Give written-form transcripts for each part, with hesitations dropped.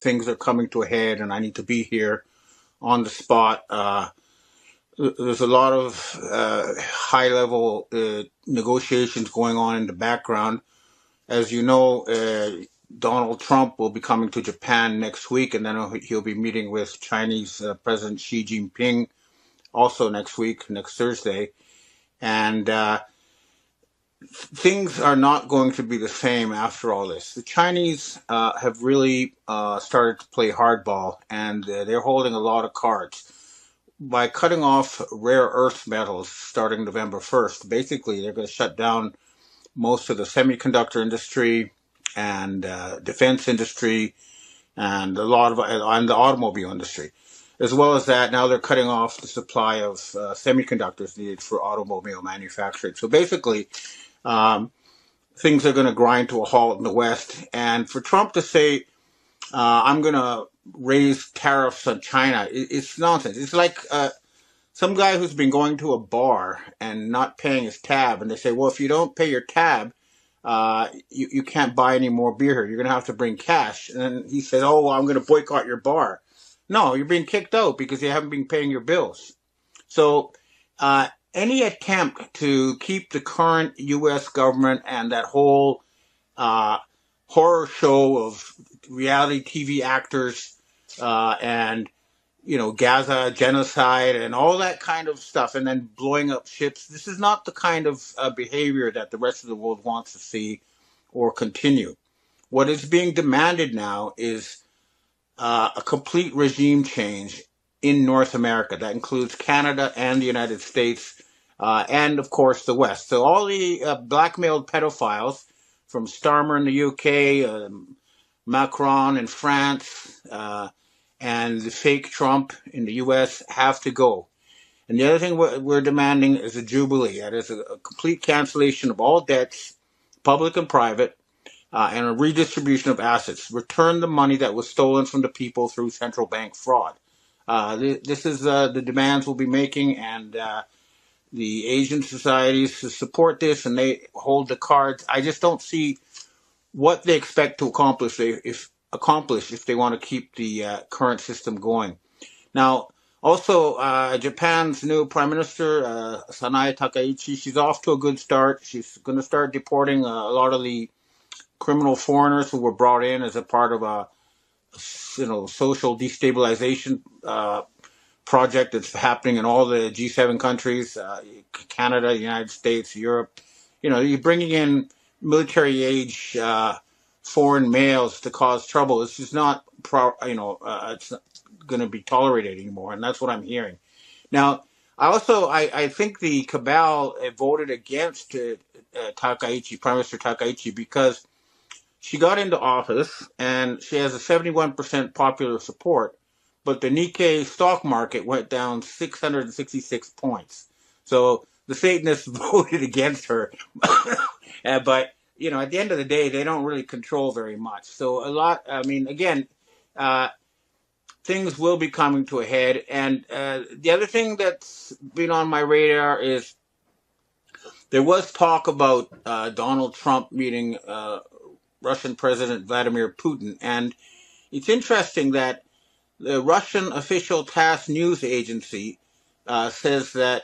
things are coming to a head and I need to be here on the spot. There's a lot of high-level negotiations going on in the background. As you know, Donald Trump will be coming to Japan next week, and then he'll be meeting with Chinese President Xi Jinping also next week, next Thursday. And things are not going to be the same after all this. The Chinese have really started to play hardball, and they're holding a lot of cards. By cutting off rare earth metals starting November 1st, basically they're going to shut down most of the semiconductor industry and defense industry and a lot of and the automobile industry. As well as that, now they're cutting off the supply of semiconductors needed for automobile manufacturing. So basically, things are going to grind to a halt in the West. And for Trump to say, I'm going to raise tariffs on China, it's nonsense. It's like some guy who's been going to a bar and not paying his tab, and they say, well, if you don't pay your tab, you can't buy any more beer here. You're going to have to bring cash. And then he said, oh, well, I'm going to boycott your bar. No, you're being kicked out because you haven't been paying your bills. So any attempt to keep the current U.S. government and that whole horror show of reality TV actors and Gaza genocide and all that kind of stuff, and then blowing up ships. This is not the kind of behavior that the rest of the world wants to see or continue. What is being demanded now is a complete regime change in North America. That includes Canada and the United States, and of course the West. So all the blackmailed pedophiles from Starmer in the UK, Macron in France, and the fake Trump in the U.S. have to go. And the other thing we're demanding is a jubilee. That is a complete cancellation of all debts, public and private, and a redistribution of assets. Return the money that was stolen from the people through central bank fraud. This is the demands we'll be making, and the Asian societies support this, and they hold the cards. I just don't see what they expect to accomplish if they want to keep the current system going. Now, also, Japan's new Prime Minister, Sanae Takaichi, she's off to a good start. She's going to start deporting a lot of the criminal foreigners who were brought in as a part of a social destabilization project that's happening in all the G7 countries, Canada, the United States, Europe. You're bringing in military age foreign males to cause trouble. It's just not, it's not going to be tolerated anymore, and that's what I'm hearing. Now, I think the cabal voted against Takaichi, Prime Minister Takaichi, because she got into office and she has a 71% popular support, but the Nikkei stock market went down 666 points. So the Satanists voted against her. But, at the end of the day, they don't really control very much. So things will be coming to a head. And the other thing that's been on my radar is there was talk about Donald Trump meeting Russian President Vladimir Putin. And it's interesting that the Russian official TASS news agency says that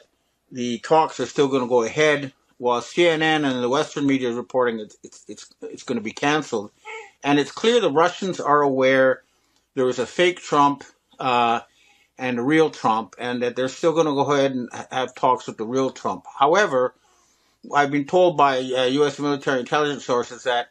the talks are still going to go ahead, while CNN and the Western media is reporting it's going to be canceled. And it's clear the Russians are aware there was a fake Trump and a real Trump, and that they're still going to go ahead and have talks with the real Trump. However, I've been told by U.S. military intelligence sources that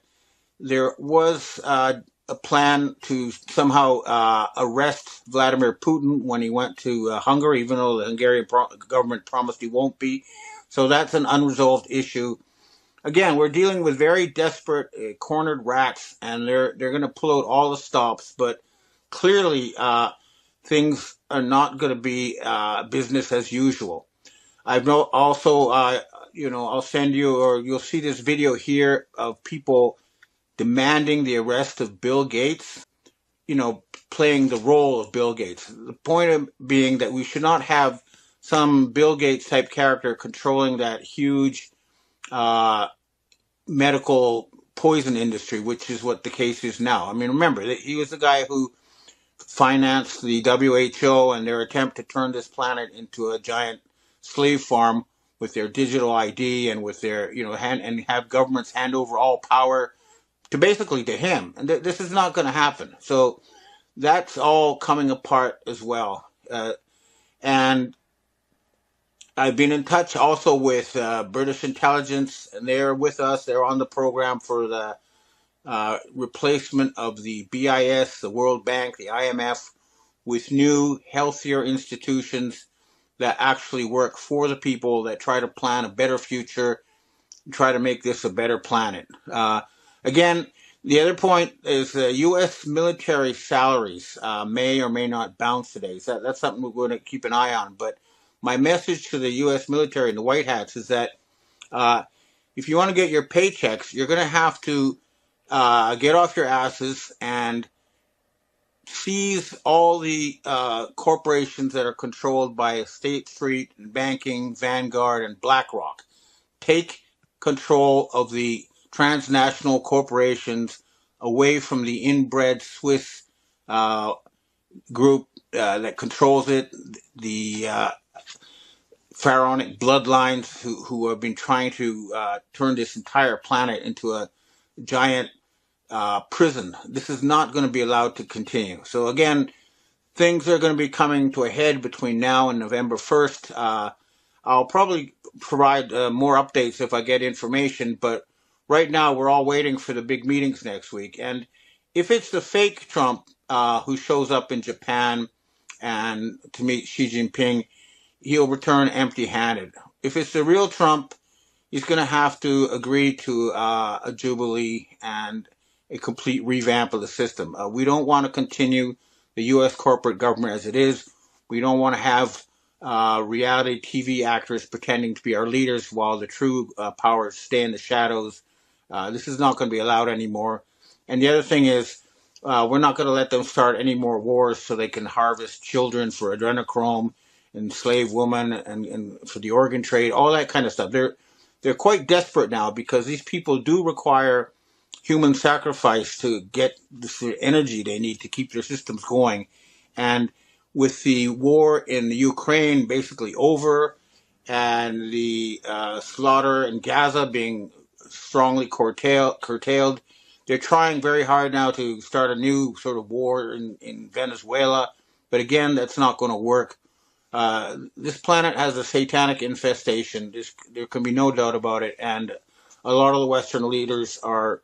there was a plan to somehow arrest Vladimir Putin when he went to Hungary, even though the Hungarian government promised he won't be. So that's an unresolved issue. Again, we're dealing with very desperate, cornered rats, and they're going to pull out all the stops. But clearly, things are not going to be business as usual. I've also, I'll send you, or you'll see this video here of people demanding the arrest of Bill Gates, playing the role of Bill Gates. The point being that we should not have some Bill Gates type character controlling that huge medical poison industry, which is what the case is now. I mean, remember, he was the guy who financed the WHO and their attempt to turn this planet into a giant slave farm with their digital ID and with their, and have governments hand over all power to basically to him. And this is not going to happen. So that's all coming apart as well. And I've been in touch also with British intelligence, and they're with us. They're on the program for the replacement of the BIS, the World Bank, the IMF, with new, healthier institutions that actually work for the people, that try to plan a better future, try to make this a better planet. Again, the other point is U.S. military salaries may or may not bounce today. So that's something we're going to keep an eye on. But my message to the U.S. military and the White Hats is that if you want to get your paychecks, you're going to have to get off your asses and seize all the corporations that are controlled by State Street and banking, Vanguard, and BlackRock. Take control of the transnational corporations away from the inbred Swiss group that controls it, the pharaonic bloodlines who have been trying to turn this entire planet into a giant prison. This is not going to be allowed to continue. So again, things are going to be coming to a head between now and November 1st. I'll probably provide more updates if I get information, but right now we're all waiting for the big meetings next week. And if it's the fake Trump who shows up in Japan and to meet Xi Jinping, he'll return empty-handed. If it's the real Trump, he's going to have to agree to a jubilee and a complete revamp of the system. We don't want to continue the U.S. corporate government as it is. We don't want to have reality TV actors pretending to be our leaders while the true powers stay in the shadows. This is not going to be allowed anymore. And the other thing is, we're not going to let them start any more wars so they can harvest children for adrenochrome, enslave women, and for the organ trade, all that kind of stuff. They're quite desperate now because these people do require human sacrifice to get the energy they need to keep their systems going. And with the war in the Ukraine basically over and the slaughter in Gaza being strongly curtailed, they're trying very hard now to start a new sort of war in Venezuela. But again, that's not going to work. This planet has a satanic infestation. There can be no doubt about it. And a lot of the Western leaders are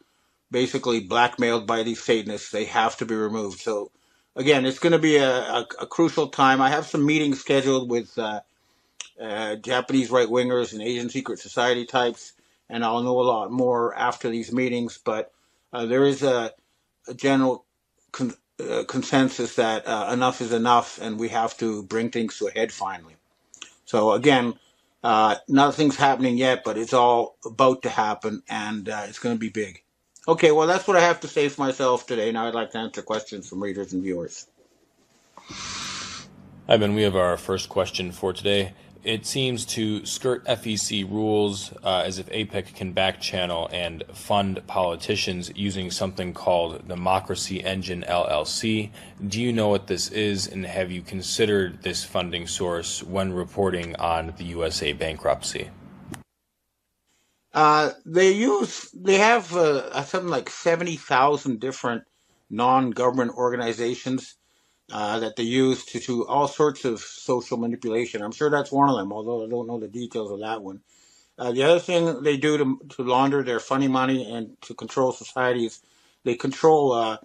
basically blackmailed by these Satanists. They have to be removed. So, again, it's going to be a crucial time. I have some meetings scheduled with Japanese right-wingers and Asian secret society types, and I'll know a lot more after these meetings. But there is a general consensus that enough is enough, and we have to bring things to a head finally. So again, nothing's happening yet, but it's all about to happen, and it's going to be big. Okay, well, that's what I have to say for myself today. Now I'd like to answer questions from readers and viewers. Ivan, we have our first question for today. It seems to skirt FEC rules as if APEC can backchannel and fund politicians using something called Democracy Engine LLC. Do you know what this is, and have you considered this funding source when reporting on the USA bankruptcy? They have something like 70,000 different non-government organizations that they use to do all sorts of social manipulation. I'm sure that's one of them, although I don't know the details of that one. The other thing they do to launder their funny money and to control societies, they control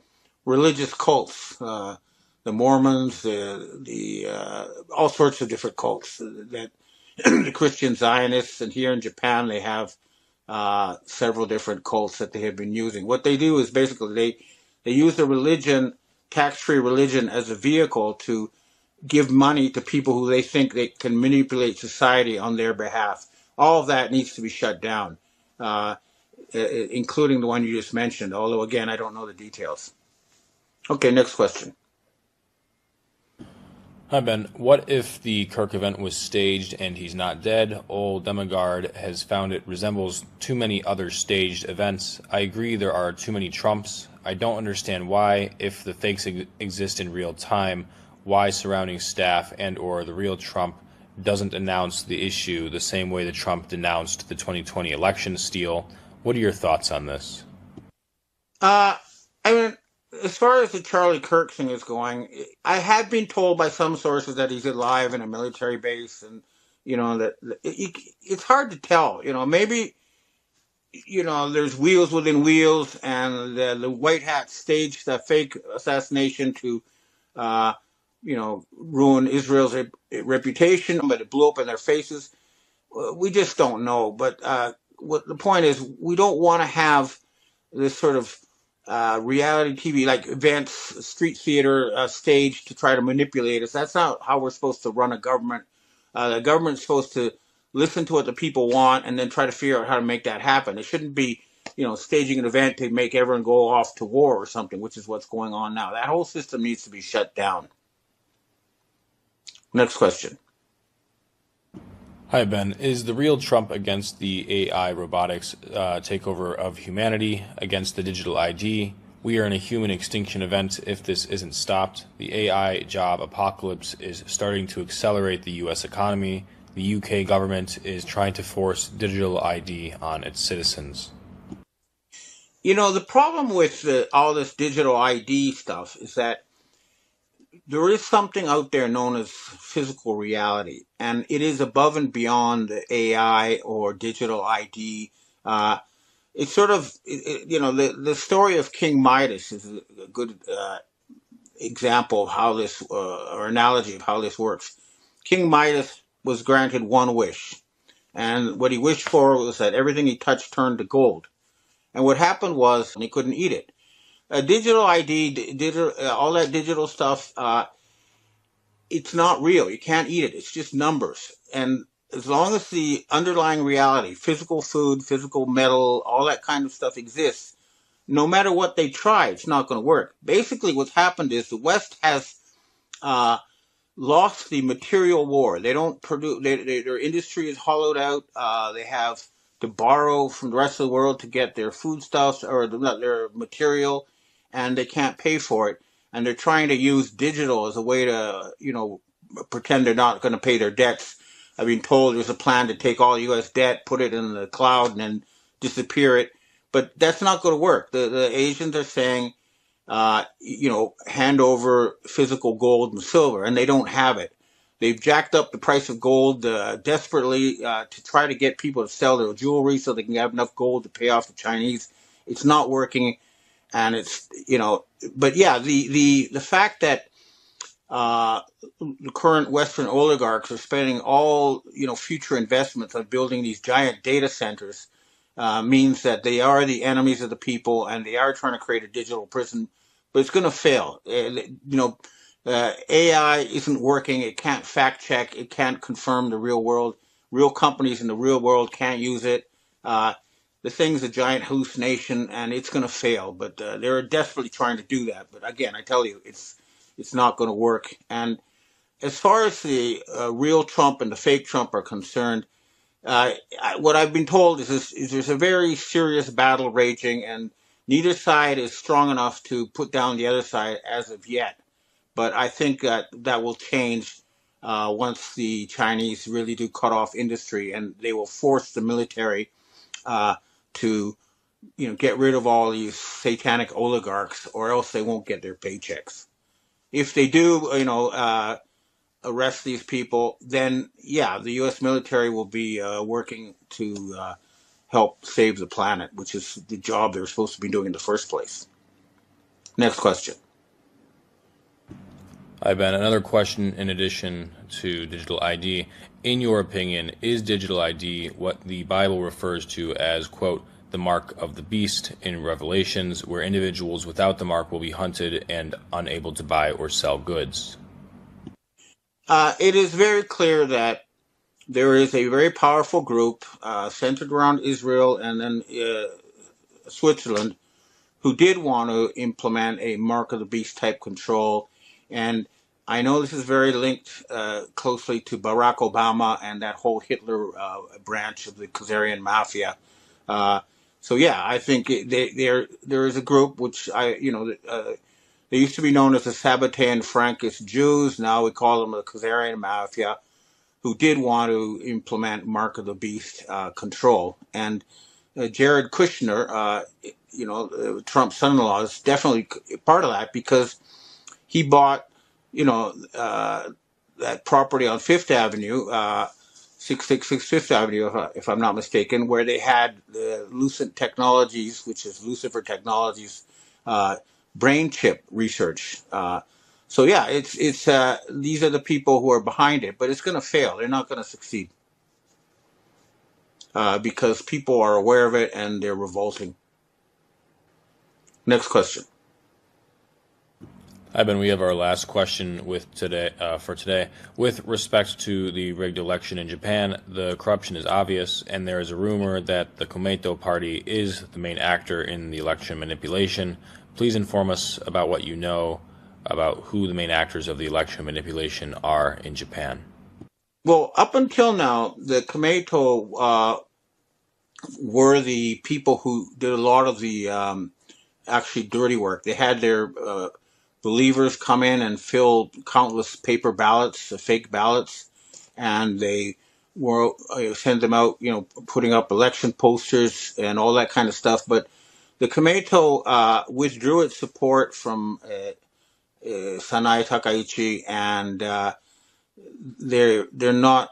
religious cults, the Mormons, all sorts of different cults that the Christian Zionists, and here in Japan they have several different cults that they have been using. What they do is basically they use the religion, tax-free religion, as a vehicle to give money to people who they think they can manipulate society on their behalf. All of that needs to be shut down, including the one you just mentioned, although, again, I don't know the details. Okay, next question. Hi, Ben. What if the Kirk event was staged and he's not dead? Old Demigard has found it resembles too many other staged events. I agree there are too many Trumps. I don't understand why, if the fakes exist in real time, why surrounding staff and or the real Trump doesn't announce the issue the same way that Trump denounced the 2020 election steal. What are your thoughts on this? Uh, I mean, as far as the Charlie Kirk thing is going, I have been told by some sources that he's alive in a military base, and it's hard to tell. Maybe there's wheels within wheels, and the white hat staged the fake assassination to uh, ruin Israel's reputation, but it blew up in their faces. We just don't know. But what the point is, we don't want to have this sort of reality TV, like events, street theater stage to try to manipulate us. That's not how we're supposed to run a government. The government's supposed to listen to what the people want and then try to figure out how to make that happen. It shouldn't be, staging an event to make everyone go off to war or something, which is what's going on now. That whole system needs to be shut down. Next question. Hi, Ben. Is the real Trump against the AI robotics takeover of humanity, against the digital ID? We are in a human extinction event if this isn't stopped. The AI job apocalypse is starting to accelerate the U.S. economy. The UK government is trying to force digital ID on its citizens. The problem with all this digital ID stuff is that there is something out there known as physical reality, and it is above and beyond the AI or digital ID. It's sort of, the story of King Midas is a good example of how this, or analogy of how this works. King Midas was granted one wish, and what he wished for was that everything he touched turned to gold. And what happened was he couldn't eat it. Digital ID, all that digital stuff, it's not real. You can't eat it. It's just numbers. And as long as the underlying reality, physical food, physical metal, all that kind of stuff exists, no matter what they try, it's not going to work. Basically, what's happened is the West has uh, lost the material war. They don't produce. Their industry is hollowed out. They have to borrow from the rest of the world to get their foodstuffs or their material, and they can't pay for it. And they're trying to use digital as a way to, pretend they're not going to pay their debts. I've been told there's a plan to take all U.S. debt, put it in the cloud, and then disappear it. But that's not going to work. The Asians are saying hand over physical gold and silver, and they don't have it. They've jacked up the price of gold desperately to try to get people to sell their jewelry so they can have enough gold to pay off the Chinese. It's not working, and but yeah, the fact that the current Western oligarchs are spending all future investments on building these giant data centers means that they are the enemies of the people, and they are trying to create a digital prison, but it's going to fail. AI isn't working. It can't fact check. It can't confirm the real world. Real companies in the real world can't use it. Uh, the thing's a giant hallucination, and it's going to fail. But they're desperately trying to do that. But again, I tell you, it's not going to work. And as far as the real Trump and the fake Trump are concerned, what I've been told is there's a very serious battle raging, and neither side is strong enough to put down the other side as of yet. But I think that will change once the Chinese really do cut off industry, and they will force the military uh, to get rid of all these satanic oligarchs, or else they won't get their paychecks. If they do, arrest these people, then yeah, the U.S. military will be working to help save the planet, which is the job they're supposed to be doing in the first place. Next question. Hi, Ben. Another question in addition to digital ID. In your opinion, is digital ID what the Bible refers to as, quote, the mark of the beast in Revelations, where individuals without the mark will be hunted and unable to buy or sell goods? It is very clear that there is a very powerful group centered around Israel and then Switzerland who did want to implement a mark of the beast type control. And I know this is very linked closely to Barack Obama and that whole Hitler branch of the Khazarian mafia. Uh, so yeah, I think there is a group which they used to be known as the Sabbatean Frankist Jews. Now we call them the Khazarian mafia, who did want to implement Mark of the Beast control. And Jared Kushner, Trump's son-in-law, is definitely part of that because he bought, that property on Fifth Avenue, 666 Fifth Avenue, if I'm not mistaken, where they had the Lucent Technologies, which is Lucifer Technologies, uh, brain chip research. So yeah, it's these are the people who are behind it, but it's going to fail. They're not going to succeed because people are aware of it and they're revolting. Next question. Ivan, we have our last question for today. With respect to the rigged election in Japan, the corruption is obvious, and there is a rumor that the Komeito party is the main actor in the election manipulation. Please inform us about what you know about who the main actors of the election manipulation are in Japan. Well, up until now, the Komeito were the people who did a lot of the actually dirty work. They had their believers come in and fill countless paper ballots, fake ballots, and they were send them out, putting up election posters and all that kind of stuff. But the Komeito withdrew its support from Sanai Takaichi, and they're not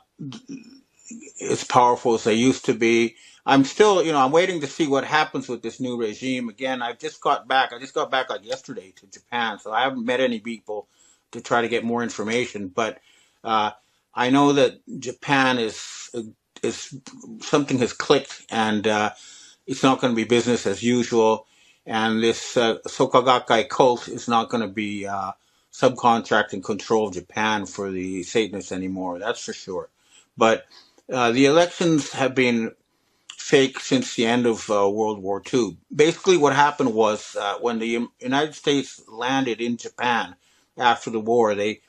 as powerful as they used to be. I'm still, I'm waiting to see what happens with this new regime. Again, I just got back like yesterday to Japan, so I haven't met any people to try to get more information. But uh, I know that Japan is something has clicked, and it's not going to be business as usual. And this Soka Gakkai cult is not going to be subcontracting control of Japan for the Satanists anymore. That's for sure. But the elections have been fake since the end of World War II. Basically, what happened was when the United States landed in Japan after the war, they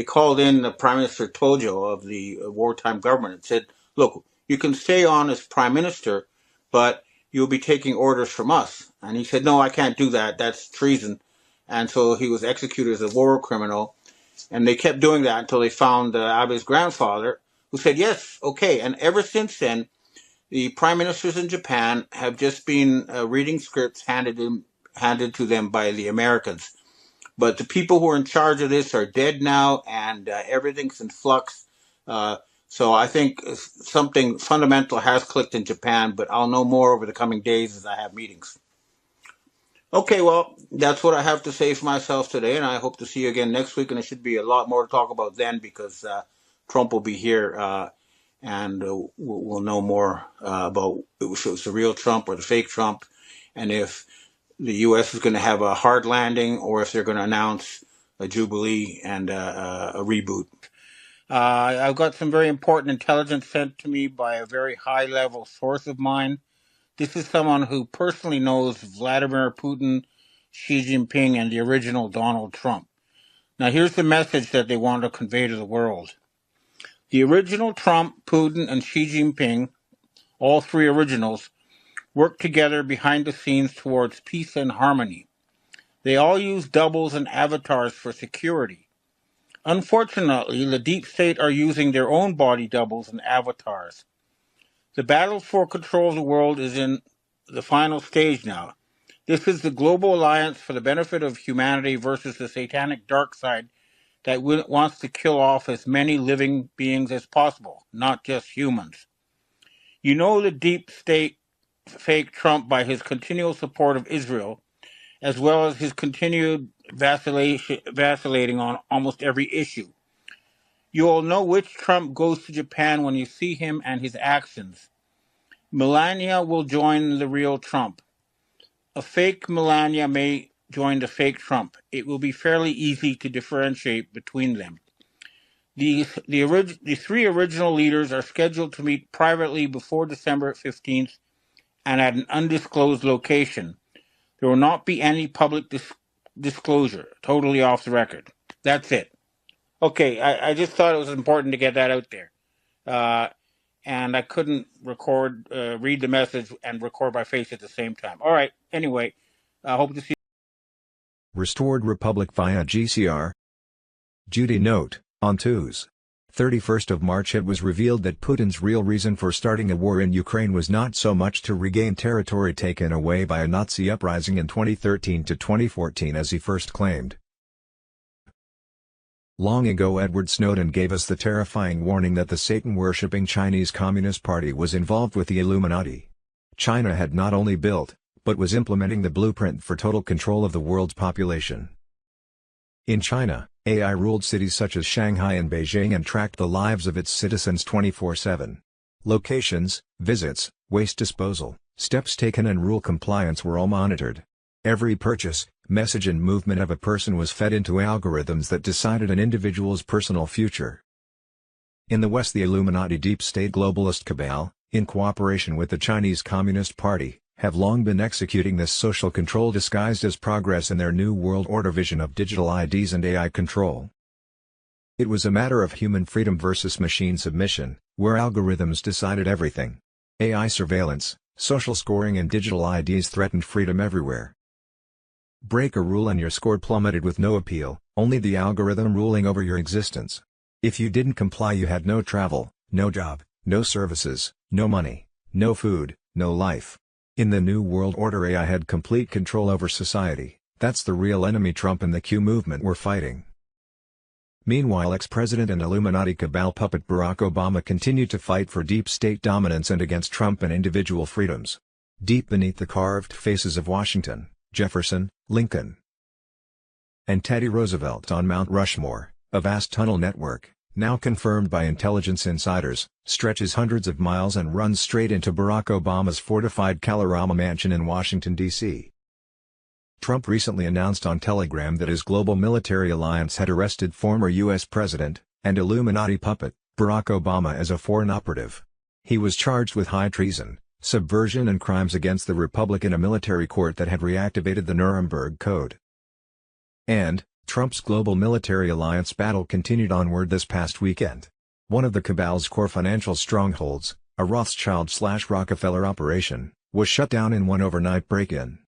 called in the Prime Minister Tojo of the wartime government and said, "Look, you can stay on as Prime Minister, but you'll be taking orders from us." And he said, "No, I can't do that. That's treason." And so he was executed as a war criminal. And they kept doing that until they found Abe's grandfather, who said, "Yes, okay." And ever since then, the prime ministers in Japan have just been reading scripts handed to them by the Americans. But the people who are in charge of this are dead now, and everything's in flux. Uh, so I think something fundamental has clicked in Japan, but I'll know more over the coming days as I have meetings. Okay, well, that's what I have to say for myself today, and I hope to see you again next week. And there should be a lot more to talk about then because Trump will be here, and we'll know more about if it was the real Trump or the fake Trump, and if the U.S. is going to have a hard landing or if they're going to announce a jubilee and a reboot. I've got some very important intelligence sent to me by a very high level source of mine. This is someone who personally knows Vladimir Putin, Xi Jinping, and the original Donald Trump. Now, here's the message that they want to convey to the world. The original Trump, Putin, and Xi Jinping, all three originals, work together behind the scenes towards peace and harmony. They all use doubles and avatars for security. Unfortunately, the deep state are using their own body doubles and avatars. The battle for control of the world is in the final stage now. This is the global alliance for the benefit of humanity versus the satanic dark side that wants to kill off as many living beings as possible, not just humans. You know the deep state fake Trump by his continual support of Israel, as well as his continued vacillating on almost every issue. You will know which Trump goes to Japan when you see him and his actions. Melania will join the real Trump. A fake Melania may join the fake Trump. It will be fairly easy to differentiate between them. The three original leaders are scheduled to meet privately before December 15th and at an undisclosed location. There will not be any public disclosure, totally off the record. That's it. Okay, I just thought it was important to get that out there. Uh, and I couldn't read the message and record my face at the same time. All right. Anyway, I hope to see. Restored Republic via GCR. Judy note, on Tuesday, 31st of March it was revealed that Putin's real reason for starting a war in Ukraine was not so much to regain territory taken away by a Nazi uprising in 2013 to 2014 as he first claimed. Long ago Edward Snowden gave us the terrifying warning that the Satan-worshipping Chinese Communist Party was involved with the Illuminati. China had not only built, but was implementing the blueprint for total control of the world's population. In China, AI ruled cities such as Shanghai and Beijing and tracked the lives of its citizens 24/7. Locations, visits, waste disposal, steps taken and rule compliance were all monitored. Every purchase, message and movement of a person was fed into algorithms that decided an individual's personal future. In the West, the Illuminati deep state globalist cabal, in cooperation with the Chinese Communist Party, have long been executing this social control disguised as progress in their New World Order vision of digital IDs and AI control. It was a matter of human freedom versus machine submission, where algorithms decided everything. AI surveillance, social scoring and digital IDs threatened freedom everywhere. Break a rule and your score plummeted with no appeal, only the algorithm ruling over your existence. If you didn't comply, you had no travel, no job, no services, no money, no food, no life. In the New World Order, AI had complete control over society. That's the real enemy Trump and the Q movement were fighting. Meanwhile, ex-president and Illuminati cabal puppet Barack Obama continued to fight for deep state dominance and against Trump and individual freedoms. Deep beneath the carved faces of Washington, Jefferson, Lincoln, and Teddy Roosevelt on Mount Rushmore, a vast tunnel network, now confirmed by intelligence insiders, stretches hundreds of miles and runs straight into Barack Obama's fortified Kalorama mansion in Washington, D.C. Trump recently announced on Telegram that his global military alliance had arrested former U.S. President, and Illuminati puppet, Barack Obama as a foreign operative. He was charged with high treason, subversion and crimes against the Republic in a military court that had reactivated the Nuremberg Code. And, Trump's global military alliance battle continued onward this past weekend. One of the cabal's core financial strongholds, a Rothschild/Rockefeller operation, was shut down in one overnight break-in.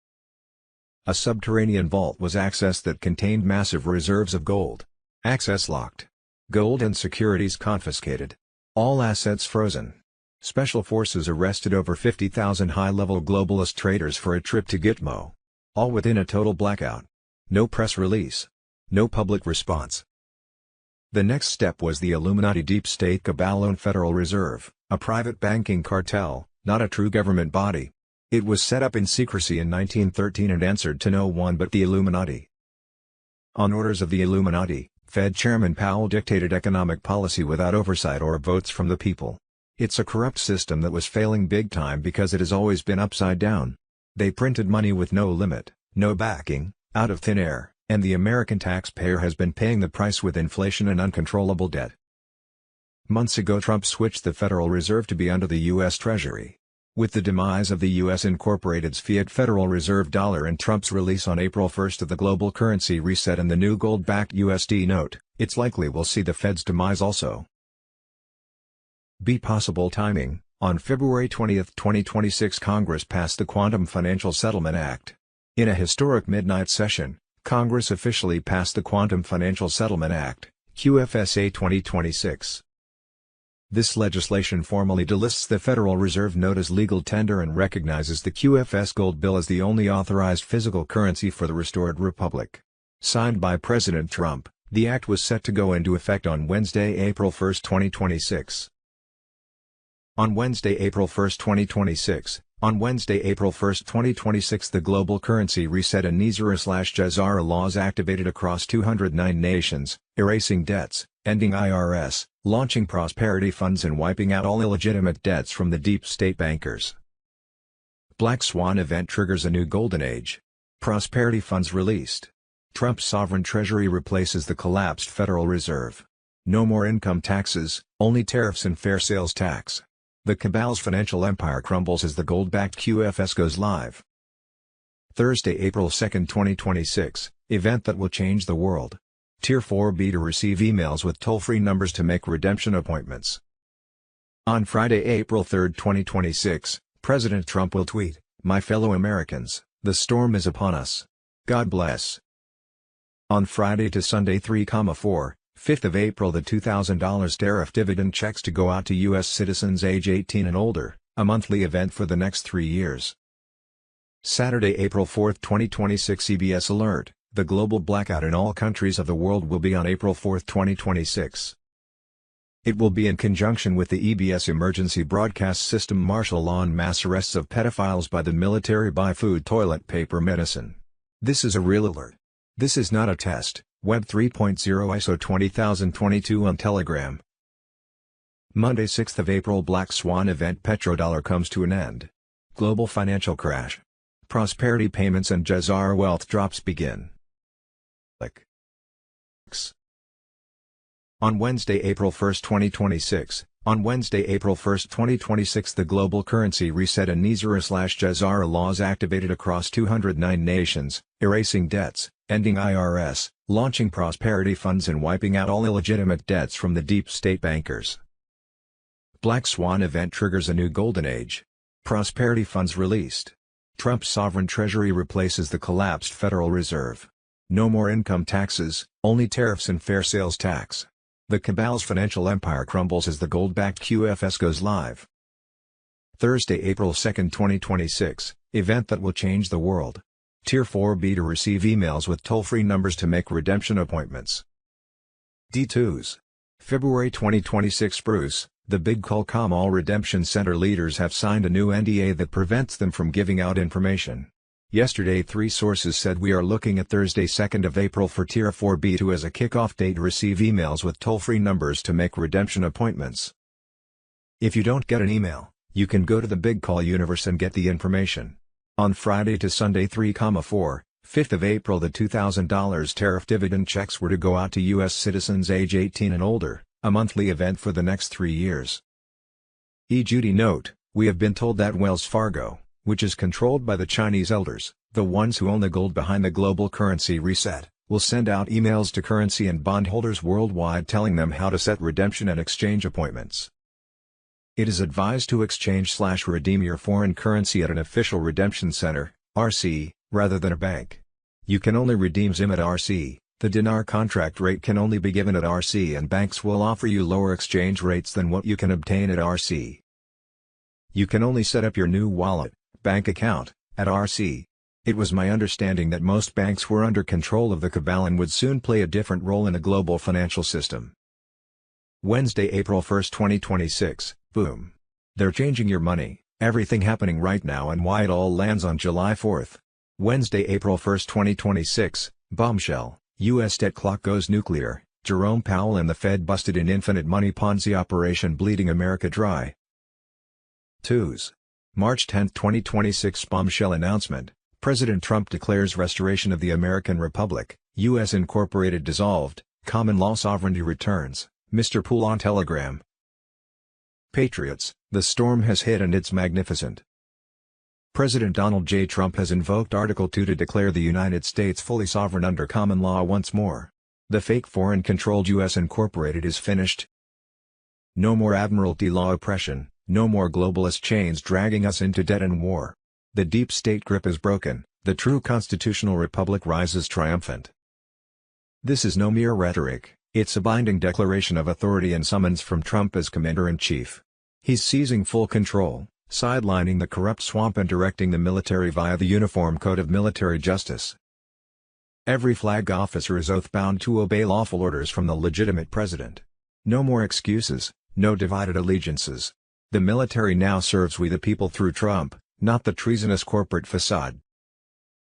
A subterranean vault was accessed that contained massive reserves of gold. Access locked. Gold and securities confiscated. All assets frozen. Special forces arrested over 50,000 high-level globalist traders for a trip to Gitmo. All within a total blackout. No press release. No public response. The next step was the Illuminati deep state cabal-owned Federal Reserve, a private banking cartel, not a true government body. It was set up in secrecy in 1913 and answered to no one but the Illuminati. On orders of the Illuminati, Fed Chairman Powell dictated economic policy without oversight or votes from the people. It's a corrupt system that was failing big time because it has always been upside down. They printed money with no limit, no backing, out of thin air, and the American taxpayer has been paying the price with inflation and uncontrollable debt. Months ago Trump switched the Federal Reserve to be under the U.S. Treasury. With the demise of the U.S. Incorporated's fiat Federal Reserve dollar and Trump's release on April 1 of the global currency reset and the new gold-backed USD note, it's likely we'll see the Fed's demise also. Possible timing. On February 20, 2026, Congress passed the Quantum Financial Settlement Act. In a historic midnight session, Congress officially passed the Quantum Financial Settlement Act, QFSA 2026. This legislation formally delists the Federal Reserve note as legal tender and recognizes the QFS gold bill as the only authorized physical currency for the restored republic. Signed by President Trump, the act was set to go into effect on Wednesday, April 1, 2026. On Wednesday, April 1, 2026, the global currency reset and NISARA/JAZARA laws activated across 209 nations, erasing debts, ending IRS, launching prosperity funds and wiping out all illegitimate debts from the deep state bankers. Black Swan event triggers a new golden age. Prosperity funds released. Trump's sovereign treasury replaces the collapsed Federal Reserve. No more income taxes, only tariffs and fair sales tax. The cabal's financial empire crumbles as the gold-backed QFS goes live. Thursday, April 2, 2026, event that will change the world. Tier 4B to receive emails with toll-free numbers to make redemption appointments. On Friday, April 3, 2026, President Trump will tweet, "My fellow Americans, the storm is upon us. God bless." On Friday to Sunday 3-4, 5th of April, the $2,000 tariff dividend checks to go out to U.S. citizens age 18 and older, a monthly event for the next 3 years. Saturday, April 4, 2026, CBS alert, the global blackout in all countries of the world will be on April 4, 2026. It will be in conjunction with the EBS emergency broadcast system martial law and mass arrests of pedophiles by the military. Buy food, toilet paper, medicine. This is a real alert. This is not a test. Web 3.0 ISO 20022 on Telegram. Monday, 6th of April, Black Swan event. Petrodollar comes to an end. Global financial crash. Prosperity payments and Jazar wealth drops begin. On Wednesday, April 1, 2026, the global currency reset and Nizara/Jazara laws activated across 209 nations, erasing debts, ending IRS, launching prosperity funds and wiping out all illegitimate debts from the deep state bankers. Black Swan event triggers a new golden age. Prosperity funds released. Trump's sovereign treasury replaces the collapsed Federal Reserve. No more income taxes, only tariffs and fair sales tax. The cabal's financial empire crumbles as the gold-backed QFS goes live. Thursday, April 2, 2026, event that will change the world. Tier 4B to receive emails with toll-free numbers to make redemption appointments. D2s. February 2026, Bruce, the Big Call. All redemption center leaders have signed a new NDA that prevents them from giving out information. Yesterday, 3 sources said we are looking at Thursday, 2nd of April for Tier 4B2 as a kickoff date to receive emails with toll-free numbers to make redemption appointments. If you don't get an email, you can go to the Big Call universe and get the information. On Friday to Sunday 3-4, 5th of April, the $2,000 tariff dividend checks were to go out to U.S. citizens age 18 and older, a monthly event for the next 3 years. Judy note, we have been told that Wells Fargo, which is controlled by the Chinese elders, the ones who own the gold behind the global currency reset, will send out emails to currency and bondholders worldwide telling them how to set redemption and exchange appointments. It is advised to exchange/redeem your foreign currency at an official redemption center, RC, rather than a bank. You can only redeem ZIM at RC, the dinar contract rate can only be given at RC, and banks will offer you lower exchange rates than what you can obtain at RC. You can only set up your new wallet, bank account, at RC. It was my understanding that most banks were under control of the cabal and would soon play a different role in the global financial system. Wednesday, April 1, 2026, boom. They're changing your money, everything happening right now and why it all lands on July 4. Wednesday, April 1, 2026, bombshell, U.S. debt clock goes nuclear, Jerome Powell and the Fed busted in infinite money Ponzi operation bleeding America dry. 2s. March 10, 2026, bombshell announcement, President Trump declares restoration of the American Republic, U.S. Incorporated dissolved, common law sovereignty returns, Mr. Poole on Telegram. Patriots, the storm has hit and it's magnificent. President Donald J. Trump has invoked Article 2 to declare the United States fully sovereign under common law once more. The fake foreign-controlled U.S. Incorporated is finished. No more Admiralty law oppression, no more globalist chains dragging us into debt and war. The deep state grip is broken, the true constitutional republic rises triumphant. This is no mere rhetoric, it's a binding declaration of authority and summons from Trump as Commander-in-Chief. He's seizing full control, sidelining the corrupt swamp and directing the military via the Uniform Code of Military Justice. Every flag officer is oath-bound to obey lawful orders from the legitimate president. No more excuses, no divided allegiances. The military now serves we the people through Trump, not the treasonous corporate facade.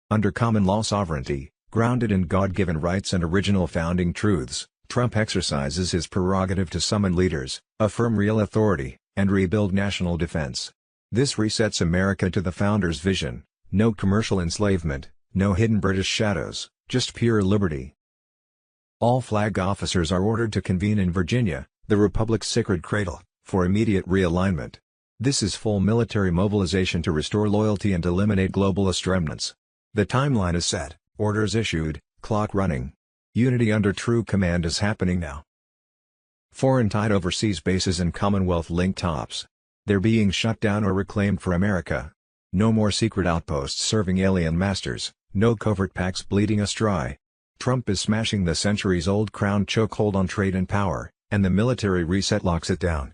Under common law sovereignty, grounded in God-given rights and original founding truths, Trump exercises his prerogative to summon leaders, affirm real authority, and rebuild national defense. This resets America to the founders' vision: no commercial enslavement, no hidden British shadows, just pure liberty. All flag officers are ordered to convene in Virginia, the Republic's sacred cradle, for immediate realignment. This is full military mobilization to restore loyalty and eliminate globalist remnants. The timeline is set, orders issued, clock running. Unity under true command is happening now. Foreign tied overseas bases and Commonwealth-linked tops. They're being shut down or reclaimed for America. No more secret outposts serving alien masters, no covert pacts bleeding us dry. Trump is smashing the centuries-old crown chokehold on trade and power, and the military reset locks it down.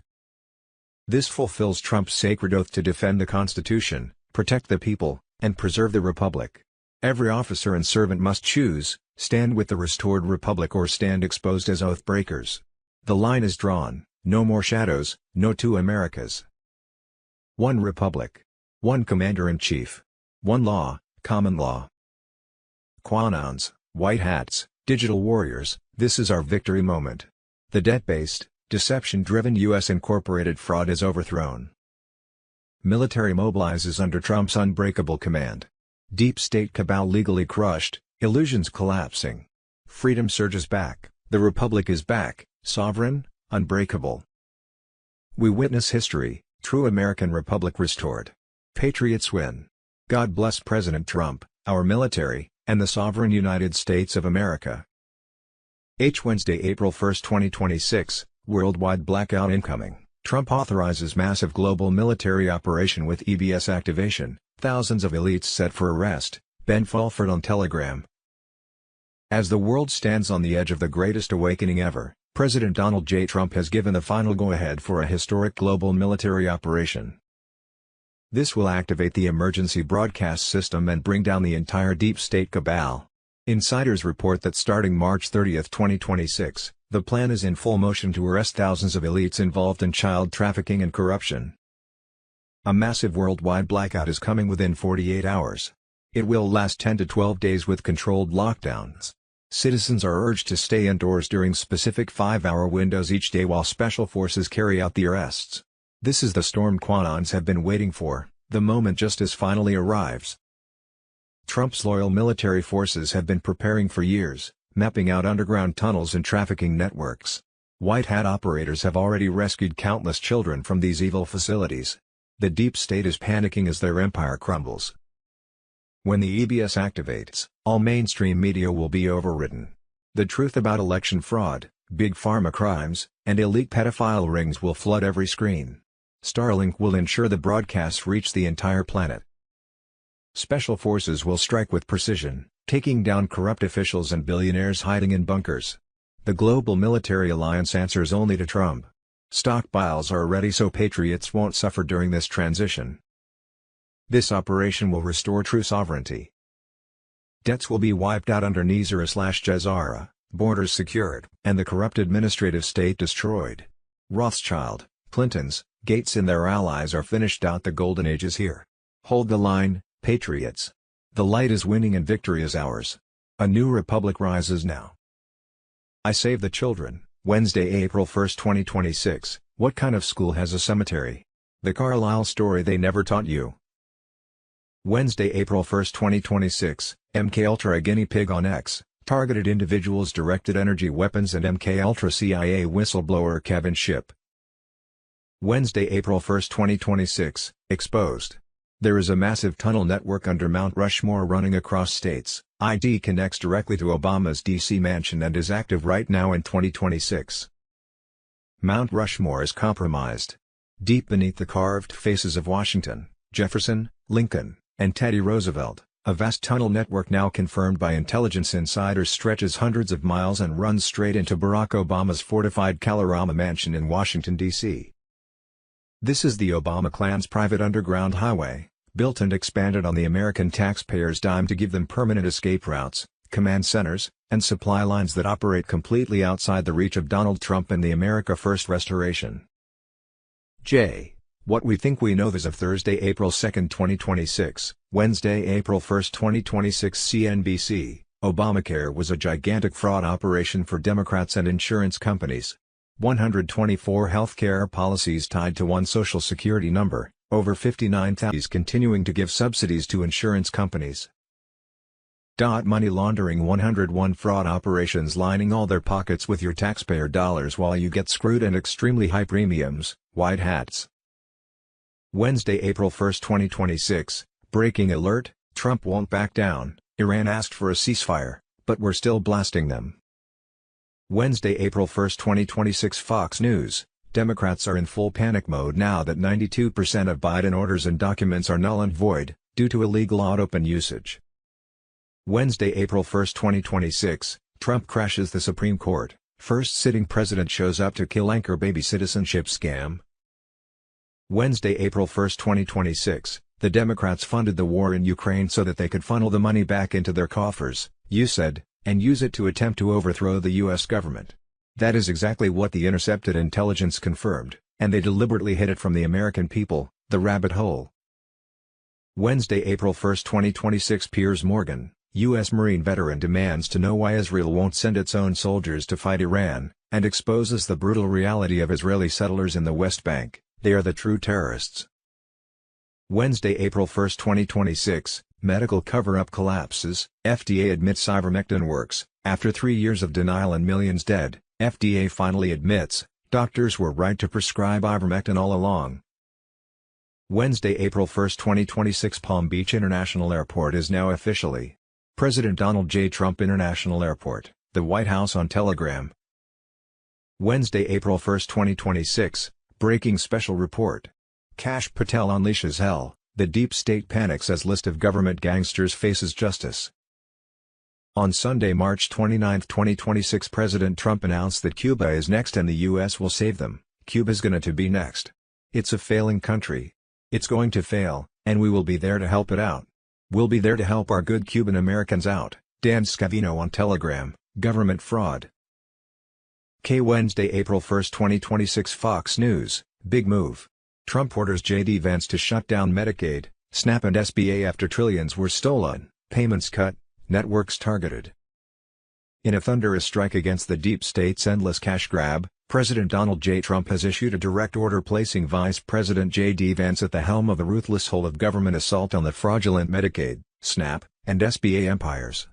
This fulfills Trump's sacred oath to defend the Constitution, protect the people, and preserve the Republic. Every officer and servant must choose, stand with the restored Republic or stand exposed as oath breakers. The line is drawn, no more shadows, no two Americas. One Republic. One Commander-in-Chief. One law, common law. QAnons, white hats, digital warriors, this is our victory moment. The debt-based, deception-driven U.S. incorporated fraud is overthrown. Military mobilizes under Trump's unbreakable command. Deep state cabal legally crushed, illusions collapsing. Freedom surges back, the Republic is back, sovereign, unbreakable. We witness history, true American Republic restored. Patriots win. God bless President Trump, our military, and the sovereign United States of America. Wednesday, April 1, 2026, worldwide blackout incoming. Trump authorizes massive global military operation with EBS activation, thousands of elites set for arrest, Ben Fulford on Telegram. As the world stands on the edge of the greatest awakening ever, President Donald J. Trump has given the final go-ahead for a historic global military operation. This will activate the emergency broadcast system and bring down the entire deep state cabal. Insiders report that starting March 30, 2026, the plan is in full motion to arrest thousands of elites involved in child trafficking and corruption. A massive worldwide blackout is coming within 48 hours. It will last 10 to 12 days with controlled lockdowns. Citizens are urged to stay indoors during specific 5-hour windows each day while special forces carry out the arrests. This is the storm QAnons have been waiting for, the moment justice finally arrives. Trump's loyal military forces have been preparing for years, mapping out underground tunnels and trafficking networks. White hat operators have already rescued countless children from these evil facilities. The deep state is panicking as their empire crumbles. When the EBS activates, all mainstream media will be overridden. The truth about election fraud, big pharma crimes, and elite pedophile rings will flood every screen. Starlink will ensure the broadcasts reach the entire planet. Special forces will strike with precision, taking down corrupt officials and billionaires hiding in bunkers. The global military alliance answers only to Trump. Stockpiles are ready so patriots won't suffer during this transition. This operation will restore true sovereignty. Debts will be wiped out under Nizar/Jazara, borders secured, and the corrupt administrative state destroyed. Rothschild, Clintons, Gates and their allies are finished out. The golden age is here. Hold the line, patriots. The light is winning and victory is ours. A new republic rises now. I Save the Children, Wednesday, April 1, 2026. What kind of school has a cemetery? The Carlisle story they never taught you. Wednesday, April 1, 2026, MKUltra, a guinea pig on X, targeted individuals directed energy weapons and MKUltra CIA whistleblower Kevin Shipp. Wednesday, April 1, 2026, exposed. There is a massive tunnel network under Mount Rushmore running across states. ID connects directly to Obama's D.C. mansion and is active right now in 2026. Mount Rushmore is compromised. Deep beneath the carved faces of Washington, Jefferson, Lincoln, and Teddy Roosevelt, a vast tunnel network now confirmed by intelligence insiders stretches hundreds of miles and runs straight into Barack Obama's fortified Kalorama mansion in Washington, D.C. This is the Obama clan's private underground highway, built and expanded on the American taxpayers' dime to give them permanent escape routes, command centers, and supply lines that operate completely outside the reach of Donald Trump and the America First Restoration. What we think we know as of Thursday, April 2, 2026, Wednesday, April 1, 2026 CNBC, Obamacare was a gigantic fraud operation for Democrats and insurance companies. 124 healthcare policies tied to one social security number, over 59,000 continuing to give subsidies to insurance companies. Money laundering 101 fraud operations lining all their pockets with your taxpayer dollars while you get screwed and extremely high premiums, white hats. Wednesday, April 1, 2026, breaking alert, Trump won't back down, Iran asked for a ceasefire, but we're still blasting them. Wednesday, April 1, 2026 Fox News. Democrats are in full panic mode now that 92% of Biden orders and documents are null and void, due to illegal AutoPen usage. Wednesday, April 1, 2026, Trump crashes the Supreme Court, first sitting president shows up to kill anchor baby citizenship scam. Wednesday, April 1, 2026, the Democrats funded the war in Ukraine so that they could funnel the money back into their coffers, you said, and use it to attempt to overthrow the U.S. government. That is exactly what the intercepted intelligence confirmed, and they deliberately hid it from the American people, the rabbit hole. Wednesday, April 1, 2026 Piers Morgan, U.S. Marine veteran demands to know why Israel won't send its own soldiers to fight Iran, and exposes the brutal reality of Israeli settlers in the West Bank. They are the true terrorists. Wednesday, April 1, 2026, medical cover-up collapses, FDA admits ivermectin works. After 3 years of denial and millions dead, FDA finally admits, doctors were right to prescribe ivermectin all along. Wednesday, April 1, 2026 Palm Beach International Airport is now officially President Donald J. Trump International Airport, the White House on Telegram. Wednesday, April 1, 2026, breaking special report. Kash Patel unleashes hell, the deep state panics as list of government gangsters faces justice. On Sunday, March 29, 2026 President Trump announced that Cuba is next and the U.S. will save them. Cuba's gonna to be next. It's a failing country. It's going to fail, and we will be there to help it out. We'll be there to help our good Cuban Americans out. Dan Scavino on Telegram, government fraud. Wednesday, April 1, 2026 Fox News, big move. Trump orders J.D. Vance to shut down Medicaid, SNAP and SBA after trillions were stolen, payments cut, networks targeted. In a thunderous strike against the deep state's endless cash grab, President Donald J. Trump has issued a direct order placing Vice President J.D. Vance at the helm of the ruthless whole of government assault on the fraudulent Medicaid, SNAP, and SBA empires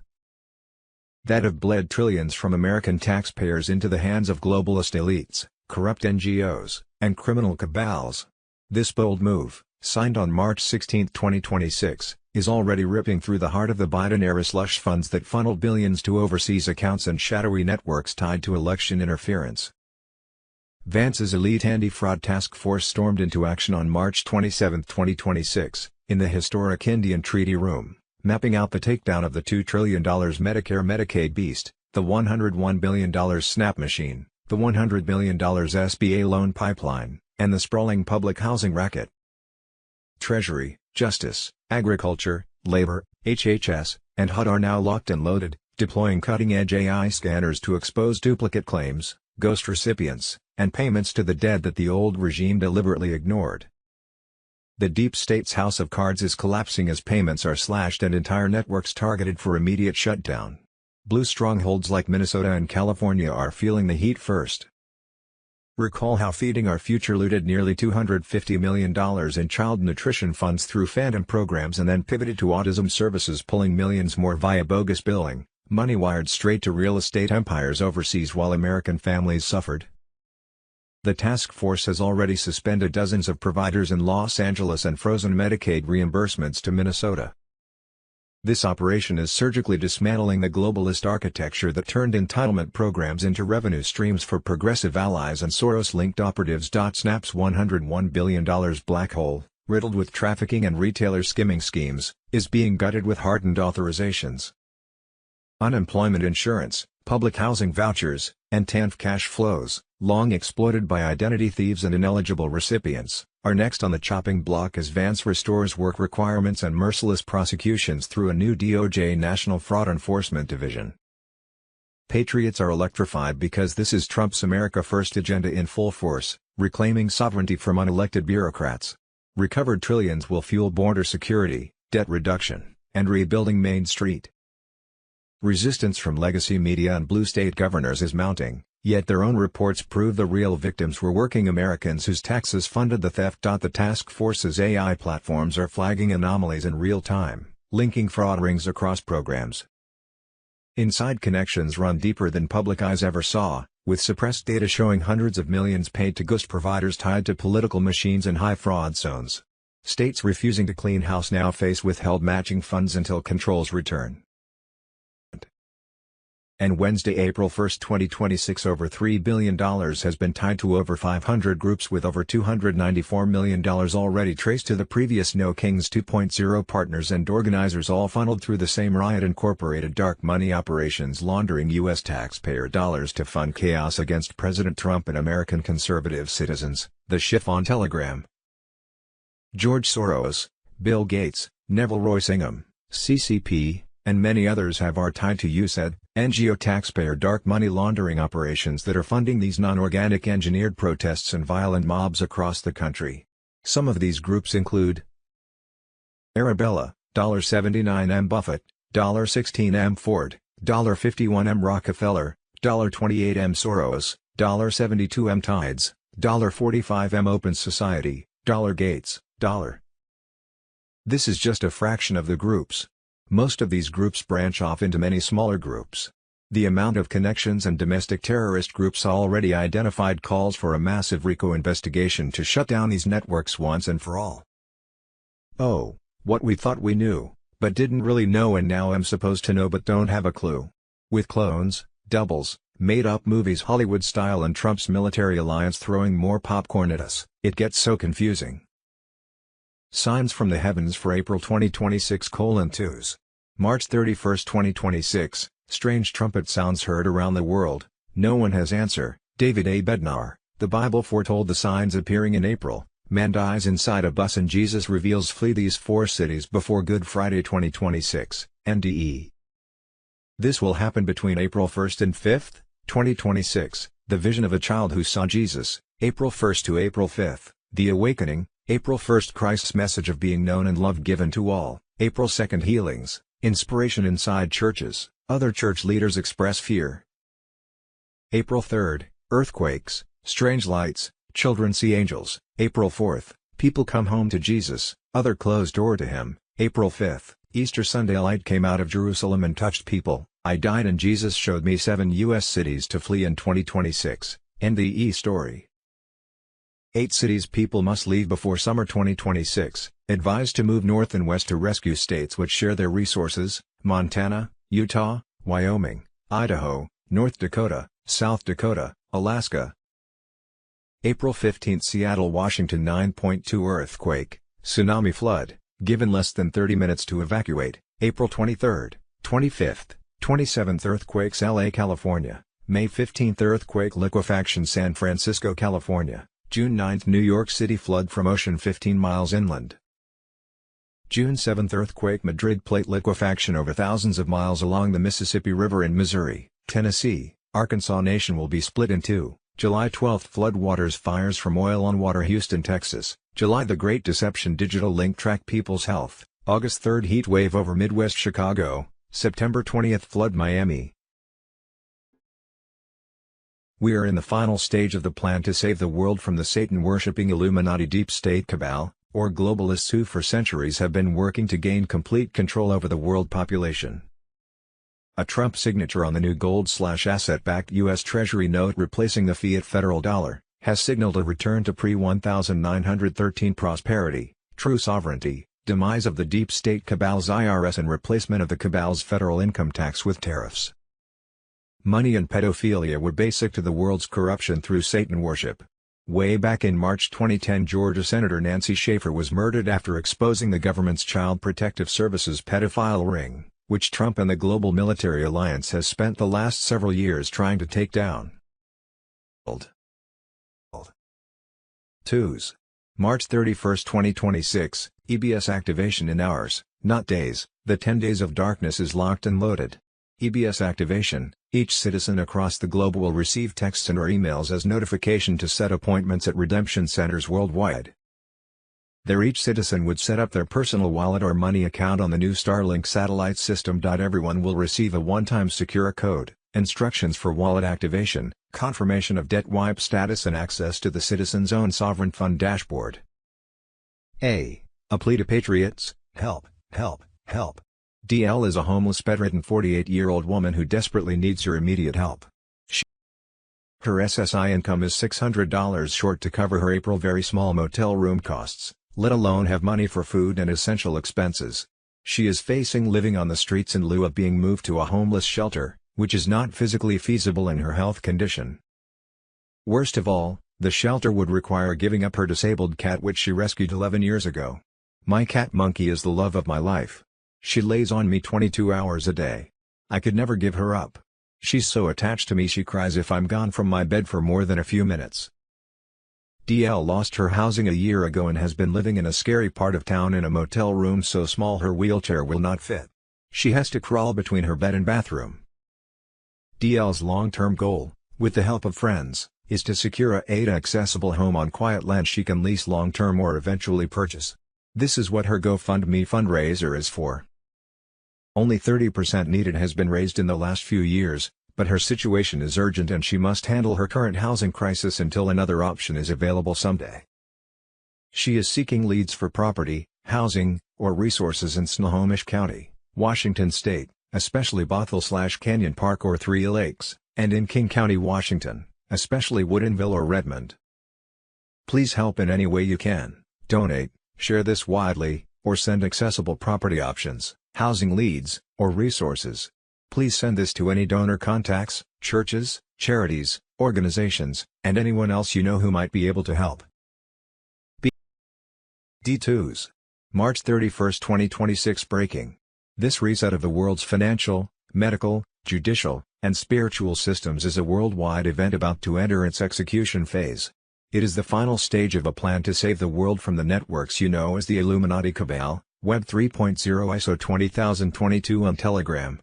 that have bled trillions from American taxpayers into the hands of globalist elites, corrupt NGOs, and criminal cabals. This bold move, signed on March 16, 2026, is already ripping through the heart of the Biden-era slush funds that funneled billions to overseas accounts and shadowy networks tied to election interference. Vance's elite anti-fraud task force stormed into action on March 27, 2026, in the historic Indian Treaty Room, mapping out the takedown of the $2 trillion Medicare-Medicaid beast, the $101 billion SNAP machine, the $100 billion SBA loan pipeline, and the sprawling public housing racket. Treasury, Justice, Agriculture, Labor, HHS, and HUD are now locked and loaded, deploying cutting-edge AI scanners to expose duplicate claims, ghost recipients, and payments to the dead that the old regime deliberately ignored. The deep state's house of cards is collapsing as payments are slashed and entire networks targeted for immediate shutdown. Blue strongholds like Minnesota and California are feeling the heat first. Recall how Feeding Our Future looted nearly $250 million in child nutrition funds through phantom programs and then pivoted to autism services, pulling millions more via bogus billing, money wired straight to real estate empires overseas while American families suffered. The task force has already suspended dozens of providers in Los Angeles and frozen Medicaid reimbursements to Minnesota. This operation is surgically dismantling the globalist architecture that turned entitlement programs into revenue streams for progressive allies and Soros-linked operatives. SNAP's $101 billion black hole, riddled with trafficking and retailer skimming schemes, is being gutted with hardened authorizations. Unemployment insurance, public housing vouchers, and TANF cash flows, long exploited by identity thieves and ineligible recipients, are next on the chopping block as Vance restores work requirements and merciless prosecutions through a new DOJ National Fraud Enforcement Division. Patriots are electrified because this is Trump's America First agenda in full force, reclaiming sovereignty from unelected bureaucrats. Recovered trillions will fuel border security, debt reduction, and rebuilding Main Street. Resistance from legacy media and blue state governors is mounting, yet their own reports prove the real victims were working Americans whose taxes funded the theft. The task force's AI platforms are flagging anomalies in real time, linking fraud rings across programs. Inside connections run deeper than public eyes ever saw, with suppressed data showing hundreds of millions paid to ghost providers tied to political machines in high fraud zones. States refusing to clean house now face withheld matching funds until controls return. and Wednesday, April 1, 2026, over $3 billion has been tied to over 500 groups with over $294 million already traced to the previous No Kings 2.0 partners and organizers, all funneled through the same Riot Incorporated dark money operations, laundering U.S. taxpayer dollars to fund chaos against President Trump and American conservative citizens. The Chiffon Telegram. George Soros, Bill Gates, Neville Roy Singham, CCP, and many others have are tied to USAID, NGO taxpayer dark money laundering operations that are funding these non-organic engineered protests and violent mobs across the country. Some of these groups include Arabella, $79M Buffett, $16M Ford, $51M Rockefeller, $28M Soros, $72M Tides, $45M Open Society, Gates, This is just a fraction of the groups. Most of these groups branch off into many smaller groups. The amount of connections and domestic terrorist groups already identified calls for a massive RICO investigation to shut down these networks once and for all. Oh, what we thought we knew, but didn't really know, and now am supposed to know but don't have a clue. With clones, doubles, made-up movies Hollywood style, and Trump's military alliance throwing more popcorn at us, it gets so confusing. Signs from the heavens for April 2026:2. March 31, 2026, strange trumpet sounds heard around the world, no one has answer. David A. Bednar, the Bible foretold the signs appearing in April. Man dies inside a bus and Jesus reveals flee these 4 cities before Good Friday 2026, NDE. This will happen between April 1 and 5, 2026, the vision of a child who saw Jesus, April 1 to April 5, the awakening, April 1 Christ's message of being known and love given to all, April 2 healings, inspiration inside churches, other church leaders express fear. April 3, earthquakes, strange lights, children see angels, April 4, people come home to Jesus, other closed door to him, April 5, Easter Sunday light came out of Jerusalem and touched people, I died and Jesus showed me 7 U.S. cities to flee in 2026, NDE story. 8 cities people must leave before summer 2026, advised to move north and west to rescue states which share their resources, Montana, Utah, Wyoming, Idaho, North Dakota, South Dakota, Alaska. April 15 Seattle, Washington 9.2 earthquake, tsunami flood, given less than 30 minutes to evacuate, April 23, 25, 27th earthquakes LA, California, May 15 earthquake liquefaction San Francisco, California. June 9 New York City flood from ocean 15 miles inland. June 7 earthquake Madrid plate liquefaction over thousands of miles along the Mississippi River in Missouri, Tennessee, Arkansas. Nation will be split in two. July 12 floodwaters fires from oil on water Houston, Texas. July the Great Deception digital link track people's health. August 3 heat wave over Midwest Chicago. September 20 flood Miami. We are in the final stage of the plan to save the world from the Satan-worshipping Illuminati deep state cabal, or globalists who for centuries have been working to gain complete control over the world population. A Trump signature on the new gold/asset-backed U.S. Treasury note replacing the fiat federal dollar, has signaled a return to pre-1913 prosperity, true sovereignty, demise of the deep state cabal's IRS and replacement of the cabal's federal income tax with tariffs. Money and pedophilia were basic to the world's corruption through Satan worship. Way back in March 2010, Georgia Senator Nancy Schaefer was murdered after exposing the government's Child Protective Services pedophile ring, which Trump and the global military alliance has spent the last several years trying to take down. 2s. March 31, 2026, EBS activation in hours, not days. The 10 days of darkness is locked and loaded. EBS activation, each citizen across the globe will receive texts and or emails as notification to set appointments at redemption centers worldwide. There each citizen would set up their personal wallet or money account on the new Starlink satellite system. Everyone will receive a one-time secure code, instructions for wallet activation, confirmation of debt wipe status and access to the citizen's own sovereign fund dashboard. A plea to patriots, help, help, help. DL is a homeless bedridden 48-year-old woman who desperately needs your immediate help. Her SSI income is $600 short to cover her April very small motel room costs, let alone have money for food and essential expenses. She is facing living on the streets in lieu of being moved to a homeless shelter, which is not physically feasible in her health condition. Worst of all, the shelter would require giving up her disabled cat which she rescued 11 years ago. My cat Monkey is the love of my life. She lays on me 22 hours a day. I could never give her up. She's so attached to me she cries if I'm gone from my bed for more than a few minutes. DL lost her housing a year ago and has been living in a scary part of town in a motel room so small her wheelchair will not fit. She has to crawl between her bed and bathroom. DL's long-term goal, with the help of friends, is to secure a ADA-accessible home on quiet land she can lease long-term or eventually purchase. This is what her GoFundMe fundraiser is for. Only 30% needed has been raised in the last few years, but her situation is urgent and she must handle her current housing crisis until another option is available someday. She is seeking leads for property, housing, or resources in Snohomish County, Washington State, especially Bothell/Canyon Park or Three Lakes, and in King County, Washington, especially Woodinville or Redmond. Please help in any way you can, donate, share this widely, or send accessible property options, housing leads, or resources. Please send this to any donor contacts, churches, charities, organizations, and anyone else you know who might be able to help. D2s. March 31, 2026 breaking. This reset of the world's financial, medical, judicial, and spiritual systems is a worldwide event about to enter its execution phase. It is the final stage of a plan to save the world from the networks you know as the Illuminati Cabal, Web 3.0 ISO 20022 on Telegram.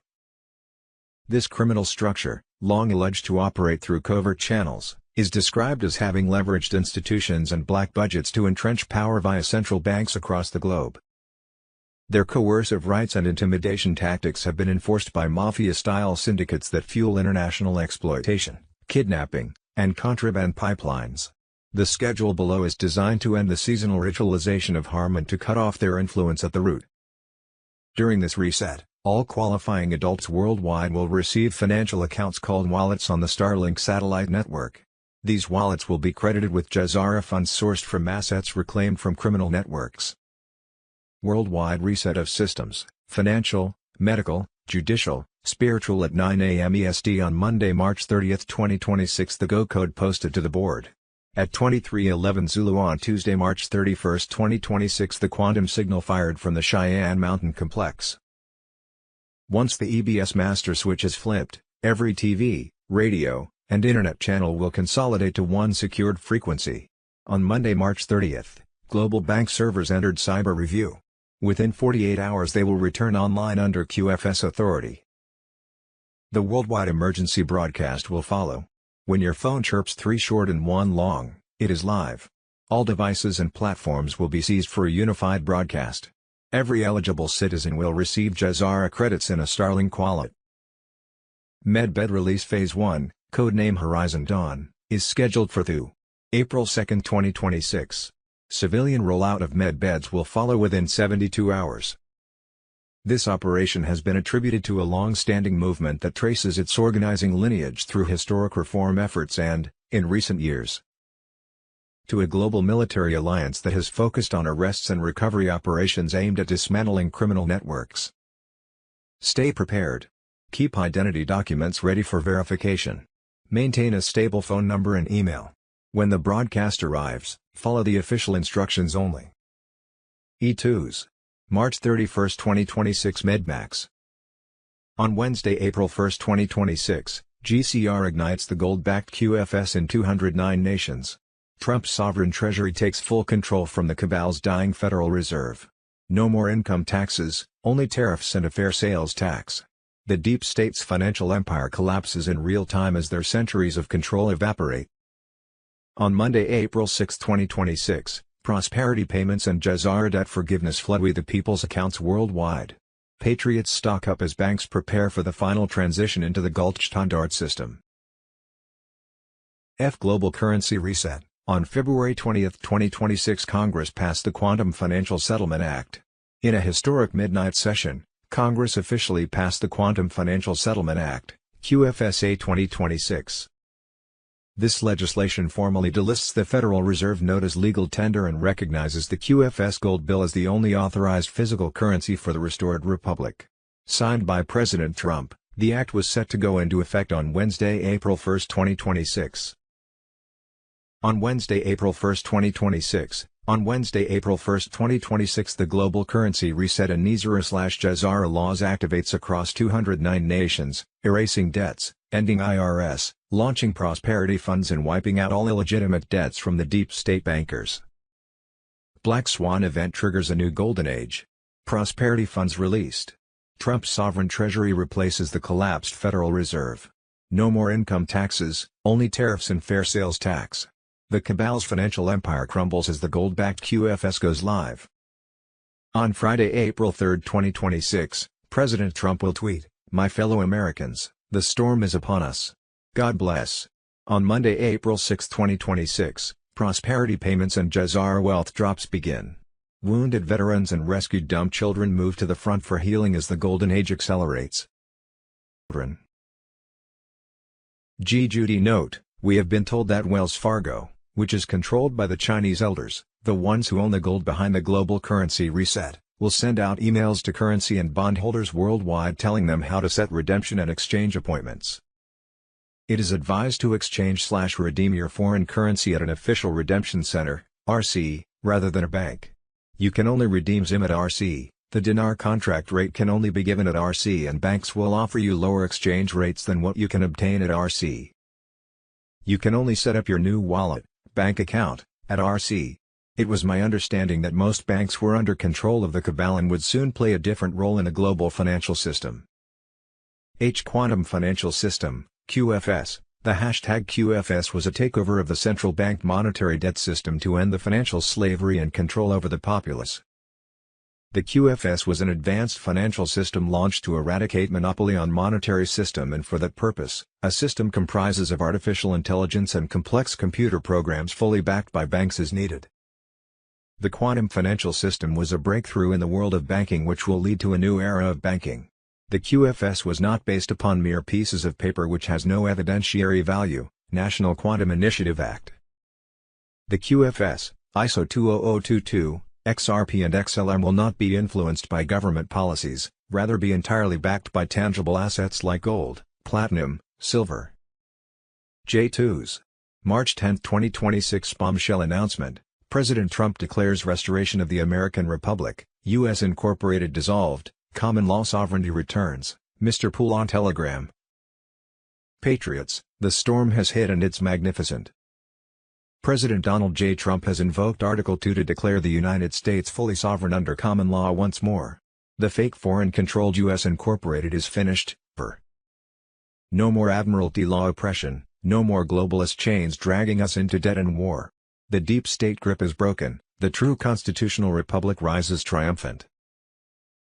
This criminal structure, long alleged to operate through covert channels, is described as having leveraged institutions and black budgets to entrench power via central banks across the globe. Their coercive rights and intimidation tactics have been enforced by mafia-style syndicates that fuel international exploitation, kidnapping, and contraband pipelines. The schedule below is designed to end the seasonal ritualization of harm and to cut off their influence at the root. During this reset, all qualifying adults worldwide will receive financial accounts called wallets on the Starlink satellite network. These wallets will be credited with Jazara funds sourced from assets reclaimed from criminal networks. Worldwide reset of systems, financial, medical, judicial, spiritual at 9 a.m. EST on Monday, March 30, 2026. The Go code posted to the board. At 23:11 Zulu on Tuesday, March 31, 2026, the quantum signal fired from the Cheyenne Mountain Complex. Once the EBS master switch is flipped, every TV, radio, and internet channel will consolidate to one secured frequency. On Monday, March 30, global bank servers entered cyber review. Within 48 hours they will return online under QFS authority. The worldwide emergency broadcast will follow. When your phone chirps 3 short and 1 long, it is live. All devices and platforms will be seized for a unified broadcast. Every eligible citizen will receive Jazara credits in a Starlink wallet. Medbed release Phase 1, codename Horizon Dawn, is scheduled for April 2, 2026. Civilian rollout of medbeds will follow within 72 hours. This operation has been attributed to a long-standing movement that traces its organizing lineage through historic reform efforts and, in recent years, to a global military alliance that has focused on arrests and recovery operations aimed at dismantling criminal networks. Stay prepared. Keep identity documents ready for verification. Maintain a stable phone number and email. When the broadcast arrives, follow the official instructions only. E2s. March 31, 2026 Medmax. On Wednesday, April 1, 2026, GCR ignites the gold-backed QFS in 209 nations. Trump's sovereign treasury takes full control from the cabal's dying Federal Reserve. No more income taxes, only tariffs and a fair sales tax. The deep state's financial empire collapses in real time as their centuries of control evaporate. On Monday, April 6, 2026, prosperity payments and Jazara debt forgiveness flood We the People's accounts worldwide. Patriots stock up as banks prepare for the final transition into the Goldstandard system. Global currency reset. On February 20, 2026, Congress passed the Quantum Financial Settlement Act. In a historic midnight session, Congress officially passed the Quantum Financial Settlement Act, QFSA 2026. This legislation formally delists the Federal Reserve note as legal tender and recognizes the QFS gold bill as the only authorized physical currency for the restored republic. Signed by President Trump, The act was set to go into effect on Wednesday, April 1, 2026. On Wednesday, April 1, 2026, the global currency reset and Nizara/Jazara laws activates across 209 nations, erasing debts, ending IRS, launching prosperity funds and wiping out all illegitimate debts from the deep state bankers. Black Swan event triggers a new golden age. Prosperity funds released. Trump's sovereign treasury replaces the collapsed Federal Reserve. No more income taxes, only tariffs and fair sales tax. The cabal's financial empire crumbles as the gold-backed QFS goes live. On Friday, April 3, 2026, President Trump will tweet, "My fellow Americans, the storm is upon us. God bless." On Monday, April 6, 2026, prosperity payments and Jazara wealth drops begin. Wounded veterans and rescued dumb children move to the front for healing as the golden age accelerates. Judy note, we have been told that Wells Fargo, which is controlled by the Chinese elders, the ones who own the gold behind the global currency reset, will send out emails to currency and bondholders worldwide telling them how to set redemption and exchange appointments. It is advised to exchange/redeem your foreign currency at an official redemption center, RC, rather than a bank. You can only redeem ZIM at RC, the dinar contract rate can only be given at RC and banks will offer you lower exchange rates than what you can obtain at RC. You can only set up your new wallet, bank account, at RC. It was my understanding that most banks were under control of the cabal and would soon play a different role in a global financial system. Quantum Financial System, QFS. The hashtag QFS was a takeover of the central bank monetary debt system to end the financial slavery and control over the populace. The QFS was an advanced financial system launched to eradicate monopoly on monetary system, and for that purpose, a system comprises of artificial intelligence and complex computer programs fully backed by banks is needed. The quantum financial system was a breakthrough in the world of banking which will lead to a new era of banking. The QFS was not based upon mere pieces of paper which has no evidentiary value, National Quantum Initiative Act. The QFS, ISO 20022, XRP and XLR will not be influenced by government policies, rather be entirely backed by tangible assets like gold, platinum, silver. J2's March 10, 2026 bombshell announcement, President Trump declares restoration of the American Republic, U.S. Incorporated dissolved, common law sovereignty returns, Mr. Poole on Telegram. Patriots, the storm has hit and it's magnificent. President Donald J. Trump has invoked Article 2 to declare the United States fully sovereign under common law once more. The fake foreign-controlled U.S. Incorporated is finished, No more Admiralty law oppression, no more globalist chains dragging us into debt and war. The deep state grip is broken, the true constitutional republic rises triumphant.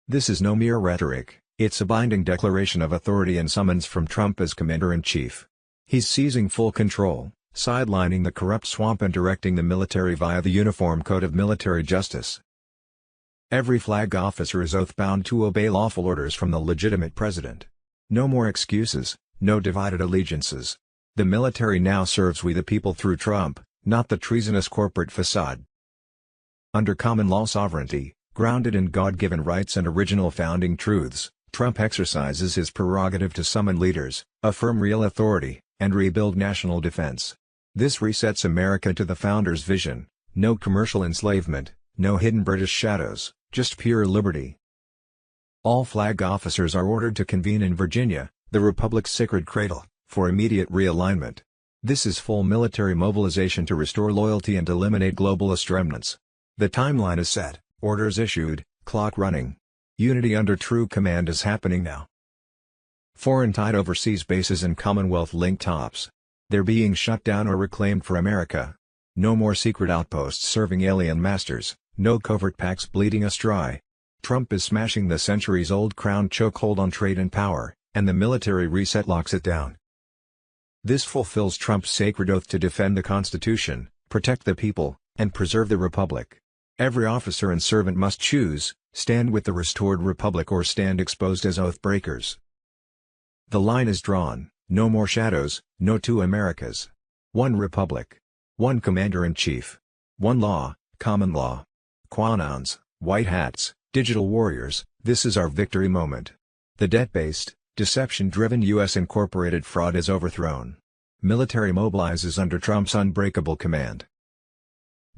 This is no mere rhetoric, it's a binding declaration of authority and summons from Trump as Commander-in-Chief. He's seizing full control, sidelining the corrupt swamp and directing the military via the Uniform Code of Military Justice. Every flag officer is oath-bound to obey lawful orders from the legitimate president. No more excuses, no divided allegiances. The military now serves we the people through Trump, not the treasonous corporate facade. Under common law sovereignty, grounded in God-given rights and original founding truths, Trump exercises his prerogative to summon leaders, affirm real authority, and rebuild national defense. This resets America to the founders' vision: no commercial enslavement, no hidden British shadows, just pure liberty. All flag officers are ordered to convene in Virginia, the Republic's sacred cradle, for immediate realignment. This is full military mobilization to restore loyalty and eliminate globalist remnants. The timeline is set, orders issued, clock running. Unity under true command is happening now. Foreign-tied overseas bases and Commonwealth-linked tops. They're being shut down or reclaimed for America. No more secret outposts serving alien masters, no covert pacts bleeding us dry. Trump is smashing the centuries-old crown chokehold on trade and power, and the military reset locks it down. This fulfills Trump's sacred oath to defend the Constitution, protect the people, and preserve the Republic. Every officer and servant must choose, stand with the restored Republic or stand exposed as oath breakers. The line is drawn, no more shadows, no two Americas. One Republic. One Commander-in-Chief. One law, common law. Quanons, white hats, digital warriors, this is our victory moment. The debt-based, Deception-driven U.S.-incorporated fraud is overthrown. Military mobilizes under Trump's unbreakable command.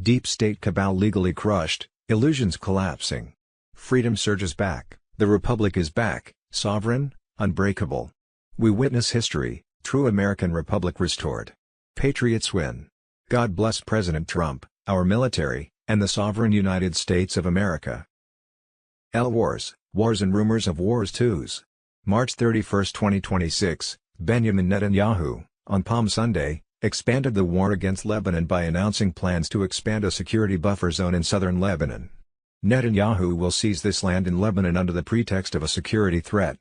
Deep state cabal legally crushed, illusions collapsing. Freedom surges back, the Republic is back, sovereign, unbreakable. We witness history, true American Republic restored. Patriots win. God bless President Trump, our military, and the sovereign United States of America. Wars, Wars and Rumors of Wars 2s. March 31, 2026, Benjamin Netanyahu, on Palm Sunday, expanded the war against Lebanon by announcing plans to expand a security buffer zone in southern Lebanon. Netanyahu will seize this land in Lebanon under the pretext of a security threat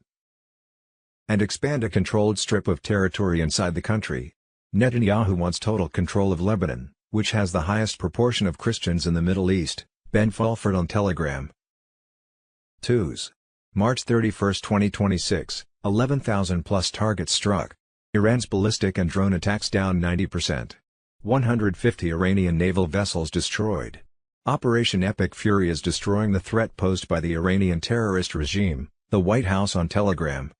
and expand a controlled strip of territory inside the country. Netanyahu wants total control of Lebanon, which has the highest proportion of Christians in the Middle East, Ben Fulford on Telegram. 2s. March 31, 2026, 11,000-plus targets struck. Iran's ballistic and drone attacks down 90%. 150 Iranian naval vessels destroyed. Operation Epic Fury is destroying the threat posed by the Iranian terrorist regime, the White House on Telegram.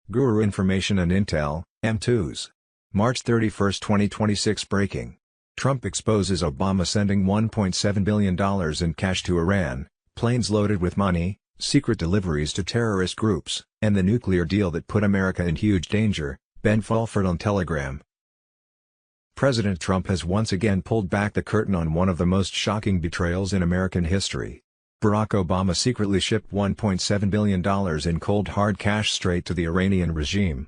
Guru Information and Intel, M2s. March 31, 2026 breaking. Trump exposes Obama sending $1.7 billion in cash to Iran, planes loaded with money, secret deliveries to terrorist groups, and the nuclear deal that put America in huge danger, Ben Fulford on Telegram. President Trump has once again pulled back the curtain on one of the most shocking betrayals in American history. Barack Obama secretly shipped $1.7 billion in cold hard cash straight to the Iranian regime,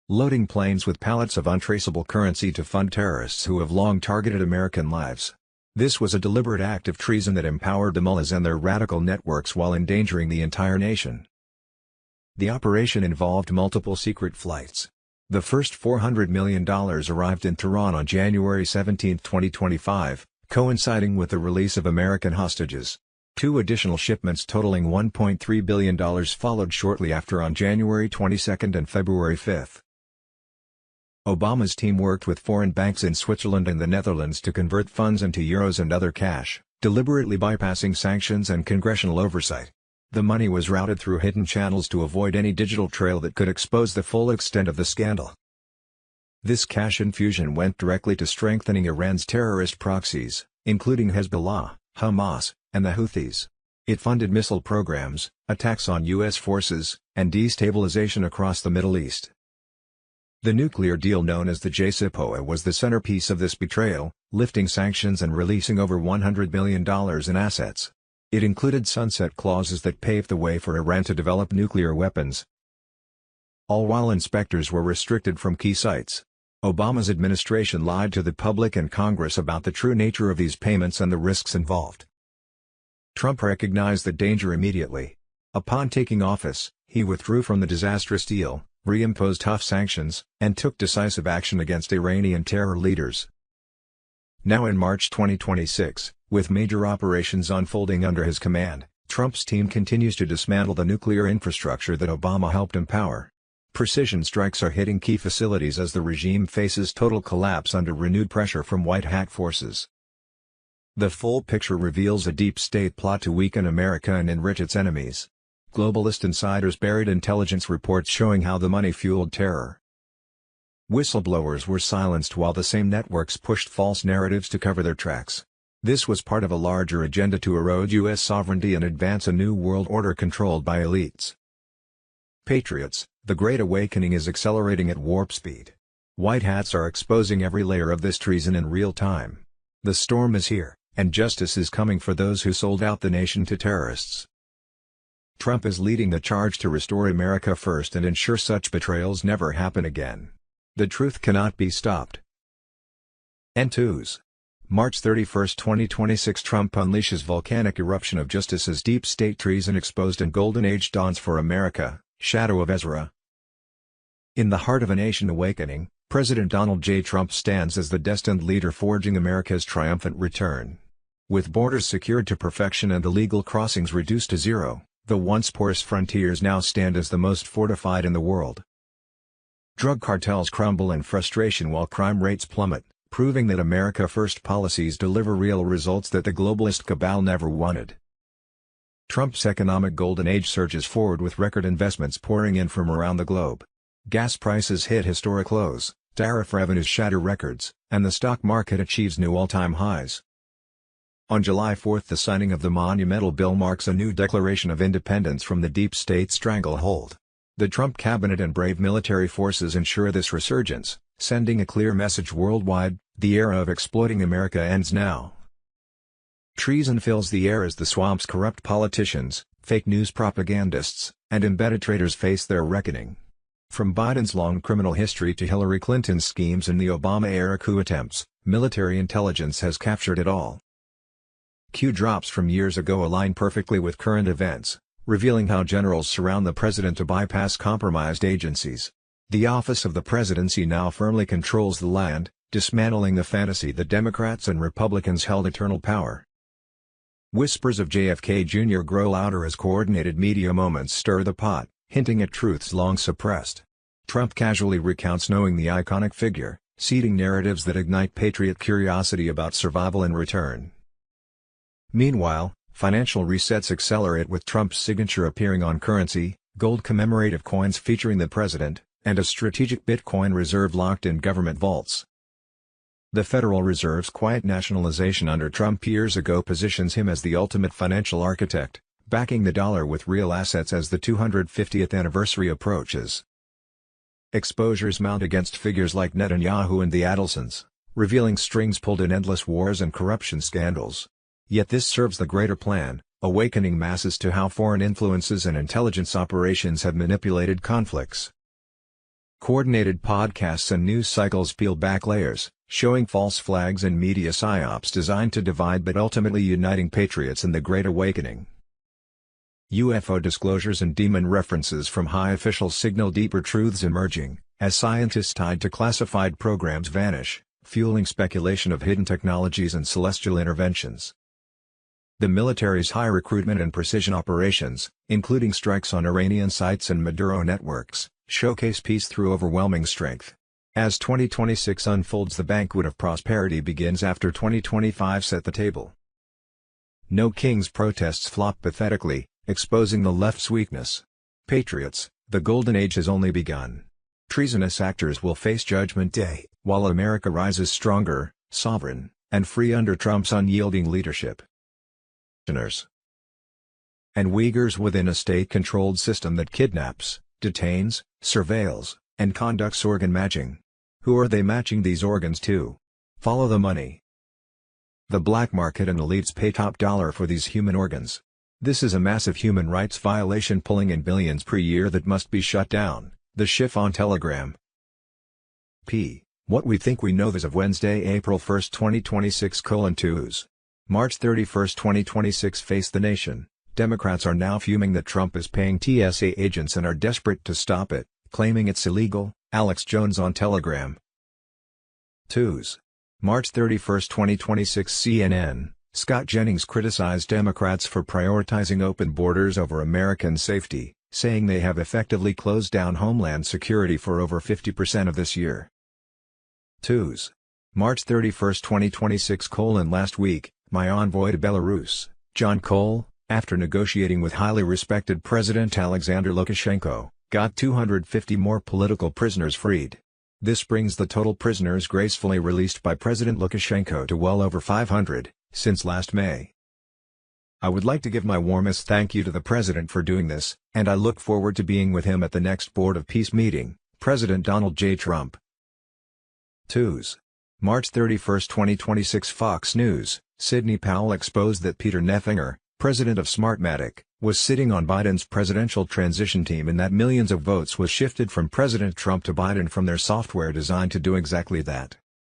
loading planes with pallets of untraceable currency to fund terrorists who have long targeted American lives. This was a deliberate act of treason that empowered the mullahs and their radical networks while endangering the entire nation. The operation involved multiple secret flights. The first $400 million arrived in Tehran on January 17, 2025, coinciding with the release of American hostages. 2 additional shipments totaling $1.3 billion followed shortly after on January 22 and February 5. Obama's team worked with foreign banks in Switzerland and the Netherlands to convert funds into euros and other cash, deliberately bypassing sanctions and congressional oversight. The money was routed through hidden channels to avoid any digital trail that could expose the full extent of the scandal. This cash infusion went directly to strengthening Iran's terrorist proxies, including Hezbollah, Hamas, and the Houthis. It funded missile programs, attacks on U.S. forces, and destabilization across the Middle East. The nuclear deal known as the JCPOA was the centerpiece of this betrayal, lifting sanctions and releasing over $100 billion in assets. It included sunset clauses that paved the way for Iran to develop nuclear weapons, all while inspectors were restricted from key sites. Obama's administration lied to the public and Congress about the true nature of these payments and the risks involved. Trump recognized the danger immediately. Upon taking office, he withdrew from the disastrous deal, reimposed tough sanctions, and took decisive action against Iranian terror leaders. Now in March 2026, with major operations unfolding under his command, Trump's team continues to dismantle the nuclear infrastructure that Obama helped empower. Precision strikes are hitting key facilities as the regime faces total collapse under renewed pressure from white hat forces. The full picture reveals a deep state plot to weaken America and enrich its enemies. Globalist insiders buried intelligence reports showing how the money fueled terror. Whistleblowers were silenced while the same networks pushed false narratives to cover their tracks. This was part of a larger agenda to erode U.S. sovereignty and advance a new world order controlled by elites. Patriots, the Great Awakening is accelerating at warp speed. White hats are exposing every layer of this treason in real time. The storm is here, and justice is coming for those who sold out the nation to terrorists. Trump is leading the charge to restore America first and ensure such betrayals never happen again. The truth cannot be stopped. N2s. March 31, 2026 Trump unleashes volcanic eruption of justice as deep state treason exposed and golden age dawns for America, Shadow of Ezra. In the heart of a nation awakening, President Donald J. Trump stands as the destined leader forging America's triumphant return. With borders secured to perfection and illegal crossings reduced to zero, the once porous frontiers now stand as the most fortified in the world. Drug cartels crumble in frustration while crime rates plummet, proving that America First policies deliver real results that the globalist cabal never wanted. Trump's economic golden age surges forward with record investments pouring in from around the globe. Gas prices hit historic lows, tariff revenues shatter records, and the stock market achieves new all-time highs. On July 4 the signing of the monumental bill marks a new declaration of independence from the deep state stranglehold. The Trump cabinet and brave military forces ensure this resurgence, sending a clear message worldwide: the era of exploiting America ends now. Treason fills the air as the swamp's corrupt politicians, fake news propagandists, and embedded traitors face their reckoning. From Biden's long criminal history to Hillary Clinton's schemes and the Obama-era coup attempts, military intelligence has captured it all. Q drops from years ago align perfectly with current events, revealing how generals surround the president to bypass compromised agencies. The office of the presidency now firmly controls the land, dismantling the fantasy that Democrats and Republicans held eternal power. Whispers of JFK Jr. grow louder as coordinated media moments stir the pot, hinting at truths long suppressed. Trump casually recounts knowing the iconic figure, seeding narratives that ignite patriot curiosity about survival and return. Meanwhile, financial resets accelerate with Trump's signature appearing on currency, gold commemorative coins featuring the president, and a strategic Bitcoin reserve locked in government vaults. The Federal Reserve's quiet nationalization under Trump years ago positions him as the ultimate financial architect, backing the dollar with real assets as the 250th anniversary approaches. Exposures mount against figures like Netanyahu and the Adelsons, revealing strings pulled in endless wars and corruption scandals. Yet this serves the greater plan, awakening masses to how foreign influences and intelligence operations have manipulated conflicts. Coordinated podcasts and news cycles peel back layers, showing false flags and media psyops designed to divide but ultimately uniting patriots in the Great Awakening. UFO disclosures and demon references from high officials signal deeper truths emerging, as scientists tied to classified programs vanish, fueling speculation of hidden technologies and celestial interventions. The military's high recruitment and precision operations, including strikes on Iranian sites and Maduro networks, showcase peace through overwhelming strength. As 2026 unfolds, the banquet of prosperity begins after 2025 set the table. No King's protests flop pathetically, exposing the left's weakness. Patriots, the golden age has only begun. Treasonous actors will face Judgment Day, while America rises stronger, sovereign, and free under Trump's unyielding leadership. And Uyghurs within a state-controlled system that kidnaps, detains, surveils, and conducts organ matching. Who are they matching these organs to? Follow the money. The black market and elites pay top dollar for these human organs. This is a massive human rights violation pulling in billions per year that must be shut down. The Chiffon Telegram. What we think we know as of Wednesday, April 1, 2026: 2s. March 31, 2026. Face the nation. Democrats are now fuming that Trump is paying TSA agents and are desperate to stop it, claiming it's illegal. Alex Jones on Telegram. 2s. March 31, 2026. CNN. Scott Jennings criticized Democrats for prioritizing open borders over American safety, saying they have effectively closed down Homeland Security for over 50% of this year. 2s. March 31, 2026. Last week, my envoy to Belarus, John Cole, after negotiating with highly respected President Alexander Lukashenko, got 250 more political prisoners freed. This brings the total prisoners gracefully released by President Lukashenko to well over 500, since last May. I would like to give my warmest thank you to the President for doing this, and I look forward to being with him at the next Board of Peace meeting. President Donald J. Trump. 2s. March 31, 2026. Fox News. Sidney Powell exposed that Peter Neffinger, president of Smartmatic, was sitting on Biden's presidential transition team and that millions of votes was shifted from President Trump to Biden from their software designed to do exactly that.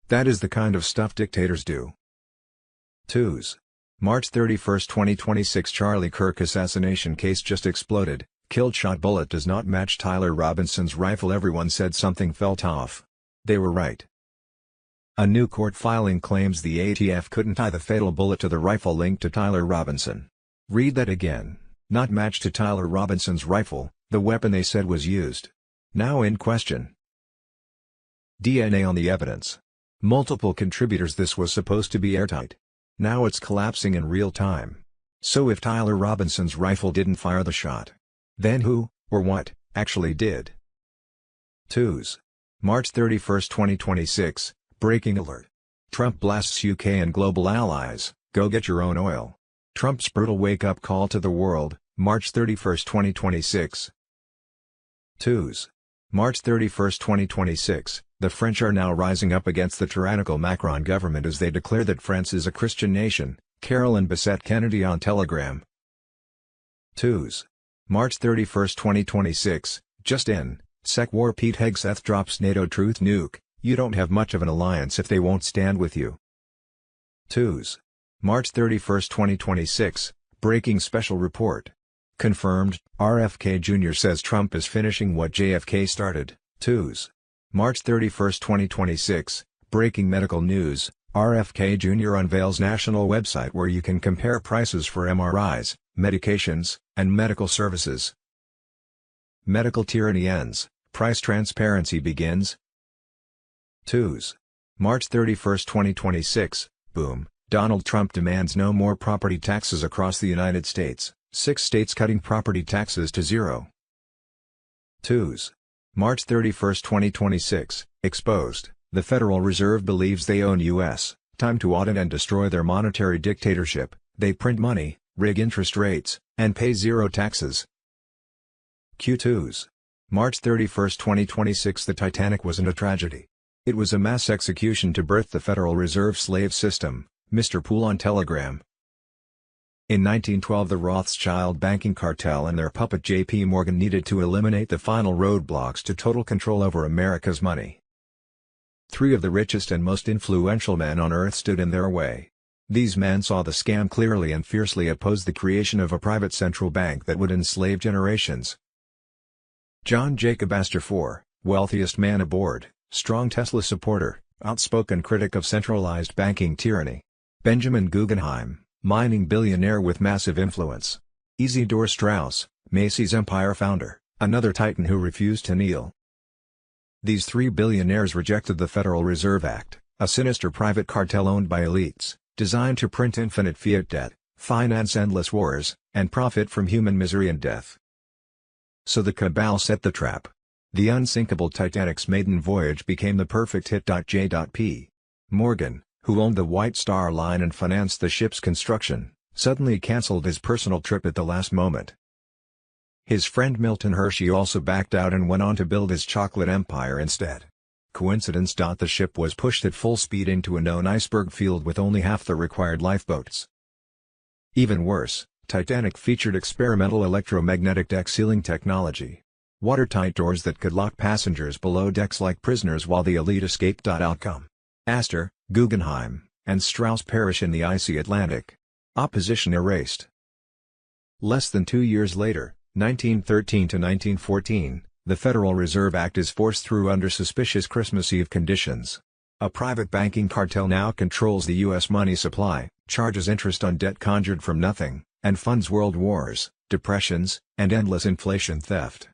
That is the kind of stuff dictators do. 2s. March 31, 2026. Charlie Kirk assassination case just exploded. Killed shot bullet does not match Tyler Robinson's rifle. Everyone said something felt off. They were right. A new court filing claims the ATF couldn't tie the fatal bullet to the rifle linked to Tyler Robinson. Read that again. Not matched to Tyler Robinson's rifle, the weapon they said was used. Now in question. DNA on the evidence. Multiple contributors. This was supposed to be airtight. Now it's collapsing in real time. So if Tyler Robinson's rifle didn't fire the shot, then who, or what, actually did? 2s. March 31, 2026, breaking alert. Trump blasts UK and global allies, go get your own oil. Trump's brutal wake-up call to the world, March 31, 2026. 2s. March 31, 2026, the French are now rising up against the tyrannical Macron government as they declare that France is a Christian nation, Carolyn Bessette Kennedy on Telegram. 2s. March 31, 2026, just in, Sec War Pete Hegseth drops NATO truth nuke, you don't have much of an alliance if they won't stand with you. 2s. March 31, 2026, breaking special report. Confirmed, RFK Jr. says Trump is finishing what JFK started. 2s. March 31, 2026, breaking medical news, RFK Jr. unveils national website where you can compare prices for MRIs, medications, and medical services. Medical tyranny ends, price transparency begins. 2s. March 31, 2026, boom, Donald Trump demands no more property taxes across the United States. 6 states cutting property taxes to zero. 2s. March 31, 2026, exposed, the Federal Reserve believes they own U.S., time to audit and destroy their monetary dictatorship, they print money, rig interest rates, and pay zero taxes. Q2s. March 31, 2026 The Titanic wasn't a tragedy. It was a mass execution to birth the Federal Reserve slave system, Mr. Poole on Telegram. In 1912 the Rothschild banking cartel and their puppet J.P. Morgan needed to eliminate the final roadblocks to total control over America's money. 3 of the richest and most influential men on earth stood in their way. These men saw the scam clearly and fiercely opposed the creation of a private central bank that would enslave generations. John Jacob Astor IV, wealthiest man aboard, strong Tesla supporter, outspoken critic of centralized banking tyranny. Benjamin Guggenheim, mining billionaire with massive influence. Isidor Straus, Macy's empire founder, another titan who refused to kneel. These 3 billionaires rejected the Federal Reserve Act, a sinister private cartel owned by elites, designed to print infinite fiat debt, finance endless wars, and profit from human misery and death. So the cabal set the trap. The unsinkable Titanic's maiden voyage became the perfect hit. J.P. Morgan, who owned the White Star Line and financed the ship's construction, suddenly cancelled his personal trip at the last moment. His friend Milton Hershey also backed out and went on to build his chocolate empire instead. Coincidence? The ship was pushed at full speed into a known iceberg field with only half the required lifeboats. Even worse, Titanic featured experimental electromagnetic deck sealing technology. Watertight doors that could lock passengers below decks like prisoners while the elite escaped. Outcome: Astor, Guggenheim, and Strauss perish in the icy Atlantic. Opposition erased. Less than 2 years later, 1913 to 1914, the Federal Reserve Act is forced through under suspicious Christmas Eve conditions. A private banking cartel now controls the U.S. money supply, charges interest on debt conjured from nothing, and funds world wars, depressions, and endless inflation theft.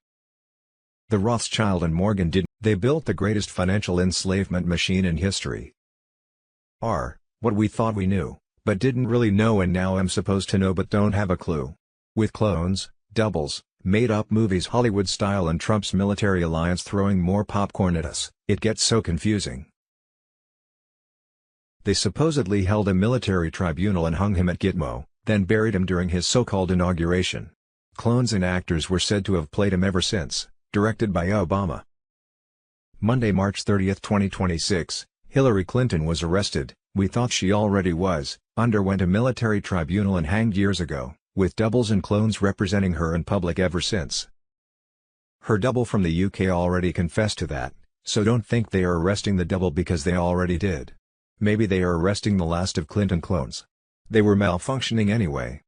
The Rothschild and Morgan didn't. They built the greatest financial enslavement machine in history. What we thought we knew, but didn't really know and now am supposed to know but don't have a clue. With clones, doubles, made-up movies Hollywood style and Trump's military alliance throwing more popcorn at us, it gets so confusing. They supposedly held a military tribunal and hung him at Gitmo, then buried him during his so-called inauguration. Clones and actors were said to have played him ever since, directed by Obama. Monday, March 30, 2026, Hillary Clinton was arrested. We thought she already was, underwent a military tribunal and hanged years ago, with doubles and clones representing her in public ever since. Her double from the UK already confessed to that, so don't think they are arresting the double because they already did. Maybe they are arresting the last of Clinton clones. They were malfunctioning anyway.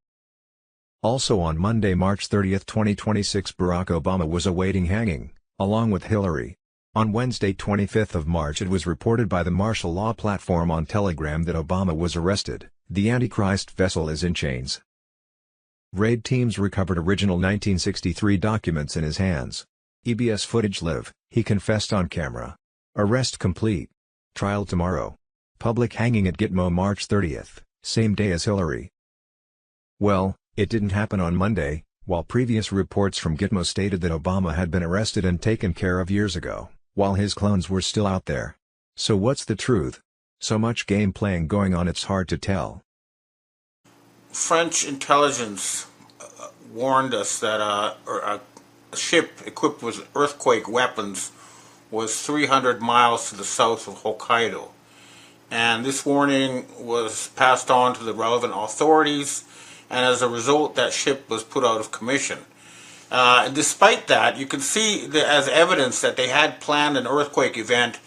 Also on Monday, March 30, 2026, Barack Obama was awaiting hanging, along with Hillary. On Wednesday, 25th of March, it was reported by the martial law platform on Telegram that Obama was arrested. The Antichrist vessel is in chains. Raid teams recovered original 1963 documents in his hands. EBS footage live, he confessed on camera. Arrest complete. Trial tomorrow. Public hanging at Gitmo March 30th, same day as Hillary. Well, it didn't happen on Monday, while previous reports from Gitmo stated that Obama had been arrested and taken care of years ago, while his clones were still out there. So what's the truth? So much game playing going on, it's hard to tell. French intelligence warned us that a ship equipped with earthquake weapons was 300 miles to the south of Hokkaido. And this warning was passed on to the relevant authorities, and as a result, that ship was put out of commission. Despite that, you can see as evidence that they had planned an earthquake event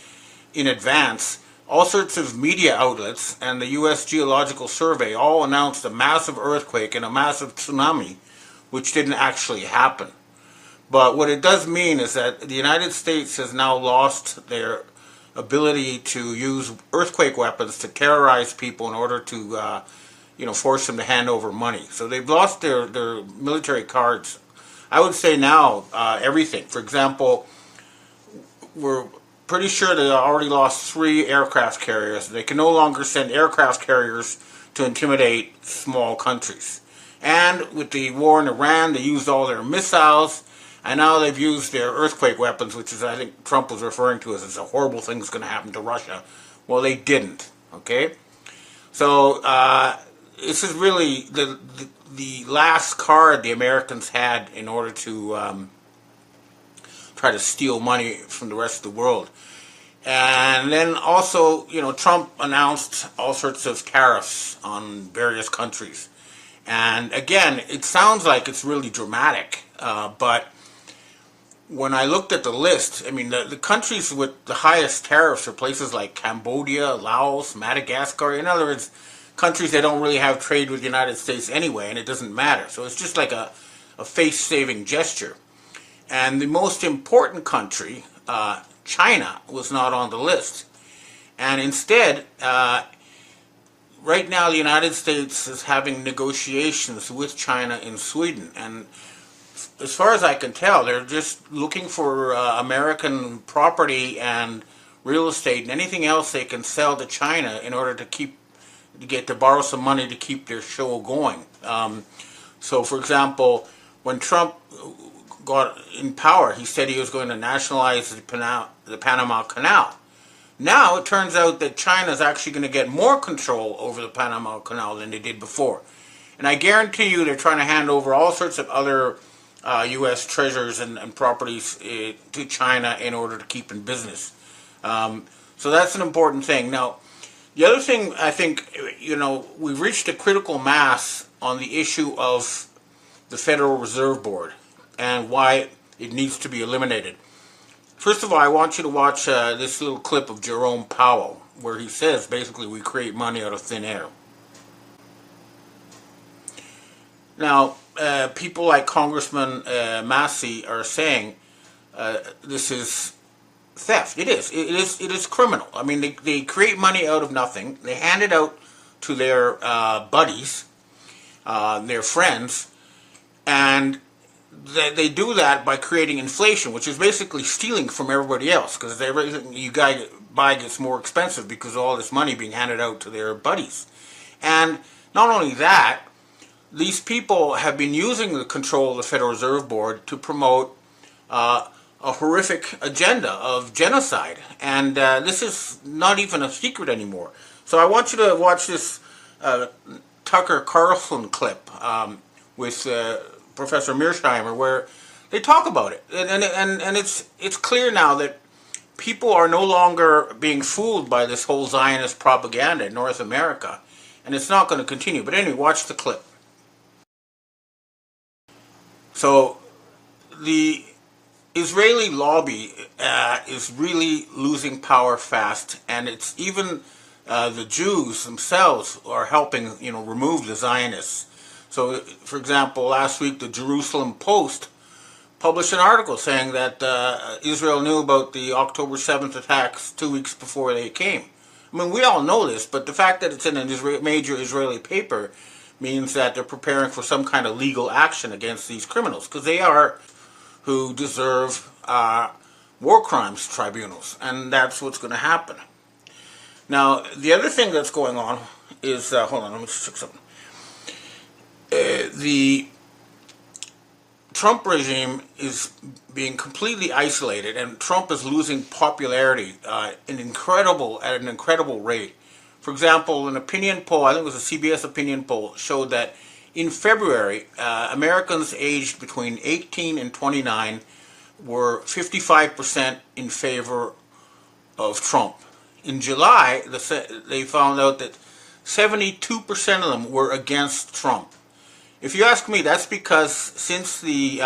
in advance. All sorts of media outlets and the U.S. Geological Survey all announced a massive earthquake and a massive tsunami, which didn't actually happen. But what it does mean is that the United States has now lost their ability to use earthquake weapons to terrorize people in order to, force them to hand over money. So they've lost their military cards. I would say now everything. For example, we're pretty sure they already lost 3 aircraft carriers. They can no longer send aircraft carriers to intimidate small countries. And with the war in Iran, they used all their missiles, and now they've used their earthquake weapons, which is, I think, Trump was referring to as a horrible thing that's going to happen to Russia. Well, they didn't. Okay, so this is really the last card the Americans had in order to try to steal money from the rest of the world. And then also, Trump announced all sorts of tariffs on various countries. And again, it sounds like it's really dramatic, but when I looked at the list, I mean, the countries with the highest tariffs are places like Cambodia, Laos, Madagascar. In other words, countries that don't really have trade with the United States anyway, and it doesn't matter. So it's just like a face-saving gesture. And the most important country, China, was not on the list. And instead, right now the United States is having negotiations with China in Sweden. And as far as I can tell, they're just looking for American property and real estate and anything else they can sell to China in order to borrow some money to keep their show going. So, for example, when Trump got in power, he said he was going to nationalize the Panama Canal. Now it turns out that China is actually going to get more control over the Panama Canal than they did before. And I guarantee you they're trying to hand over all sorts of other U.S. treasures and properties to China in order to keep in business. So that's an important thing. Now, the other thing, I think, we've reached a critical mass on the issue of the Federal Reserve Board and why it needs to be eliminated. First of all, I want you to watch this little clip of Jerome Powell, where he says, basically, we create money out of thin air. Now, people like Congressman Massey are saying this is theft. It is. It is criminal. I mean, they create money out of nothing. They hand it out to their buddies, their friends, and they do that by creating inflation, which is basically stealing from everybody else, because everything you buy gets more expensive because of all this money being handed out to their buddies. And not only that, these people have been using the control of the Federal Reserve Board to promote a horrific agenda of genocide. And this is not even a secret anymore. So I want you to watch this Tucker Carlson clip with Professor Mearsheimer, where they talk about it. And it's clear now that people are no longer being fooled by this whole Zionist propaganda in North America. And it's not going to continue. But anyway, watch the clip. So the Israeli lobby is really losing power fast, and it's even the Jews themselves are helping, remove the Zionists. So, for example, last week the Jerusalem Post published an article saying that Israel knew about the October 7th attacks 2 weeks before they came. I mean, we all know this, but the fact that it's in a major Israeli paper means that they're preparing for some kind of legal action against these criminals, because they are who deserve war crimes tribunals, and that's what's going to happen. Now, the other thing that's going on is, hold on, let me just check something. the Trump regime is being completely isolated, and Trump is losing popularity at an incredible rate. For example, an opinion poll, I think it was a CBS opinion poll, showed that in February, Americans aged between 18 and 29 were 55% in favor of Trump. In July, they found out that 72% of them were against Trump. If you ask me, that's because since the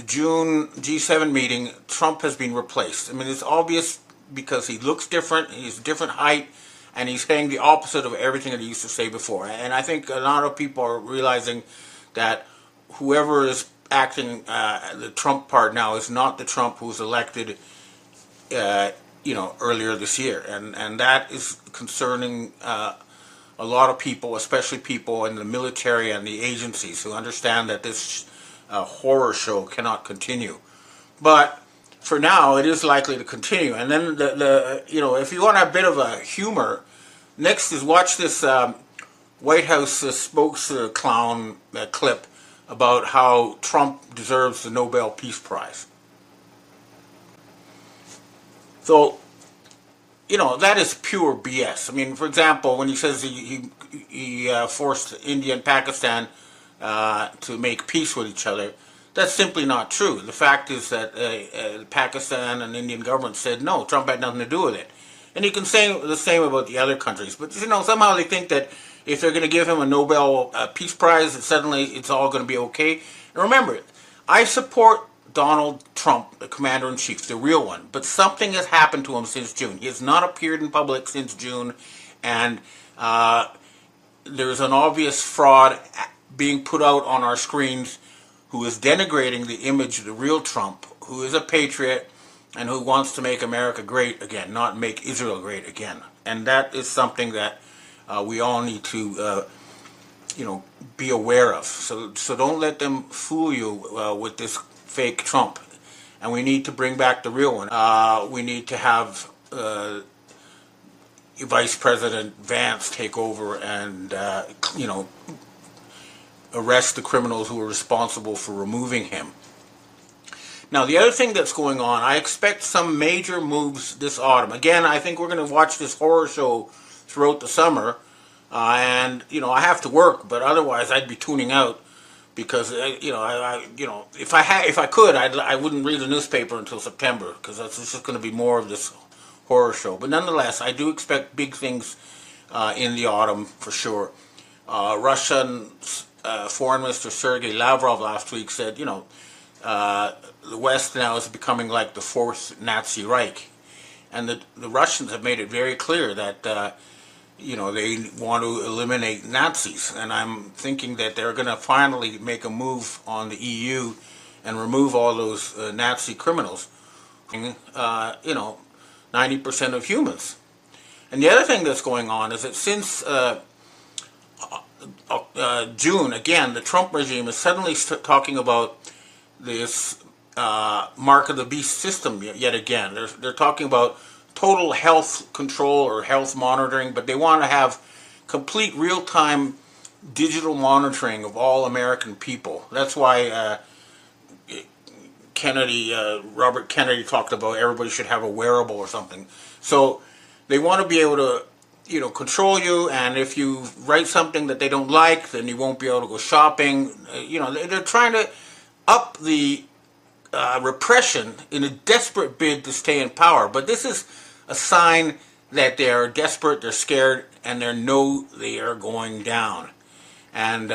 June G7 meeting, Trump has been replaced. I mean, it's obvious because he looks different, he's a different height, and he's saying the opposite of everything that he used to say before. And I think a lot of people are realizing that whoever is acting the Trump part now is not the Trump who was elected, earlier this year, and that is concerning a lot of people, especially people in the military and the agencies, who understand that this horror show cannot continue. But for now, it is likely to continue. And then if you want a bit of a humor, next is watch this White House spokes clown clip about how Trump deserves the Nobel Peace Prize. So, that is pure BS. I mean, for example, when he says he forced India and Pakistan to make peace with each other, that's simply not true. The fact is that Pakistan and Indian government said no, Trump had nothing to do with it. And you can say the same about the other countries. But, somehow they think that if they're going to give him a Nobel Peace Prize, suddenly it's all going to be okay. And remember, I support Donald Trump, the commander-in-chief, the real one. But something has happened to him since June. He has not appeared in public since June, and there's an obvious fraud being put out on our screens who is denigrating the image of the real Trump, who is a patriot and who wants to make America great again, not make Israel great again. And that is something that we all need to be aware of. So don't let them fool you with this fake Trump, and we need to bring back the real one. We need to have Vice President Vance take over and arrest the criminals who are responsible for removing him. Now, the other thing that's going on, I expect some major moves this autumn. Again, I think we're going to watch this horror show throughout the summer, and I have to work, but otherwise I'd be tuning out. Because if I could, I wouldn't read the newspaper until September, because it's just going to be more of this horror show. But nonetheless, I do expect big things in the autumn for sure. Russian Foreign Minister Sergei Lavrov last week said, the West now is becoming like the fourth Nazi Reich, and the Russians have made it very clear that they want to eliminate Nazis, and I'm thinking that they're going to finally make a move on the EU and remove all those Nazi criminals. 90% of humans. And the other thing that's going on is that since June, again, the Trump regime is suddenly talking about this mark of the beast system yet again. They're talking about total health control or health monitoring, but they want to have complete real-time digital monitoring of all American people. That's why Robert Kennedy talked about everybody should have a wearable or something. So they want to be able to, control you, and if you write something that they don't like, then you won't be able to go shopping. They're trying to up the repression in a desperate bid to stay in power. But this is a sign that they are desperate, they're scared, and they know they are going down. And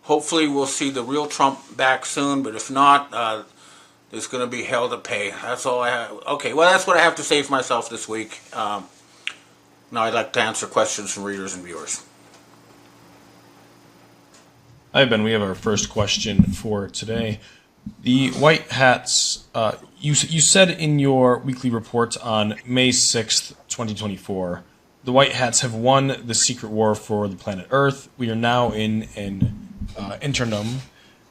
hopefully we'll see the real Trump back soon, but if not, there's going to be hell to pay. That's all I have. Okay, well, that's what I have to say for myself this week. Now I'd like to answer questions from readers and viewers. Hi, Ben. We have our first question for today. The White Hats, you said in your weekly report on May 6th, 2024, the White Hats have won the secret war for the planet Earth. We are now in an interim.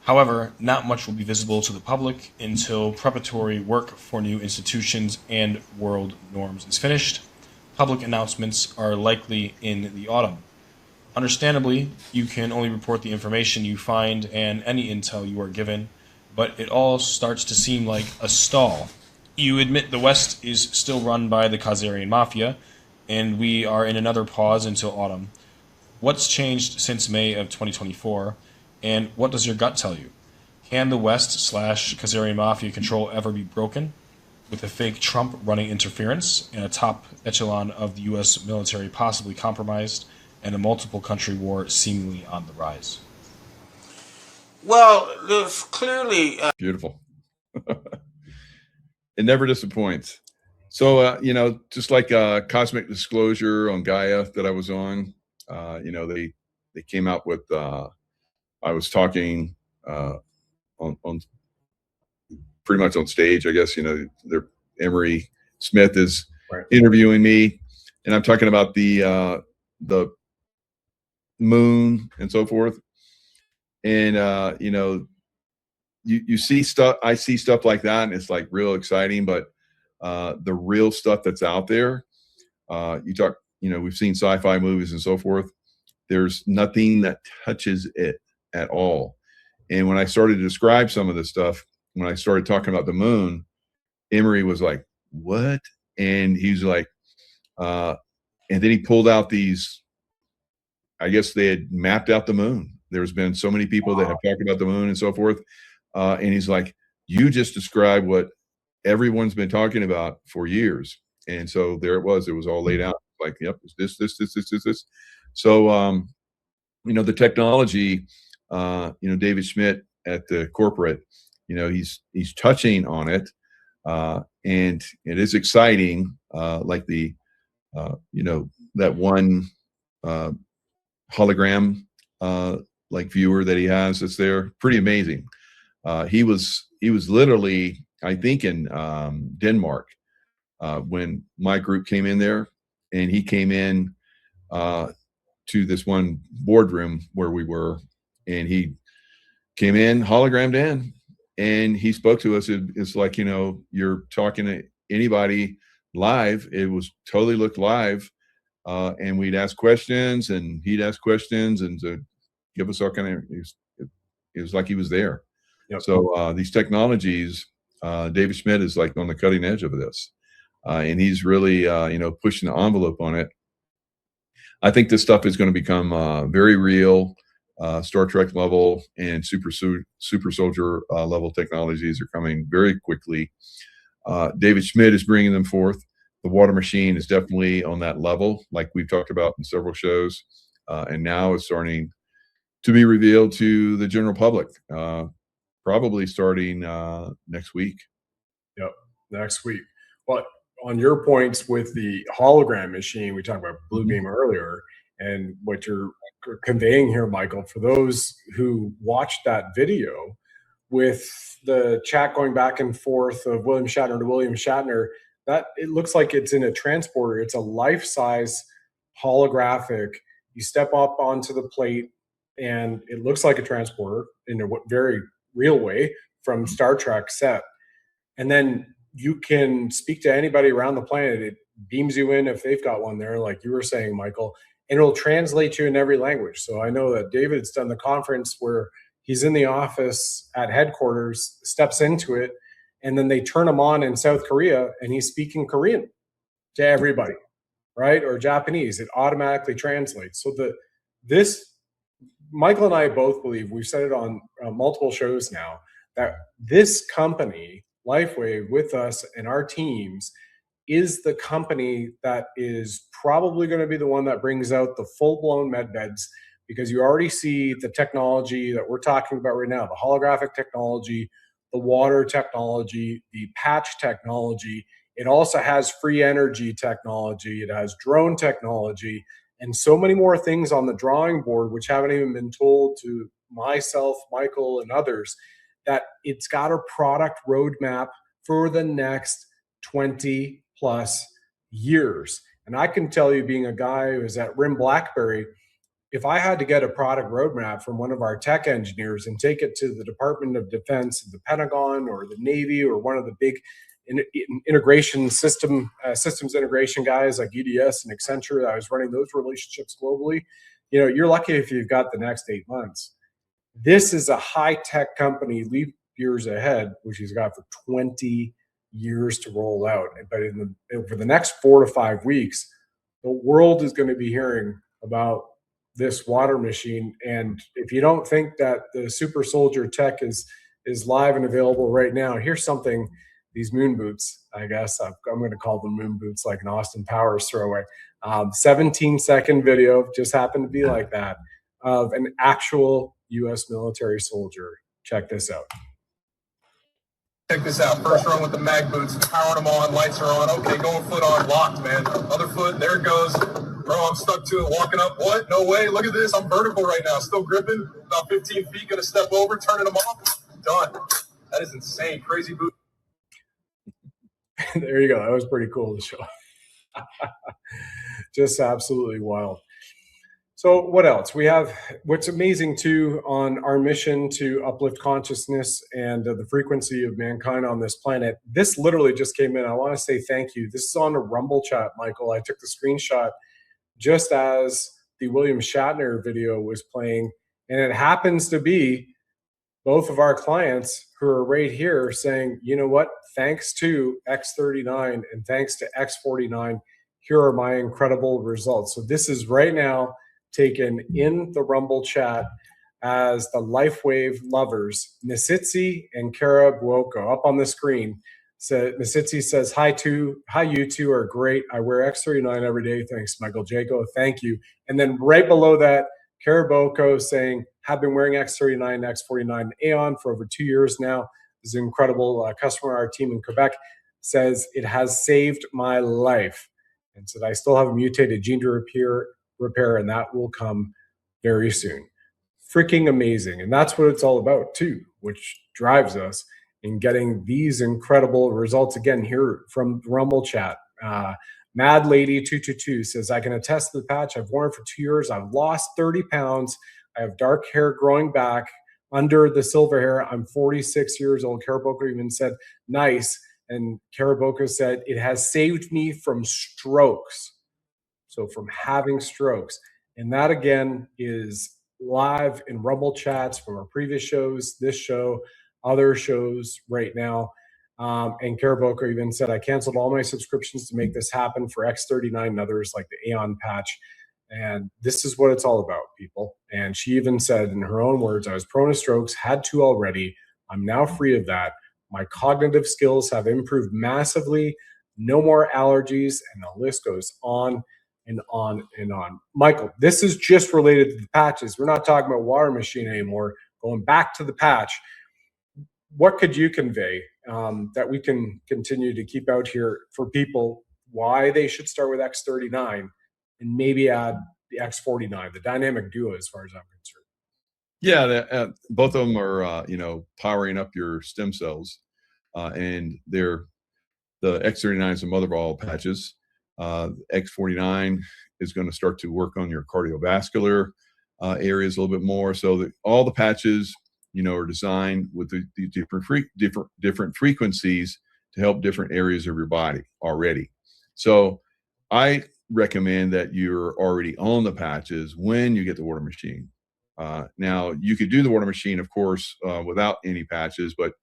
However, not much will be visible to the public until preparatory work for new institutions and world norms is finished. Public announcements are likely in the autumn. Understandably, you can only report the information you find and any intel you are given, but it all starts to seem like a stall. You admit the West is still run by the Khazarian Mafia, and we are in another pause until autumn. What's changed since May of 2024, and what does your gut tell you? Can the West/Khazarian Mafia control ever be broken? With a fake Trump running interference and a top echelon of the U.S. military possibly compromised, and a multiple country war seemingly on the rise. Well, there's clearly Beautiful. It never disappoints. So, just like Cosmic Disclosure on Gaia that I was on, they came out with, I was talking on pretty much on stage, I guess, Emery Smith is interviewing me, and I'm talking about the moon and so forth. And, you see stuff, I see stuff like that, and it's like real exciting, but the real stuff that's out there, we've seen sci-fi movies and so forth. There's nothing that touches it at all. And when I started to describe some of this stuff, when I started talking about the moon, Emery was like, what? And he's like, and then he pulled out these, I guess they had mapped out the moon. There's been so many people that have talked about the moon and so forth. And he's like, you just described what everyone's been talking about for years. And so there it was all laid out. Like, yep, it's this. So, the technology, David Schmidt at the corporate, he's touching on it. And it is exciting. Like that one hologram, like viewer that he has that's there, pretty amazing. He was literally, I think, in Denmark when my group came in there, and he came in to this one boardroom where we were, and he came in, hologrammed in, and he spoke to us. It's like, you're talking to anybody live. It was totally looked live, and we'd ask questions, and he'd ask questions, and to give us all kind of. It was like he was there. Yep. So these technologies, David Schmidt is like on the cutting edge of this, and he's really pushing the envelope on it. I think this stuff is going to become very real. Star Trek level and super soldier level technologies are coming very quickly. David Schmidt is bringing them forth. The water machine is definitely on that level, like we've talked about in several shows, and now it's starting to be revealed to the general public. Probably starting next week. Yep, next week. Well, on your points with the hologram machine, we talked about Blue Beam earlier, and what you're conveying here, Michael, for those who watched that video with the chat going back and forth of William Shatner to William Shatner, that it looks like it's in a transporter. It's a life-size holographic. You step up onto the plate, and it looks like a transporter in a very real way from Star Trek set. And then you can speak to anybody around the planet. It beams you in if they've got one there, like you were saying, Michael, and it'll translate you in every language. So I know that David's done the conference where he's in the office at headquarters, steps into it, and then they turn him on in South Korea, and he's speaking Korean to everybody, right? Or Japanese. It automatically translates. So this Michael and I both believe, we've said it on multiple shows now, that this company, LifeWave, with us and our teams, is the company that is probably going to be the one that brings out the full-blown med beds, because you already see the technology that we're talking about right now, the holographic technology, the water technology, the patch technology. It also has free energy technology. It has drone technology, and so many more things on the drawing board, which haven't even been told to myself, Michael, and others, that it's got a product roadmap for the next 20 plus years. And I can tell you, being a guy who was at RIM BlackBerry, if I had to get a product roadmap from one of our tech engineers and take it to the Department of Defense, the Pentagon, or the Navy, or one of the big integration systems integration guys like UDS and Accenture, I was running those relationships globally, you're lucky if you've got the next 8 months. This is a high-tech company, leap years ahead, which he's got for 20 years to roll out. But over the next 4 to 5 weeks, the world is going to be hearing about this water machine. And if you don't think that the super soldier tech is live and available right now, here's something. These moon boots, I guess I'm going to call them moon boots, like an Austin Powers throwaway. 17-second video, just happened to be like that, of an actual U.S. military soldier. Check this out. Check this out. First run with the mag boots, powering them on, lights are on. Okay, going foot on, locked, man. Other foot, there it goes. Bro, I'm stuck to it, walking up. What? No way. Look at this. I'm vertical right now. Still gripping. About 15 feet, gonna step over, turning them off. Done. That is insane. Crazy boot. There you go. That was pretty cool to show. Just absolutely wild. So what else? We have what's amazing too on our mission to uplift consciousness and the frequency of mankind on this planet. This literally just came in. I want to say thank you. This is on a Rumble chat, Michael. I took the screenshot just as the William Shatner video was playing. And it happens to be both of our clients who are right here saying, you know what, thanks to X39 and thanks to X49, here are my incredible results. So this is right now taken in the Rumble chat as the LifeWave lovers, Nisitsi and Kara Buoko, up on the screen. So Nisitsi says, hi, you two are great. I wear X39 every day. Thanks, Michael Jago. Thank you. And then right below that, Kara Buoko saying, have been wearing X39, X49 Aeon for over 2 years now. This is an incredible customer. Our team in Quebec says it has saved my life. And said, I still have a mutated gene to repair, and that will come very soon. Freaking amazing. And that's what it's all about too, which drives us in getting these incredible results. Again, here from Rumble chat, Mad Lady 222 says, I can attest to the patch. I've worn it for 2 years. I've lost 30 pounds. I have dark hair growing back under the silver hair. I'm 46 years old. Karaboko even said, nice. And Karaboko said, it has saved me from strokes. So from having strokes. And that, again, is live in Rumble chats from our previous shows, this show, other shows right now. And Karaboko even said, I canceled all my subscriptions to make this happen for X39 and others like the Aeon patch. And this is what it's all about, people. And she even said in her own words, I was prone to strokes, had two already. I'm now free of that. My cognitive skills have improved massively. No more allergies. And the list goes on and on and on. Michael, this is just related to the patches. We're not talking about water machine anymore. Going back to the patch, what could you convey that we can continue to keep out here for people, why they should start with X39 and maybe add the X49, the dynamic duo, as far as I'm concerned? Yeah, both of them are, powering up your stem cells, and the X39 is the mother of all patches. X49 is going to start to work on your cardiovascular areas a little bit more. So that all the patches, are designed with the different frequencies to help different areas of your body already. So I recommend that you're already on the patches when you get the water machine. Now you could do the water machine, of course, without any patches, but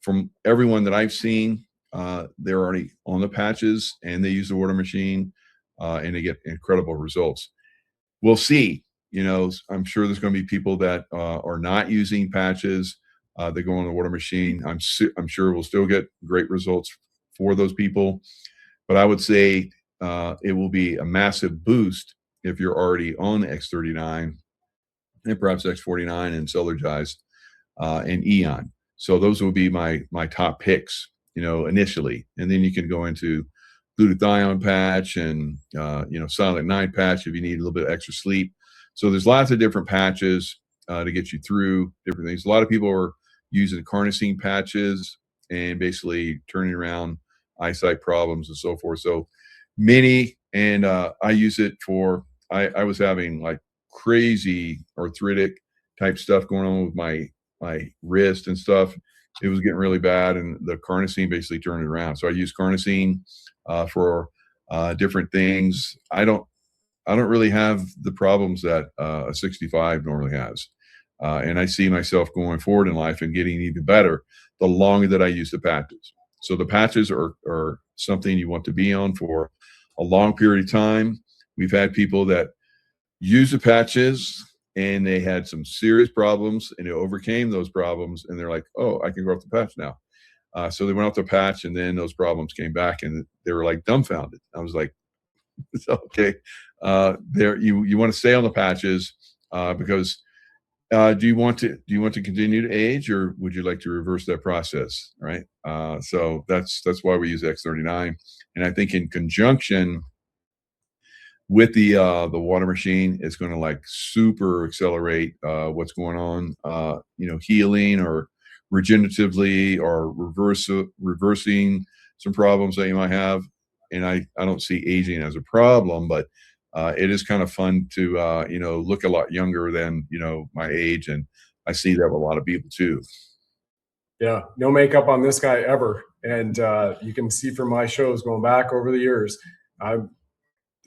from everyone that I've seen, they're already on the patches and they use the water machine and they get incredible results. We'll see. I'm sure there's going to be people that are not using patches. They go on the water machine. I'm sure we'll still get great results for those people. But I would say it will be a massive boost if you're already on X39 and perhaps X49 and Celergize and Eon. So those will be my top picks, initially. And then you can go into glutathione patch and, silent night patch if you need a little bit of extra sleep. So there's lots of different patches to get you through different things. A lot of people are using carnosine patches and basically turning around eyesight problems and so forth. So many, and I use it for, I was having like crazy arthritic type stuff going on with my wrist and stuff. It was getting really bad, and the carnosine basically turned it around. So I use carnosine for different things. I don't I don't really have the problems that a 65 normally has. And I see myself going forward in life and getting even better the longer that I use the patches. So the patches are something you want to be on for a long period of time. We've had people that use the patches and they had some serious problems and they overcame those problems and they're like, oh, I can go off the patch now. So they went off the patch and then those problems came back and they were like dumbfounded. I was like, okay, there you want to stay on the patches because do you want to continue to age or would you like to reverse that process, right? So that's why we use X39, and I think in conjunction with the water machine, it's going to like super accelerate what's going on, healing or regeneratively or reversing some problems that you might have. And I don't see aging as a problem, but it is kind of fun to look a lot younger than my age, and I see that with a lot of people too. Yeah, no makeup on this guy ever, and you can see from my shows going back over the years, I'm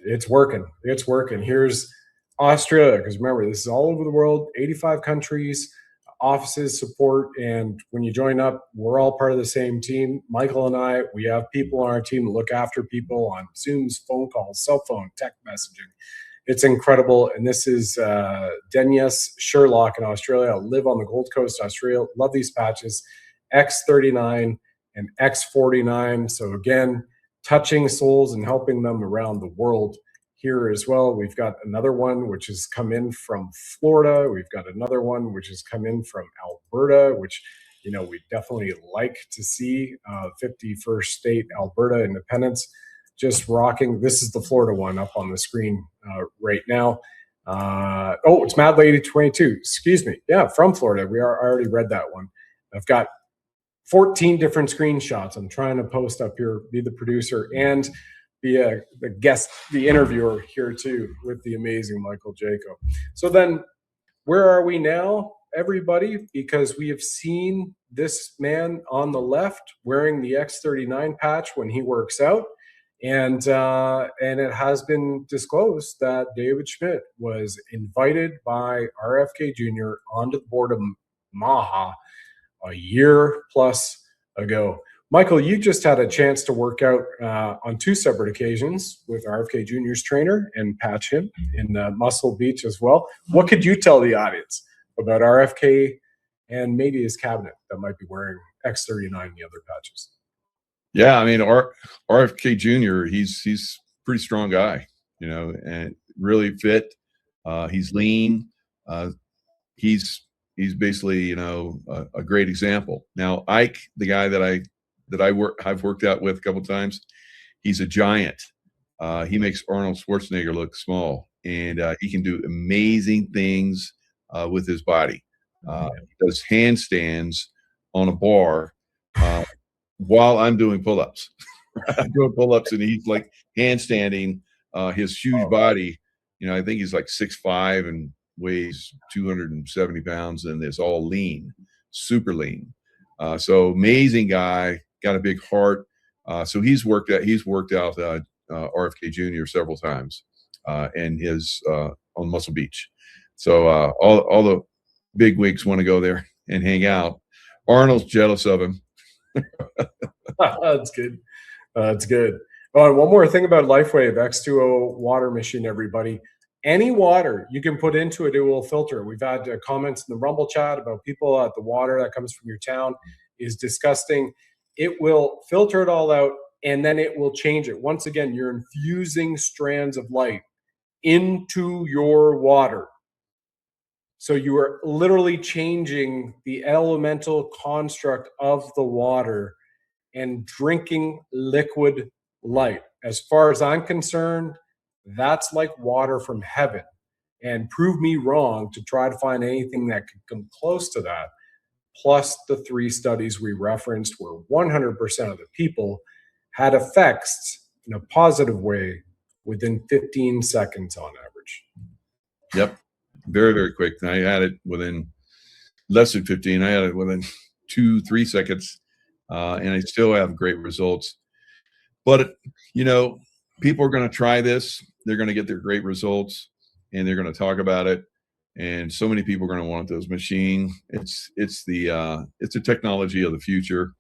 it's working. It's working. Here's Australia, because remember, this is all over the world, 85 countries, offices, support. And when you join up, we're all part of the same team. Michael and I, we have people on our team that look after people on Zooms, phone calls, cell phone, text messaging. It's incredible. And this is Denyes Sherlock in Australia. I live on the Gold Coast, Australia. Love these patches. X39 and X49. So again, touching souls and helping them around the world here as well. We've got another one which has come in from Florida. We've got another one which has come in from Alberta, which we definitely like to see. 51st state Alberta independence, just rocking. This is the Florida one up on the screen right now. It's Mad Lady 22. Excuse me. Yeah, from Florida. I already read that one. I've got 14 different screenshots. I'm trying to post up here, be the producer and be the guest, the interviewer here too, with the amazing Michael Jaco. So then, where are we now, everybody? Because we have seen this man on the left wearing the X39 patch when he works out. And it has been disclosed that David Schmidt was invited by RFK Jr. onto the board of Maha a year plus ago. Michael, you just had a chance to work out on two separate occasions with RFK Jr.'s trainer and patch him in Muscle Beach as well. What could you tell the audience about RFK and maybe his cabinet that might be wearing X39 and the other patches? Yeah, I mean, RFK Jr., he's a pretty strong guy, and really fit. He's lean. He's basically, a great example. Now, Ike, the guy that I've worked out with a couple of times, he's a giant. He makes Arnold Schwarzenegger look small, and he can do amazing things with his body. He does handstands on a bar while I'm doing pull-ups. I'm doing pull-ups, and he's like handstanding his huge body. I think he's like 6'5" and weighs 270 pounds, and it's all lean, super lean. So amazing guy, got a big heart. So he's worked out RFK Jr. several times, and his on Muscle Beach. So all the big wigs want to go there and hang out. Arnold's jealous of him. That's good. That's good. Oh, and one more thing about LifeWave X2O water machine, everybody. Any water you can put into it, it will filter. We've had comments in the Rumble chat about people at the water that comes from your town is disgusting. It will filter it all out, and then it will change it. Once again, you're infusing strands of light into your water. So you are literally changing the elemental construct of the water and drinking liquid light. As far as I'm concerned, that's like water from heaven. And prove me wrong to try to find anything that could come close to that. Plus, the 3 studies we referenced where 100% of the people had effects in a positive way within 15 seconds on average. Yep. Very, very quick. I had it within less than 15. I had it within 2-3 seconds, and I still have great results. But, people are going to try this, they're going to get their great results, and they're going to talk about it. And so many people are going to want those machines. It's the technology of the future.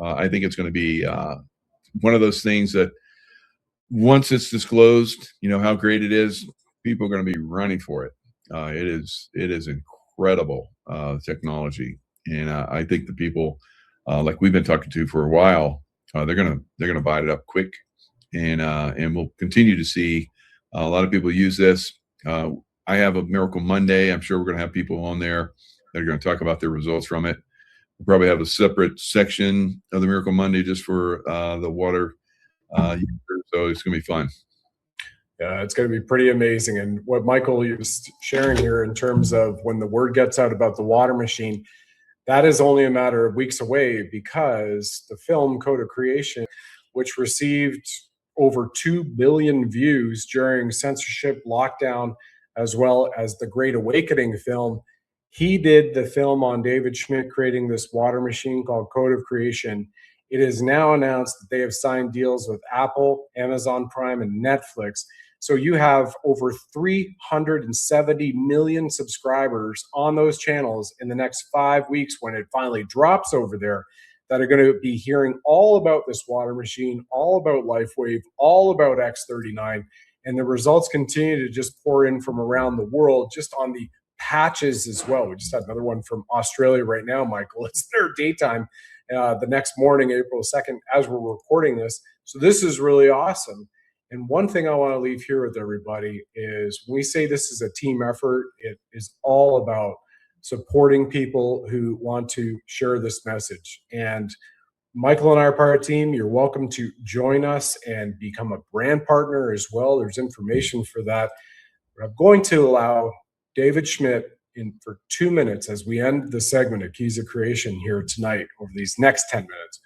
I think it's going to be one of those things that once it's disclosed, how great it is, people are going to be running for it. It is incredible technology, and I think the people like we've been talking to for a while, they're gonna bite it up quick, and we'll continue to see a lot of people use this. I have a Miracle Monday. I'm sure we're going to have people on there that are going to talk about their results from it. We'll probably have a separate section of the Miracle Monday just for the water users, so it's going to be fun. Yeah, it's going to be pretty amazing. And what Michael was sharing here in terms of when the word gets out about the water machine, that is only a matter of weeks away, because the film Code of Creation, which received over 2 billion views during censorship lockdown, as well as the Great Awakening film, he did the film on David Schmidt creating this water machine called Code of Creation. It is now announced that they have signed deals with Apple, Amazon Prime, and Netflix. So you have over 370 million subscribers on those channels in the next 5 weeks when it finally drops over there, that are going to be hearing all about this water machine, all about LifeWave, all about X39. And the results continue to just pour in from around the world, just on the patches as well. We just had another one from Australia right now, Michael. It's their daytime the next morning, April 2nd, as we're recording this. So this is really awesome. And one thing I want to leave here with everybody is, when we say this is a team effort, it is all about supporting people who want to share this message. And Michael and I are part of the team. You're welcome to join us and become a brand partner as well. There's information for that. But I'm going to allow David Schmidt in for 2 minutes as we end the segment of Keys of Creation here tonight, over these next 10 minutes.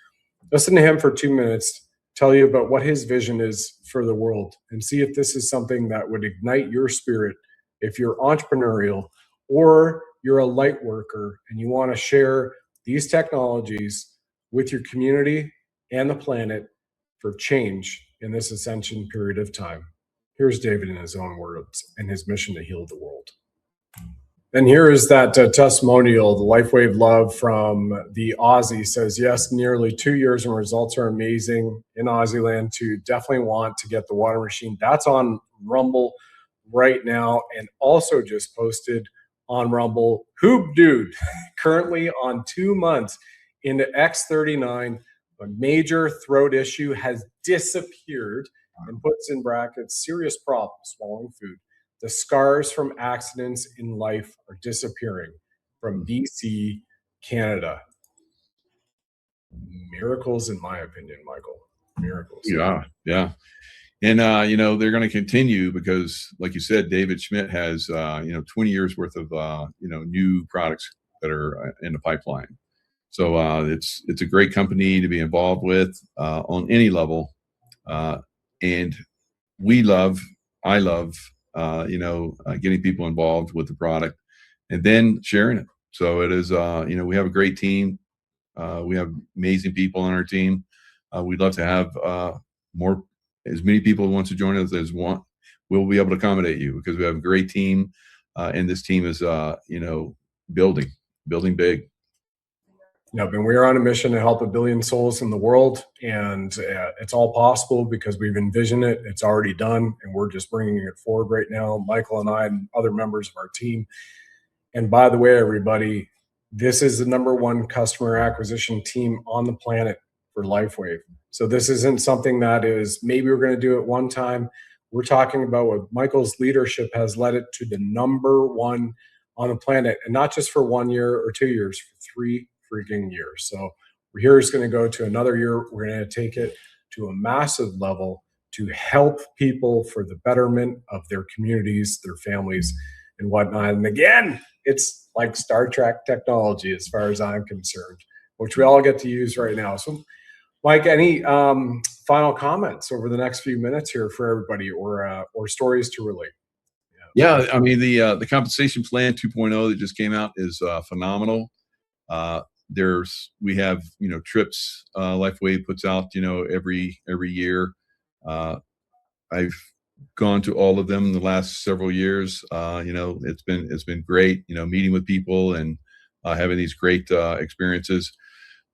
Listen to him for 2 minutes, tell you about what his vision is for the world, and see if this is something that would ignite your spirit. If you're entrepreneurial, or you're a light worker and you want to share these technologies with your community and the planet for change in this ascension period of time. Here's David in his own words and his mission to heal the world. And here is that testimonial, the LifeWave love from the Aussie. Says, yes, nearly 2 years and results are amazing in Aussie land, to definitely want to get the water machine. That's on Rumble right now, and also just posted on Rumble. Hoop Dude, currently on 2 months into X39, a major throat issue has disappeared, and puts in brackets, serious problem swallowing food. The scars from accidents in life are disappearing, from BC, Canada. Miracles, in my opinion, Michael. Miracles. Yeah. And, they're going to continue because, like you said, David Schmidt has, 20 years worth of, new products that are in the pipeline. So it's a great company to be involved with on any level. And I love, getting people involved with the product and then sharing it. So it is, we have a great team. We have amazing people on our team. We'd love to have as many people who want to join us as want. We'll be able to accommodate you because we have a great team, and this team is, building big. Yep, and we are on a mission to help 1 billion souls in the world, and it's all possible because we've envisioned it. It's already done, and we're just bringing it forward right now, Michael and I and other members of our team. And by the way, everybody, this is the #1 customer acquisition team on the planet for LifeWave. So this isn't something that is maybe we're going to do it one time. We're talking about what Michael's leadership has led it to the #1 on the planet, and not just for 1 year or 2 years, for 3 freaking years. So here is going to go to another year. We're going to take it to a massive level to help people for the betterment of their communities, their families, and whatnot. And again, it's like Star Trek technology as far as I'm concerned, which we all get to use right now. So, Mike, any final comments over the next few minutes here for everybody, or stories to relate? Yeah, I mean, the compensation plan 2.0 that just came out is phenomenal. We have trips LifeWave puts out every year. I've gone to all of them in the last several years. It's been great, meeting with people and having these great experiences.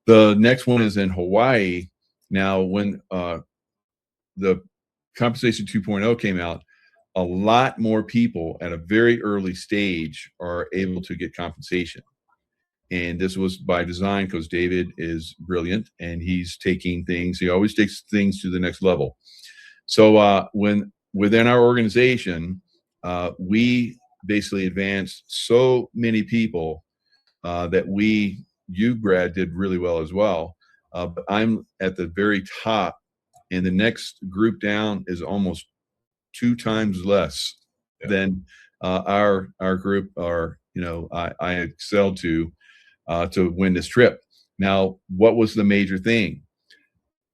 The next one is in Hawaii. Now, when the Compensation 2.0 came out, a lot more people at a very early stage are able to get compensation. And this was by design because David is brilliant and he always takes things to the next level. So when within our organization, we basically advanced so many people that you, Brad, did really well as well. But I'm at the very top, and the next group down is almost 2 times less than our group I excelled to win this trip. Now, what was the major thing?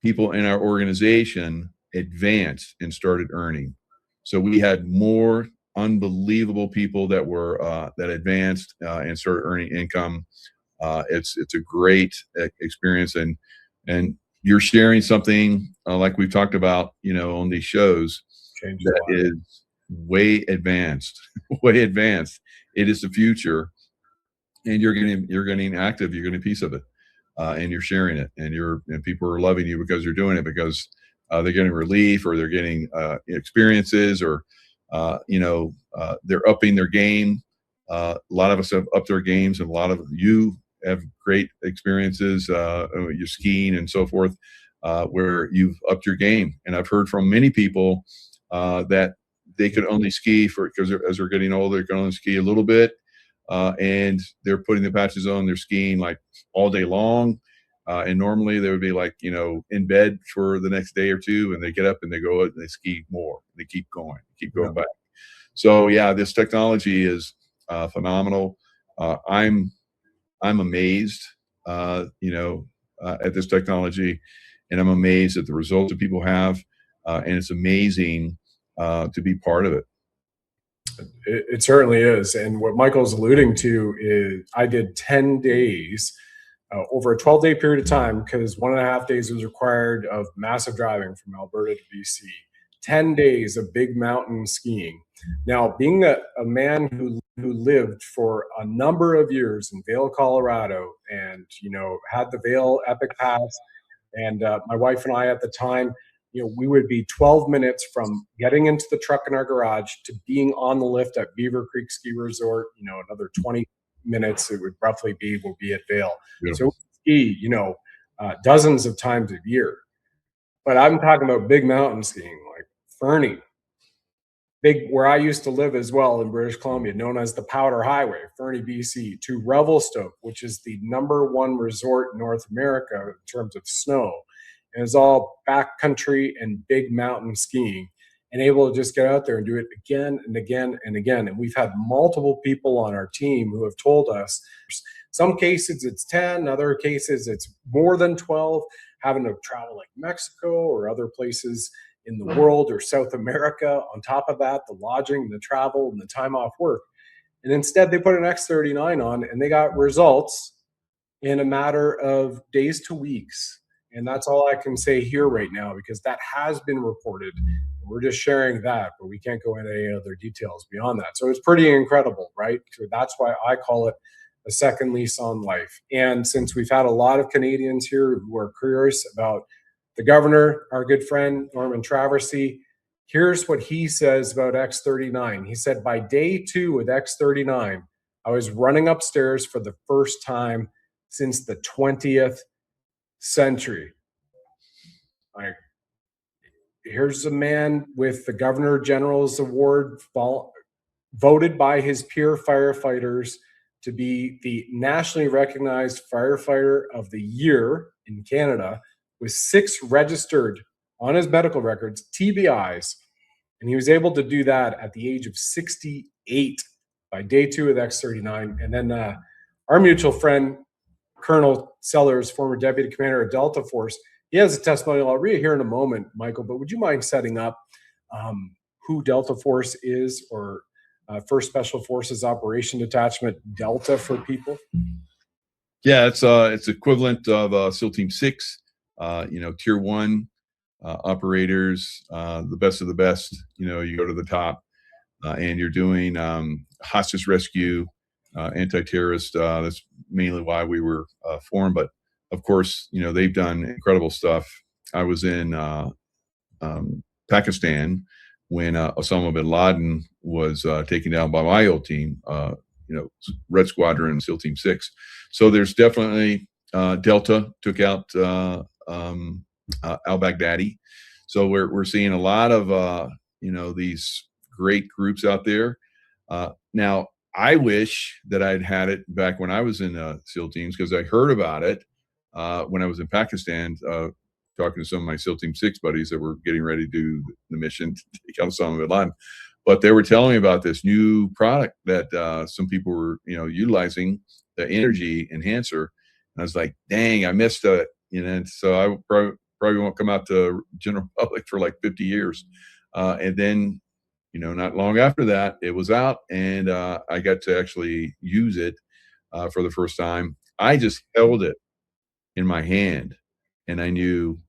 People in our organization advanced and started earning. So we had more unbelievable people that advanced and started earning income. It's a great experience, and you're sharing something like we've talked about, on these shows that is way advanced, way advanced. It is the future, and you're getting active. You're getting a piece of it, and you're sharing it, and people are loving you because you're doing it because they're getting relief or they're getting experiences or they're upping their game. A lot of us have upped their games, and a lot of you have great experiences. You're skiing and so forth, where you've upped your game. And I've heard from many people that they could only ski because as they're getting older, they can only ski a little bit. And they're putting the patches on, they're skiing like all day long. And normally they would be like, in bed for the next day or two, and they get up and they go out and they ski more. They keep going back. So yeah, this technology is phenomenal. I'm amazed, at this technology, and I'm amazed at the results that people have. And it's amazing to be part of it. It certainly is. And what Michael's alluding to is I did 10 days over a 12-day period of time because 1.5 days was required of massive driving from Alberta to BC. 10 days of big mountain skiing. Now, being a man who lived for a number of years in Vail, Colorado, and had the Vail Epic Pass, and my wife and I at the time, we would be 12 minutes from getting into the truck in our garage to being on the lift at Beaver Creek Ski Resort. Another 20 minutes it would roughly will be at Vail. Beautiful. So we ski, dozens of times a year. But I'm talking about big mountain skiing, like Fernie, where I used to live as well in British Columbia, known as the Powder Highway, Fernie, BC, to Revelstoke, which is the #1 resort in North America in terms of snow. And it's all backcountry and big mountain skiing, and able to just get out there and do it again and again and again. And we've had multiple people on our team who have told us, some cases it's 10, other cases it's more than 12, having to travel like Mexico or other places in the world or South America. On top of that, the lodging, the travel, and the time off work. And instead, they put an X39 on and they got results in a matter of days to weeks. And that's all I can say here right now because that has been reported. We're just sharing that, but we can't go into any other details beyond that. So it's pretty incredible, right? So that's why I call it a second lease on life. And since we've had a lot of Canadians here who are curious about the governor, our good friend Norman Traversy, here's what he says about X39. He said, by day 2 with X39, I was running upstairs for the first time since the 20th century. Like, here's a man with the Governor General's Award voted by his peer firefighters to be the nationally recognized firefighter of the year in Canada, with 6 registered on his medical records TBIs, and he was able to do that at the age of 68 by day 2 with X39. And then our mutual friend Colonel Sellers, former deputy commander of Delta Force, he has a testimonial I'll read here in a moment, Michael, but would you mind setting up who Delta Force is, or First Special Forces Operation Detachment Delta for people? Yeah, it's equivalent of SEAL Team 6, Tier 1. operators, the best of the best. You go to the top, and you're doing hostage rescue, anti-terrorist. That's mainly why we were formed. But of course, they've done incredible stuff. I was in Pakistan when Osama bin Laden was taken down by my old team, Red Squadron, SEAL Team 6. So there's definitely Delta took out al-Baghdadi. So we're seeing a lot of these great groups out there. Now, I wish that I'd had it back when I was in SEAL teams, because I heard about it when I was in Pakistan, talking to some of my SEAL Team 6 buddies that were getting ready to do the mission to take out Osama bin Laden. But they were telling me about this new product that some people were, utilizing, the energy enhancer. And I was like, dang, I missed it. So I probably won't come out to general public for like 50 years. And then, not long after that, it was out, and I got to actually use it for the first time. I just held it in my hand, and I knew,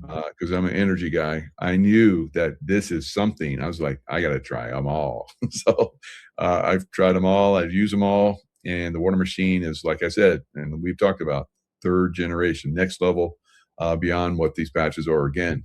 because I'm an energy guy, I knew that this is something. I was like, I got to try them all. So I've tried them all. I've used them all. And the water machine is, like I said, and we've talked about, third generation, next level, beyond what these patches are again.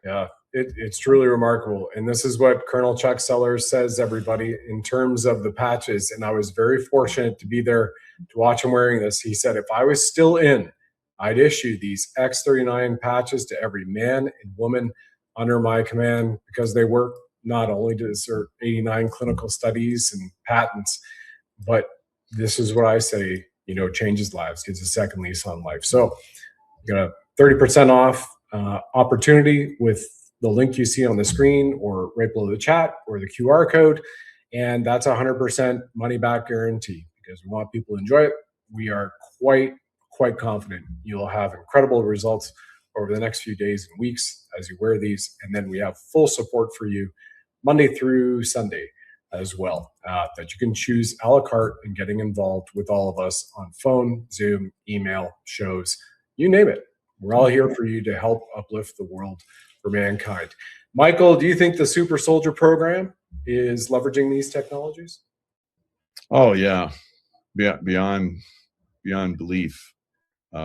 Yeah, it's truly remarkable. And this is what Colonel Chuck Sellers says, everybody, in terms of the patches. And I was very fortunate to be there to watch him wearing this. He said, if I was still in, I'd issue these X39 patches to every man and woman under my command, because they work not only to assert 89 clinical studies and patents, but this is what I say, changes lives, gives a second lease on life. So you got a 30% off opportunity with the link you see on the screen or right below the chat or the QR code. And that's 100% money back guarantee, because we want people to enjoy it. We are quite confident you'll have incredible results over the next few days and weeks as you wear these. And then we have full support for you Monday through Sunday as well, that you can choose a la carte and getting involved with all of us on phone, Zoom, email, shows, you name it. We're all here for you to help uplift the world for mankind. Michael, do you think the Super Soldier program is leveraging these technologies? Oh yeah, beyond belief.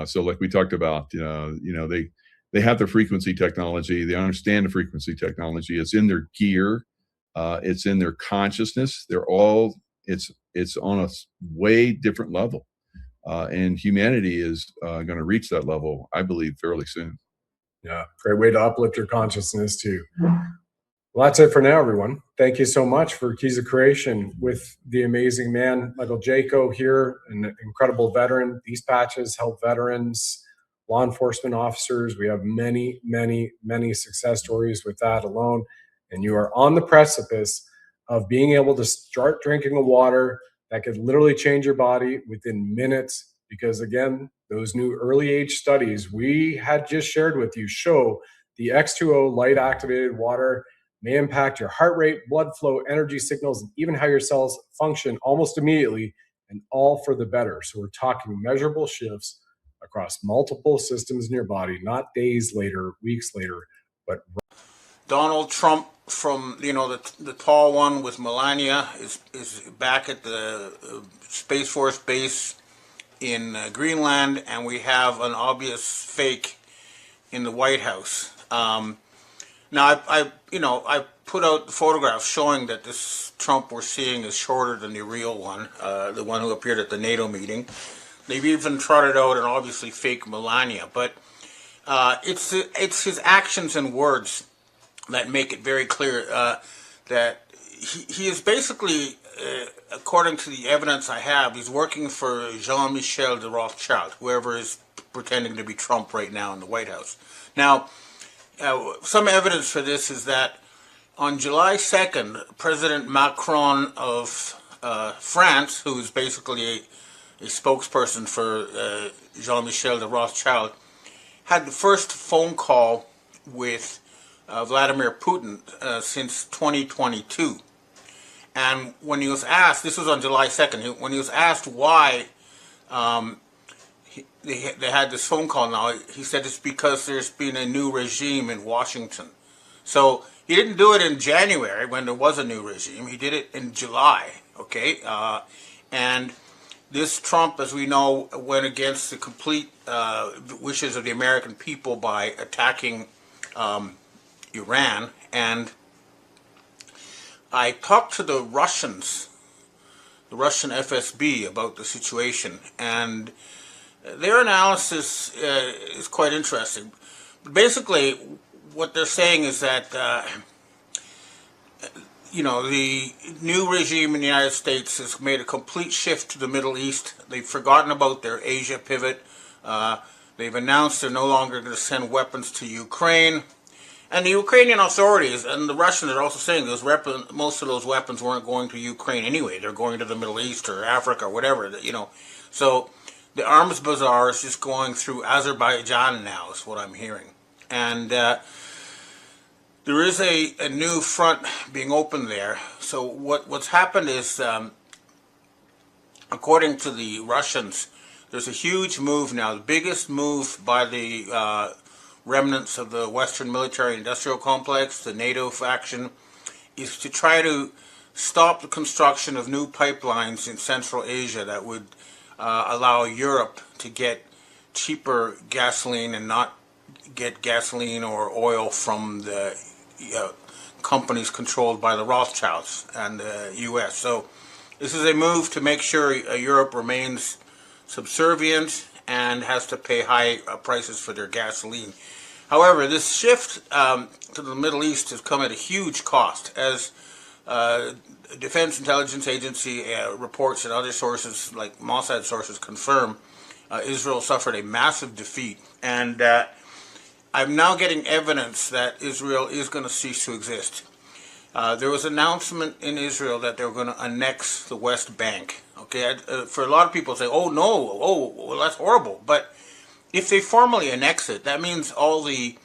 So like we talked about, they have the frequency technology. They understand the frequency technology. It's in their gear. It's in their consciousness. It's on a way different level. And humanity is going to reach that level, I believe, fairly soon. Yeah, great way to uplift your consciousness too. Well, that's it for now, everyone. Thank you so much for Keys of Creation with the amazing man, Michael Jaco here, an incredible veteran. These patches help veterans, law enforcement officers. We have many, many, many success stories with that alone. And you are on the precipice of being able to start drinking a water that could literally change your body within minutes. Because again, those new early age studies we had just shared with you show the X2O light activated water may impact your heart rate, blood flow, energy signals, and even how your cells function almost immediately, and all for the better. So we're talking measurable shifts across multiple systems in your body, not days later, weeks later, but Donald Trump from the tall one with Melania is back at the Space Force base in Greenland, and we have an obvious fake in the White House. Now I put out photographs showing that this Trump we're seeing is shorter than the real one, the one who appeared at the NATO meeting. They've even trotted out an obviously fake Melania, but it's his actions and words that make it very clear that he is basically, according to the evidence I have, he's working for Jean-Michel de Rothschild, whoever is pretending to be Trump right now in the White House. Now, some evidence for this is that on July 2nd, President Macron of France, who is basically a spokesperson for Jean-Michel de Rothschild, had the first phone call with Vladimir Putin since 2022. And when he was asked, this was on July 2nd, when he was asked why they had this phone call now. He said it's because there's been a new regime in Washington. So he didn't do it in January when there was a new regime. He did it in July. Okay, and this Trump, as we know, went against the complete wishes of the American people by attacking Iran. And I talked to the Russian FSB about the situation, and their analysis is quite interesting. But basically, what they're saying is that the new regime in the United States has made a complete shift to the Middle East. They've forgotten about their Asia pivot. They've announced they're no longer going to send weapons to Ukraine. And the Ukrainian authorities and the Russians are also saying most of those weapons weren't going to Ukraine anyway. They're going to the Middle East or Africa or whatever. So the arms bazaar is just going through Azerbaijan now, is what I'm hearing. And there is a new front being opened there. So what's happened is, according to the Russians, there's a huge move now, the biggest move by the remnants of the Western military-industrial complex, the NATO faction, is to try to stop the construction of new pipelines in Central Asia that would allow Europe to get cheaper gasoline and not get gasoline or oil from the companies controlled by the Rothschilds and the U.S. So this is a move to make sure Europe remains subservient and has to pay high prices for their gasoline. However, this shift to the Middle East has come at a huge cost, as Defense Intelligence Agency reports and other sources like Mossad sources confirm. Israel suffered a massive defeat, and I'm now getting evidence that Israel is going to cease to exist. There was an announcement in Israel that they were going to annex the West Bank. Okay, for a lot of people say, "Oh no, well that's horrible." But if they formally annex it, that means all the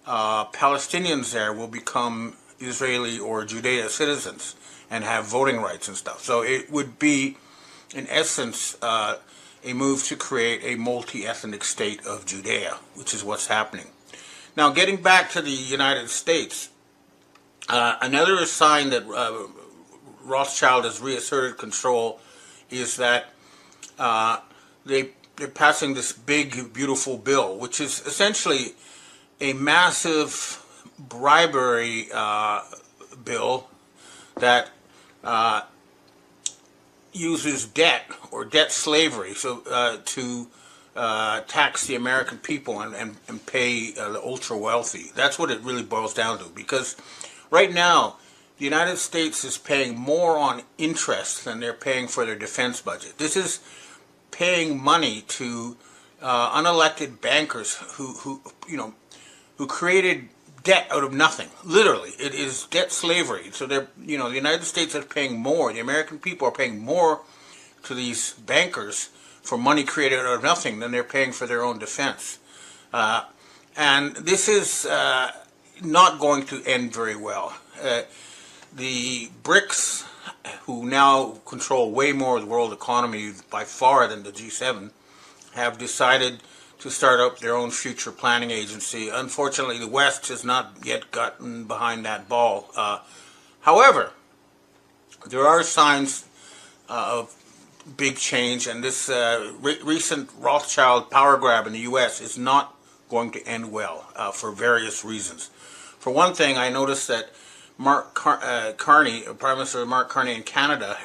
Palestinians there will become Israeli or Judea citizens and have voting rights and stuff. So it would be, in essence, a move to create a multi-ethnic state of Judea, which is what's happening. Now, getting back to the United States, another sign that Rothschild has reasserted control is that they're passing this big, beautiful bill, which is essentially a massive bribery bill that uses debt or debt slavery to tax the American people and pay the ultra wealthy. That's what it really boils down to, because right now the United States is paying more on interest than they're paying for their defense budget. This is paying money to unelected bankers who created debt out of nothing. Literally, it is debt slavery. So the United States is paying more. The American people are paying more to these bankers for money created out of nothing than they're paying for their own defense. And this is not going to end very well. The BRICS, who now control way more of the world economy by far than the G7, have decided to start up their own future planning agency. Unfortunately, the West has not yet gotten behind that ball. However, there are signs of big change, and this recent Rothschild power grab in the U.S. is not going to end well for various reasons. For one thing, I noticed that Carney, Prime Minister Mark Carney in Canada,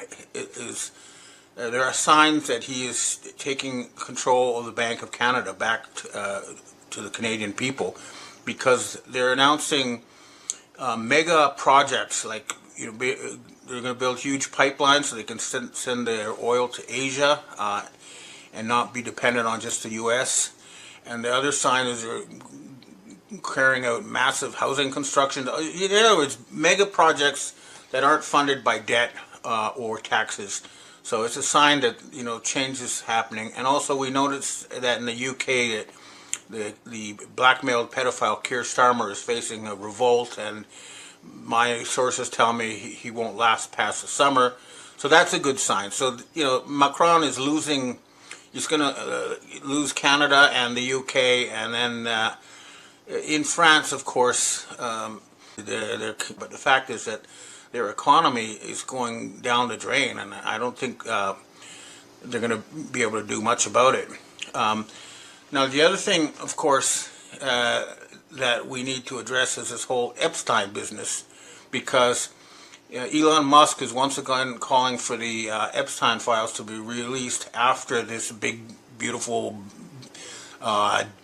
there are signs that he is taking control of the Bank of Canada back to the Canadian people, because they're announcing mega projects like they're going to build huge pipelines so they can send their oil to Asia and not be dependent on just the U.S. And the other sign is they're carrying out massive housing construction. In other words, mega projects that aren't funded by debt or taxes. So it's a sign that change is happening. And also we noticed that in the UK that the blackmailed pedophile Keir Starmer is facing a revolt, and my sources tell me he won't last past the summer. So that's a good sign. So Macron is losing He's going to lose Canada and the UK, and then in France, of course. But the fact is that their economy is going down the drain, and I don't think they're going to be able to do much about it. Now, the other thing, of course, that we need to address is this whole Epstein business, because Elon Musk is once again calling for the Epstein files to be released after this big, beautiful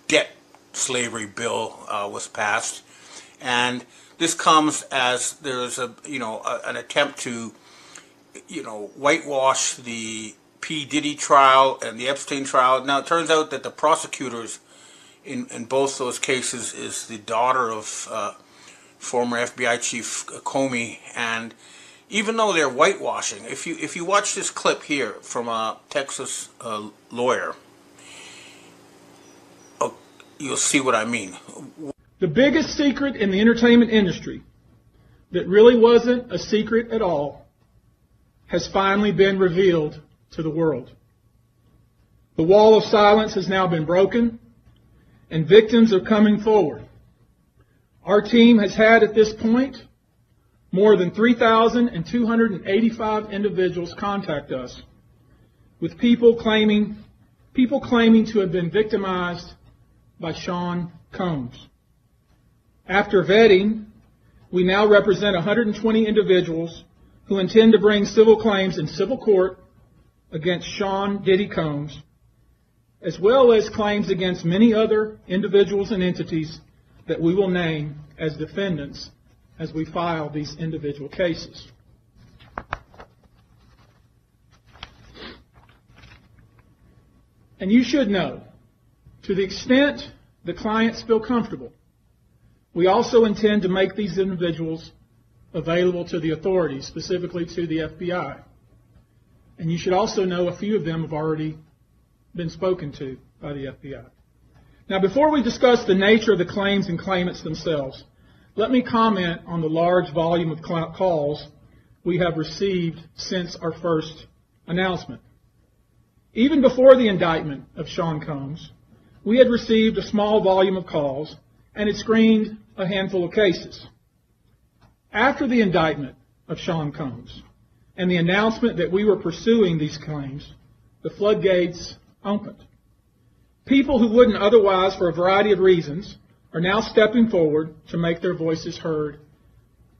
debt slavery bill was passed, and this comes as there is an attempt to whitewash the P. Diddy trial and the Epstein trial. Now, it turns out that the prosecutors in both those cases is the daughter of former FBI chief Comey, and even though they're whitewashing, if you watch this clip here from a Texas lawyer, you'll see what I mean. The biggest secret in the entertainment industry that really wasn't a secret at all has finally been revealed to the world. The wall of silence has now been broken, and victims are coming forward. Our team has had at this point more than 3,285 individuals contact us with people claiming to have been victimized by Sean Combs. After vetting, we now represent 120 individuals who intend to bring civil claims in civil court against Sean Diddy Combs, as well as claims against many other individuals and entities that we will name as defendants as we file these individual cases. And you should know, to the extent the clients feel comfortable, we also intend to make these individuals available to the authorities, specifically to the FBI. And you should also know a few of them have already been spoken to by the FBI. Now, before we discuss the nature of the claims and claimants themselves, let me comment on the large volume of calls we have received since our first announcement. Even before the indictment of Sean Combs, we had received a small volume of calls and had screened a handful of cases. After the indictment of Sean Combs and the announcement that we were pursuing these claims, the floodgates opened. People who wouldn't otherwise, for a variety of reasons, are now stepping forward to make their voices heard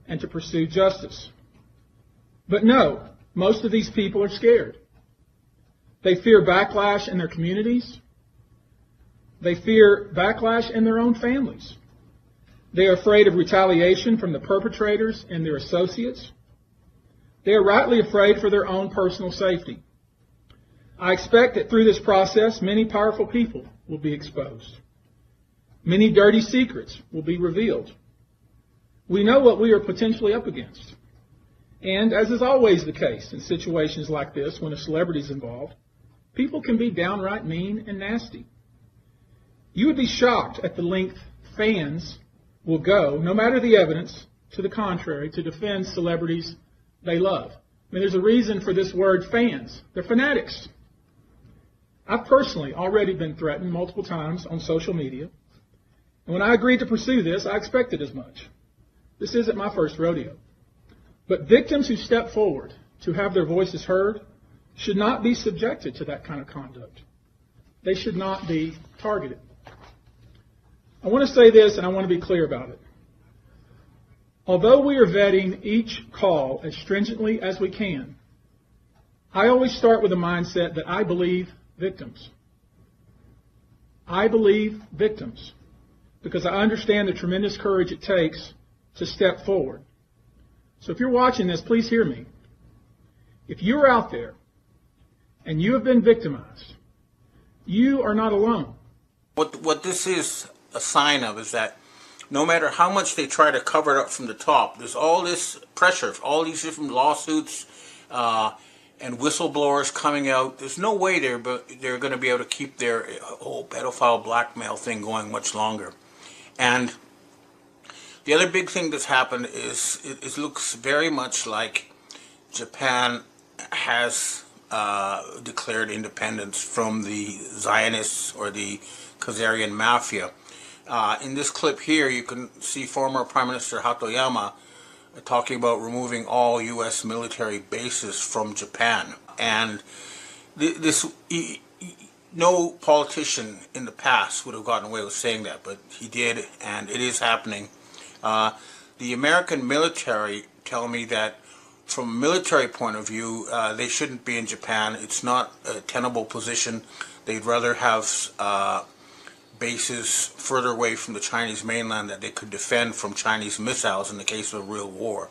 and to pursue justice. But no, most of these people are scared. They fear backlash in their communities. They fear backlash in their own families. They are afraid of retaliation from the perpetrators and their associates. They are rightly afraid for their own personal safety. I expect that through this process, many powerful people will be exposed. Many dirty secrets will be revealed. We know what we are potentially up against. And as is always the case in situations like this, when a celebrity is involved, people can be downright mean and nasty. You would be shocked at the length fans will go, no matter the evidence to the contrary, to defend celebrities they love. I mean, there's a reason for this word fans. They're fanatics. I've personally already been threatened multiple times on social media. And when I agreed to pursue this, I expected as much. This isn't my first rodeo. But victims who step forward to have their voices heard should not be subjected to that kind of conduct. They should not be targeted. I want to say this, and I want to be clear about it. Although we are vetting each call as stringently as we can, I always start with a mindset that I believe victims. I believe victims because I understand the tremendous courage it takes to step forward. So if you're watching this, please hear me. If you're out there and you have been victimized, you are not alone. What this is a sign of is that no matter how much they try to cover it up from the top, there's all this pressure, all these different lawsuits and whistleblowers coming out. There's no way they're going to be able to keep their whole pedophile blackmail thing going much longer. And the other big thing that's happened is it looks very much like Japan has declared independence from the Zionists or the Khazarian mafia. In this clip here, you can see former Prime Minister Hatoyama talking about removing all U.S. military bases from Japan. And this, no politician in the past would have gotten away with saying that, but he did, and it is happening. The American military tell me that from a military point of view, they shouldn't be in Japan. It's not a tenable position. They'd rather have bases further away from the Chinese mainland that they could defend from Chinese missiles in the case of a real war.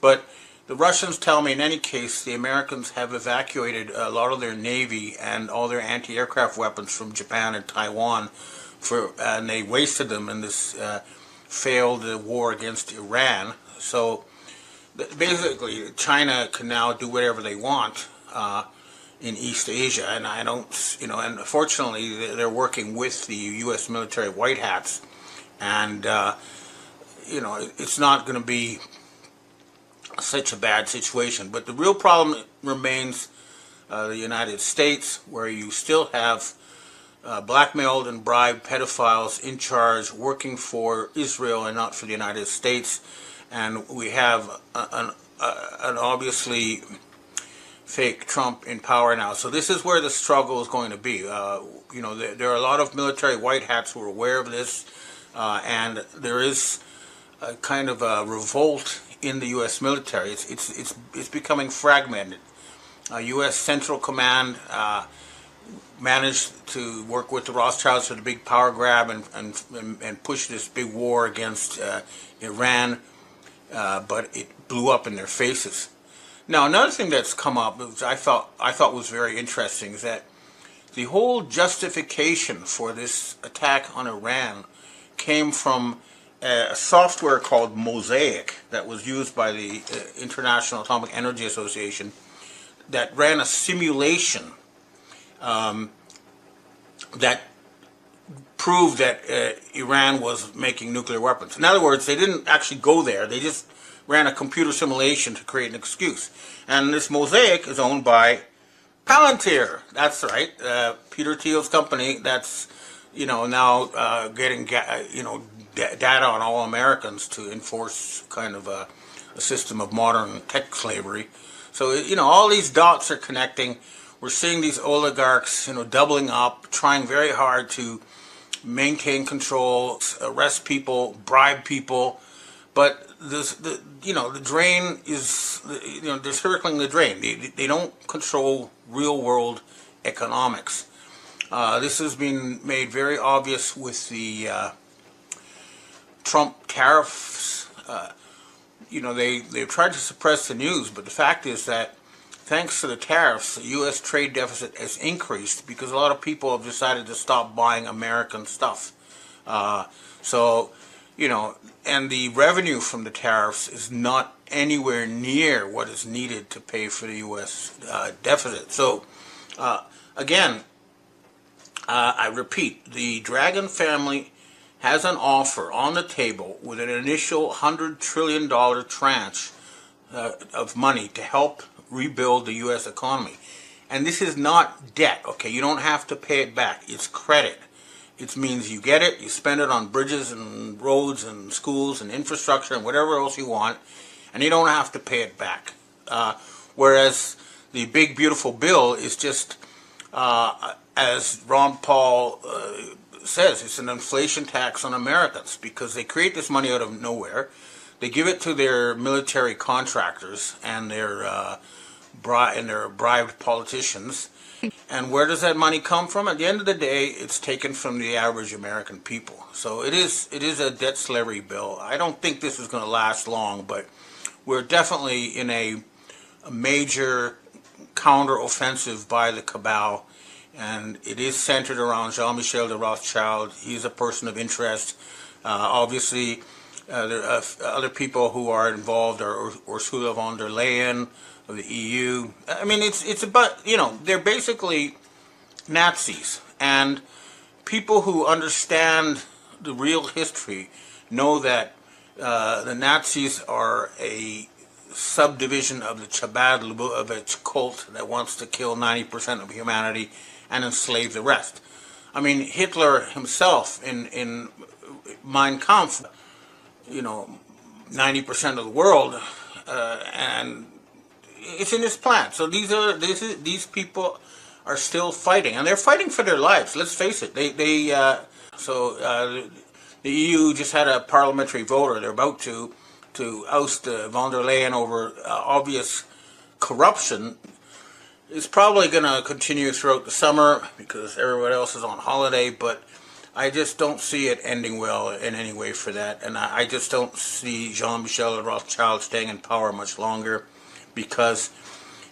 But the Russians tell me in any case the Americans have evacuated a lot of their Navy and all their anti-aircraft weapons from Japan and Taiwan, and they wasted them in this failed war against Iran. So basically China can now do whatever they want in East Asia, and I don't, and fortunately they're working with the U.S. military white hats, and it's not going to be such a bad situation. But the real problem remains the United States, where you still have blackmailed and bribed pedophiles in charge, working for Israel and not for the United States, and we have an obviously fake Trump in power now. So this is where the struggle is going to be. There are a lot of military white hats who are aware of this, and there is a kind of a revolt in the U.S. military. It's becoming fragmented. U.S. Central Command managed to work with the Rothschilds for the big power grab and push this big war against Iran, but it blew up in their faces. Now, another thing that's come up, which I thought was very interesting, is that the whole justification for this attack on Iran came from a software called Mosaic that was used by the International Atomic Energy Association that ran a simulation that proved that Iran was making nuclear weapons. In other words, they didn't actually go there. They just ran a computer simulation to create an excuse. And this Mosaic is owned by Palantir. That's right, Peter Thiel's company. That's now getting data on all Americans to enforce kind of a system of modern tech slavery. So all these dots are connecting. We're seeing these oligarchs doubling up, trying very hard to maintain control, arrest people, bribe people, but the drain is they're circling the drain. They don't control real world economics. This has been made very obvious with the Trump tariffs. They've tried to suppress the news, but the fact is that thanks to the tariffs, the U.S. trade deficit has increased because a lot of people have decided to stop buying American stuff. And the revenue from the tariffs is not anywhere near what is needed to pay for the U.S. Deficit. So, again, I repeat, the Dragon family has an offer on the table with an initial $100 trillion tranche of money to help rebuild the U.S. economy. And this is not debt, okay? You don't have to pay it back. It's credit. It means you get it, you spend it on bridges and roads and schools and infrastructure and whatever else you want, and you don't have to pay it back. Whereas the big, beautiful bill is just, as Ron Paul says, it's an inflation tax on Americans because they create this money out of nowhere. They give it to their military contractors and their bribed politicians. And where does that money come from? At the end of the day, it's taken from the average American people. So it is a debt slavery bill. I don't think this is going to last long, but we're definitely in a major counter-offensive by the cabal, and it is centered around Jean-Michel de Rothschild. He's a person of interest. Obviously, there are other people who are involved are Ursula von der Leyen of the EU. I mean, it's about, they're basically Nazis. And people who understand the real history know that the Nazis are a subdivision of the Chabad Lubavitch cult that wants to kill 90% of humanity and enslave the rest. I mean, Hitler himself in Mein Kampf, 90% of the world, and it's in his plan. So these people are still fighting, and they're fighting for their lives. Let's face it. The EU just had a parliamentary vote, or they're about to oust von der Leyen over obvious corruption. It's probably going to continue throughout the summer because everyone else is on holiday, but I just don't see it ending well in any way for that. And I just don't see Jean-Michel Rothschild staying in power much longer because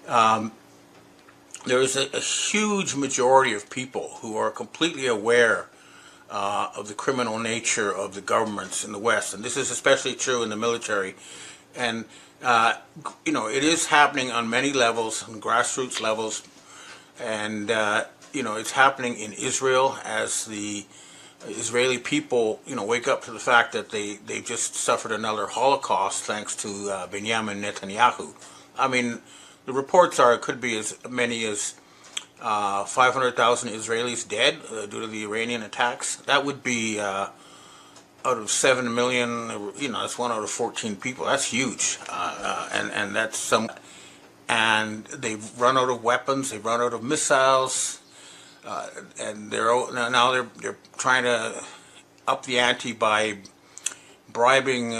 there is a huge majority of people who are completely aware of the criminal nature of the governments in the West. And this is especially true in the military. And it is happening on many levels, on grassroots levels, and it's happening in Israel as the Israeli people, wake up to the fact that they just suffered another Holocaust thanks to Benjamin Netanyahu. I mean, the reports are it could be as many as 500,000 Israelis dead due to the Iranian attacks. That would be out of 7 million, that's 1 out of 14 people. That's huge, and that's some. And they've run out of weapons. They've run out of missiles, and they're trying to up the ante by bribing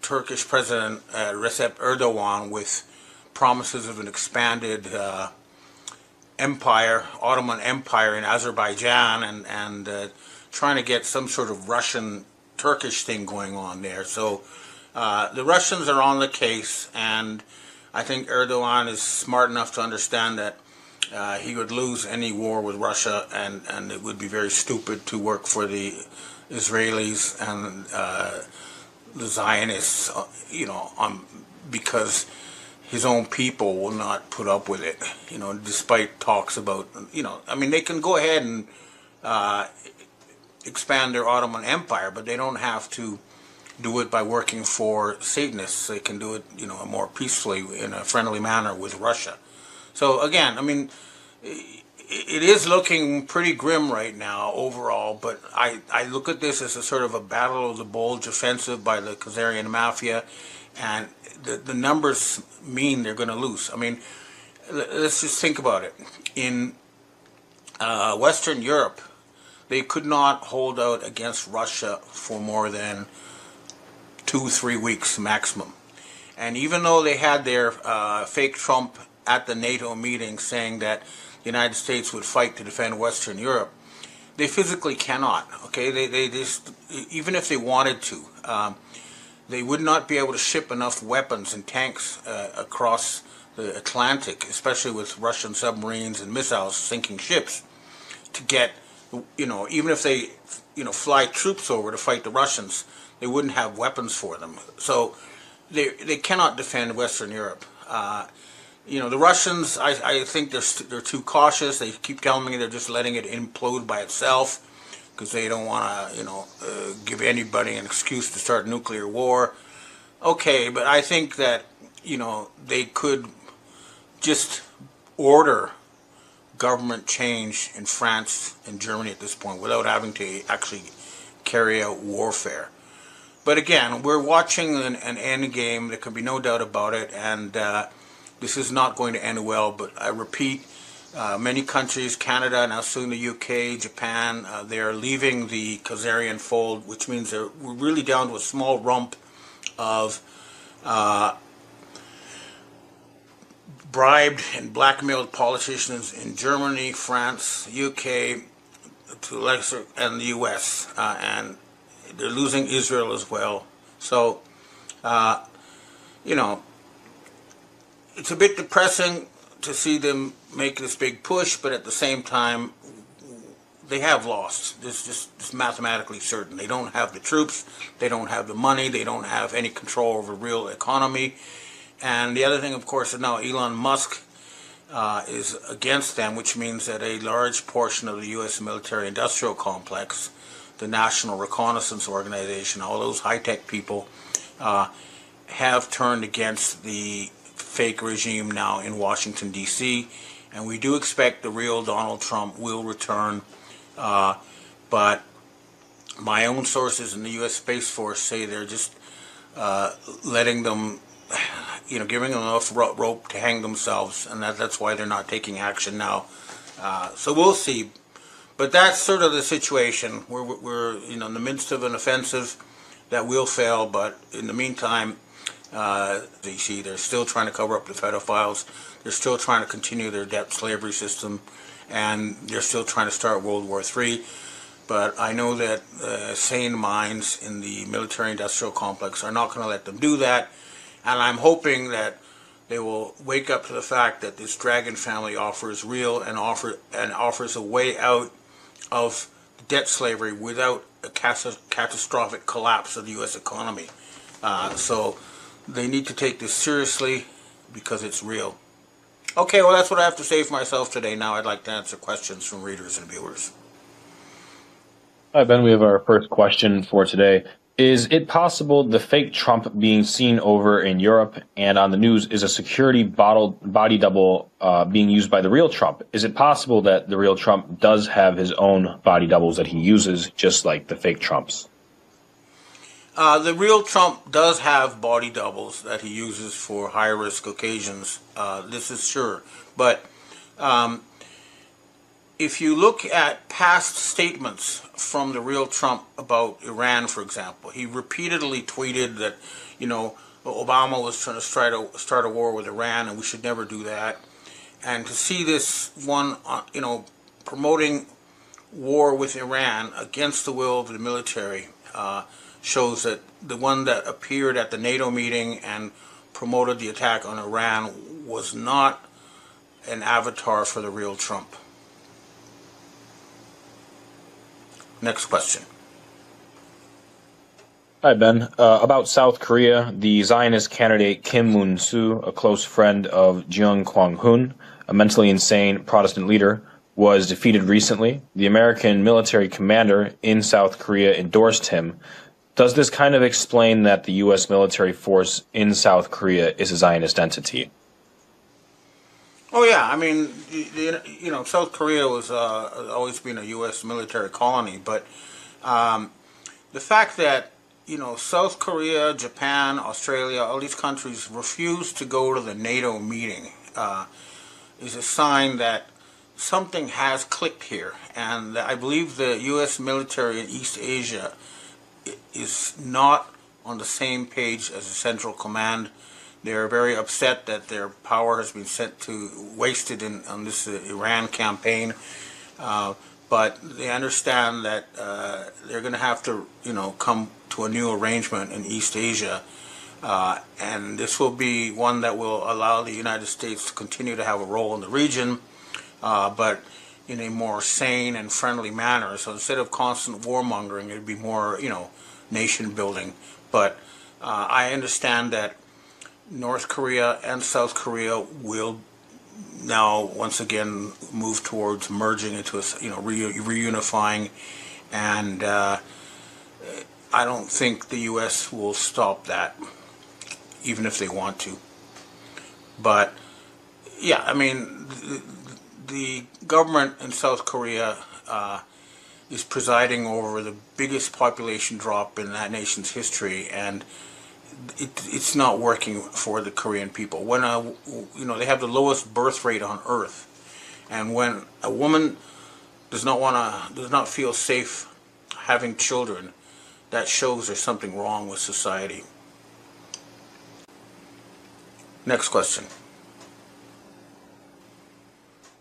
Turkish President Recep Erdogan with promises of an expanded empire, Ottoman Empire in Azerbaijan, and trying to get some sort of Russian-Turkish thing going on there. So the Russians are on the case, and I think Erdogan is smart enough to understand that he would lose any war with Russia, and it would be very stupid to work for the Israelis and the Zionists, because his own people will not put up with it, despite talks about, they can go ahead and expand their Ottoman Empire, but they don't have to do it by working for Satanists. They can do it, more peacefully in a friendly manner with Russia. So again, it is looking pretty grim right now overall, but I look at this as a sort of a battle of the Bulge offensive by the Khazarian mafia, and the numbers mean they're going to lose. Let's just think about it. In Western Europe, they could not hold out against Russia for more than 2-3 weeks maximum. And even though they had their fake Trump at the NATO meeting saying that the United States would fight to defend Western Europe, they physically cannot. Okay, they just, even if they wanted to, they would not be able to ship enough weapons and tanks across the Atlantic, especially with Russian submarines and missiles sinking ships, to get, even if they, fly troops over to fight the Russians, they wouldn't have weapons for them. So they cannot defend Western Europe. The Russians, I think they're too cautious. They keep telling me they're just letting it implode by itself because they don't want to, give anybody an excuse to start nuclear war. Okay, but I think that, they could just order government change in France and Germany at this point without having to actually carry out warfare. But again, we're watching an end game. There can be no doubt about it, and this is not going to end well. But I repeat, many countries, Canada, now soon the UK, Japan, they're leaving the Khazarian fold, which means we're really down to a small rump of bribed and blackmailed politicians in Germany, France, UK, to lesser, and the US, and they're losing Israel as well. So, it's a bit depressing to see them make this big push, but at the same time, they have lost. It's just mathematically certain. They don't have the troops, they don't have the money, they don't have any control over real economy. And the other thing, of course, is now Elon Musk is against them, which means that a large portion of the U.S. military-industrial complex, the National Reconnaissance Organization, all those high-tech people, have turned against the fake regime now in Washington, D.C., and we do expect the real Donald Trump will return. But my own sources in the U.S. Space Force say they're just letting them, giving them enough rope to hang themselves, and that's why they're not taking action now. So we'll see. But that's sort of the situation. We're in the midst of an offensive that will fail, but in the meantime, DC, they're still trying to cover up the pedophiles. They're still trying to continue their debt slavery system, and they're still trying to start World War III. But I know that sane minds in the military-industrial complex are not going to let them do that, and I'm hoping that they will wake up to the fact that this dragon family offers offers a way out of debt slavery without a catastrophic collapse of the U.S. economy. So they need to take this seriously because it's real. Okay, well, that's what I have to say for myself today. Now I'd like to answer questions from readers and viewers. Hi, Ben. We have our first question for today. Is it possible the fake Trump being seen over in Europe and on the news is a security body double being used by the real Trump? Is it possible that the real Trump does have his own body doubles that he uses, just like the fake Trumps? The real Trump does have body doubles that he uses for high-risk occasions. This is sure. But if you look at past statements from the real Trump about Iran, for example, he repeatedly tweeted that, Obama was trying to start a war with Iran and we should never do that. And to see this one, promoting war with Iran against the will of the military shows that the one that appeared at the NATO meeting and promoted the attack on Iran was not an avatar for the real Trump. Next question. Hi, Ben. About South Korea, the Zionist candidate Kim Moon-soo, a close friend of Jeong Kwang-hun, a mentally insane Protestant leader, was defeated recently. The American military commander in South Korea endorsed him. Does this kind of explain that the U.S. military force in South Korea is a Zionist entity? Oh yeah, I mean, South Korea was always been a U.S. military colony, but the fact that South Korea, Japan, Australia, all these countries refused to go to the NATO meeting is a sign that something has clicked here, and I believe the U.S. military in East Asia is not on the same page as the Central Command. They're very upset that their power has been wasted on this Iran campaign, but they understand that they're going to have to, come to a new arrangement in East Asia, and this will be one that will allow the United States to continue to have a role in the region, but in a more sane and friendly manner. So instead of constant warmongering, it'd be more, nation building. But I understand that North Korea and South Korea will now once again move towards merging into a, reunifying, and I don't think the U.S. will stop that, even if they want to. But yeah, I mean, the government in South Korea is presiding over the biggest population drop in that nation's history, and it's not working for the Korean people. When they have the lowest birth rate on earth, and when a woman does not feel safe having children, that shows there's something wrong with society. Next question.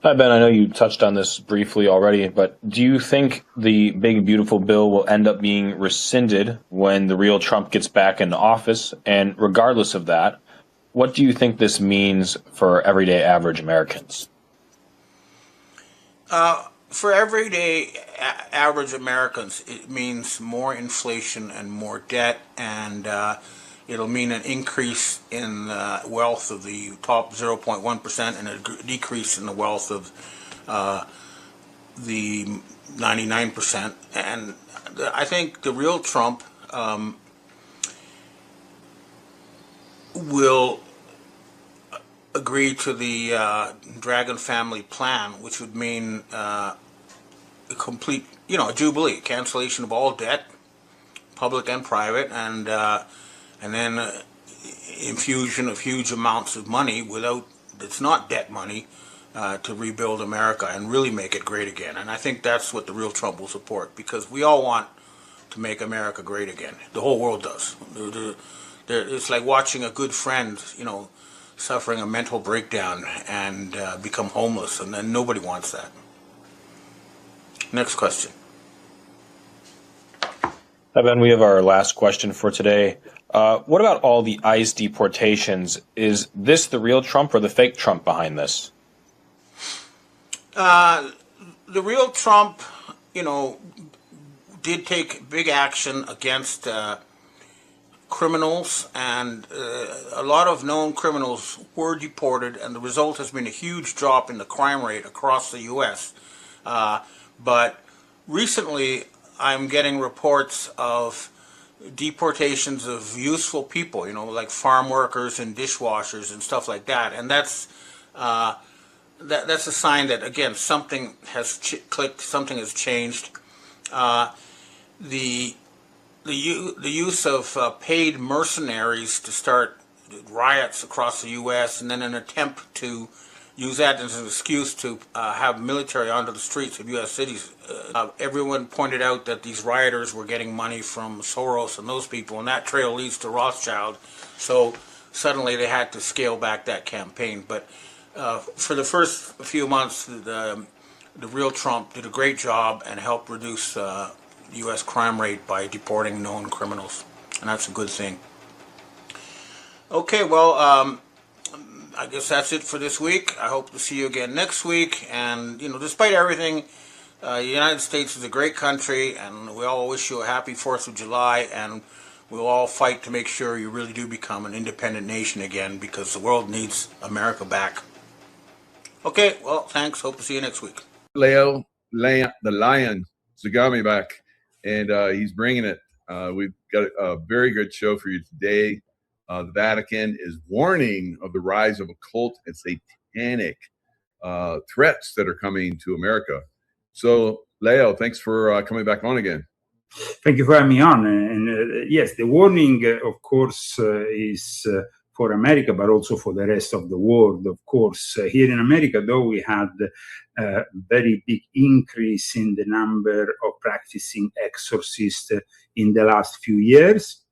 Hi, Ben. I know you touched on this briefly already, but do you think the big, beautiful bill will end up being rescinded when the real Trump gets back in office? And regardless of that, what do you think this means for everyday average Americans? For everyday average Americans, it means more inflation and more debt, and it'll mean an increase in the wealth of the top 0.1% and a decrease in the wealth of the 99%. And I think the real Trump will agree to the Dragon family plan, which would mean a complete, a jubilee, cancellation of all debt, public and private, and then infusion of huge amounts of money without it's not debt money to rebuild America and really make it great again. And I think that's what the real Trump will support, because we all want to make America great again. The whole world does. It's like watching a good friend, suffering a mental breakdown and become homeless, and then nobody wants that. Next question. Ben, we have our last question for today. What about all the ICE deportations? Is this the real Trump or the fake Trump behind this? The real Trump, did take big action against criminals, and a lot of known criminals were deported, and the result has been a huge drop in the crime rate across the U.S. But recently, I'm getting reports of deportations of useful people, like farm workers and dishwashers and stuff like that, and that's a sign that, again, something has clicked, something has changed. The use of paid mercenaries to start riots across the U.S. and then an attempt to use that as an excuse to have military onto the streets of U.S. cities. Everyone pointed out that these rioters were getting money from Soros and those people, and that trail leads to Rothschild. So suddenly they had to scale back that campaign. But for the first few months, the real Trump did a great job and helped reduce U.S. crime rate by deporting known criminals, and that's a good thing. Okay, well, I guess that's it for this week. I hope to see you again next week. And, despite everything, the United States is a great country, and we all wish you a happy 4th of July, and we'll all fight to make sure you really do become an independent nation again, because the world needs America back. Okay, well, thanks. Hope to see you next week. Leo, the Lion, Zagami back, and he's bringing it. We've got a very good show for you today. The Vatican is warning of the rise of occult and satanic threats that are coming to America. So, Leo, thanks for coming back on again. Thank you for having me on. And yes, the warning, of course, is for America, but also for the rest of the world, of course. Here in America, though, we had a very big increase in the number of practicing exorcists in the last few years,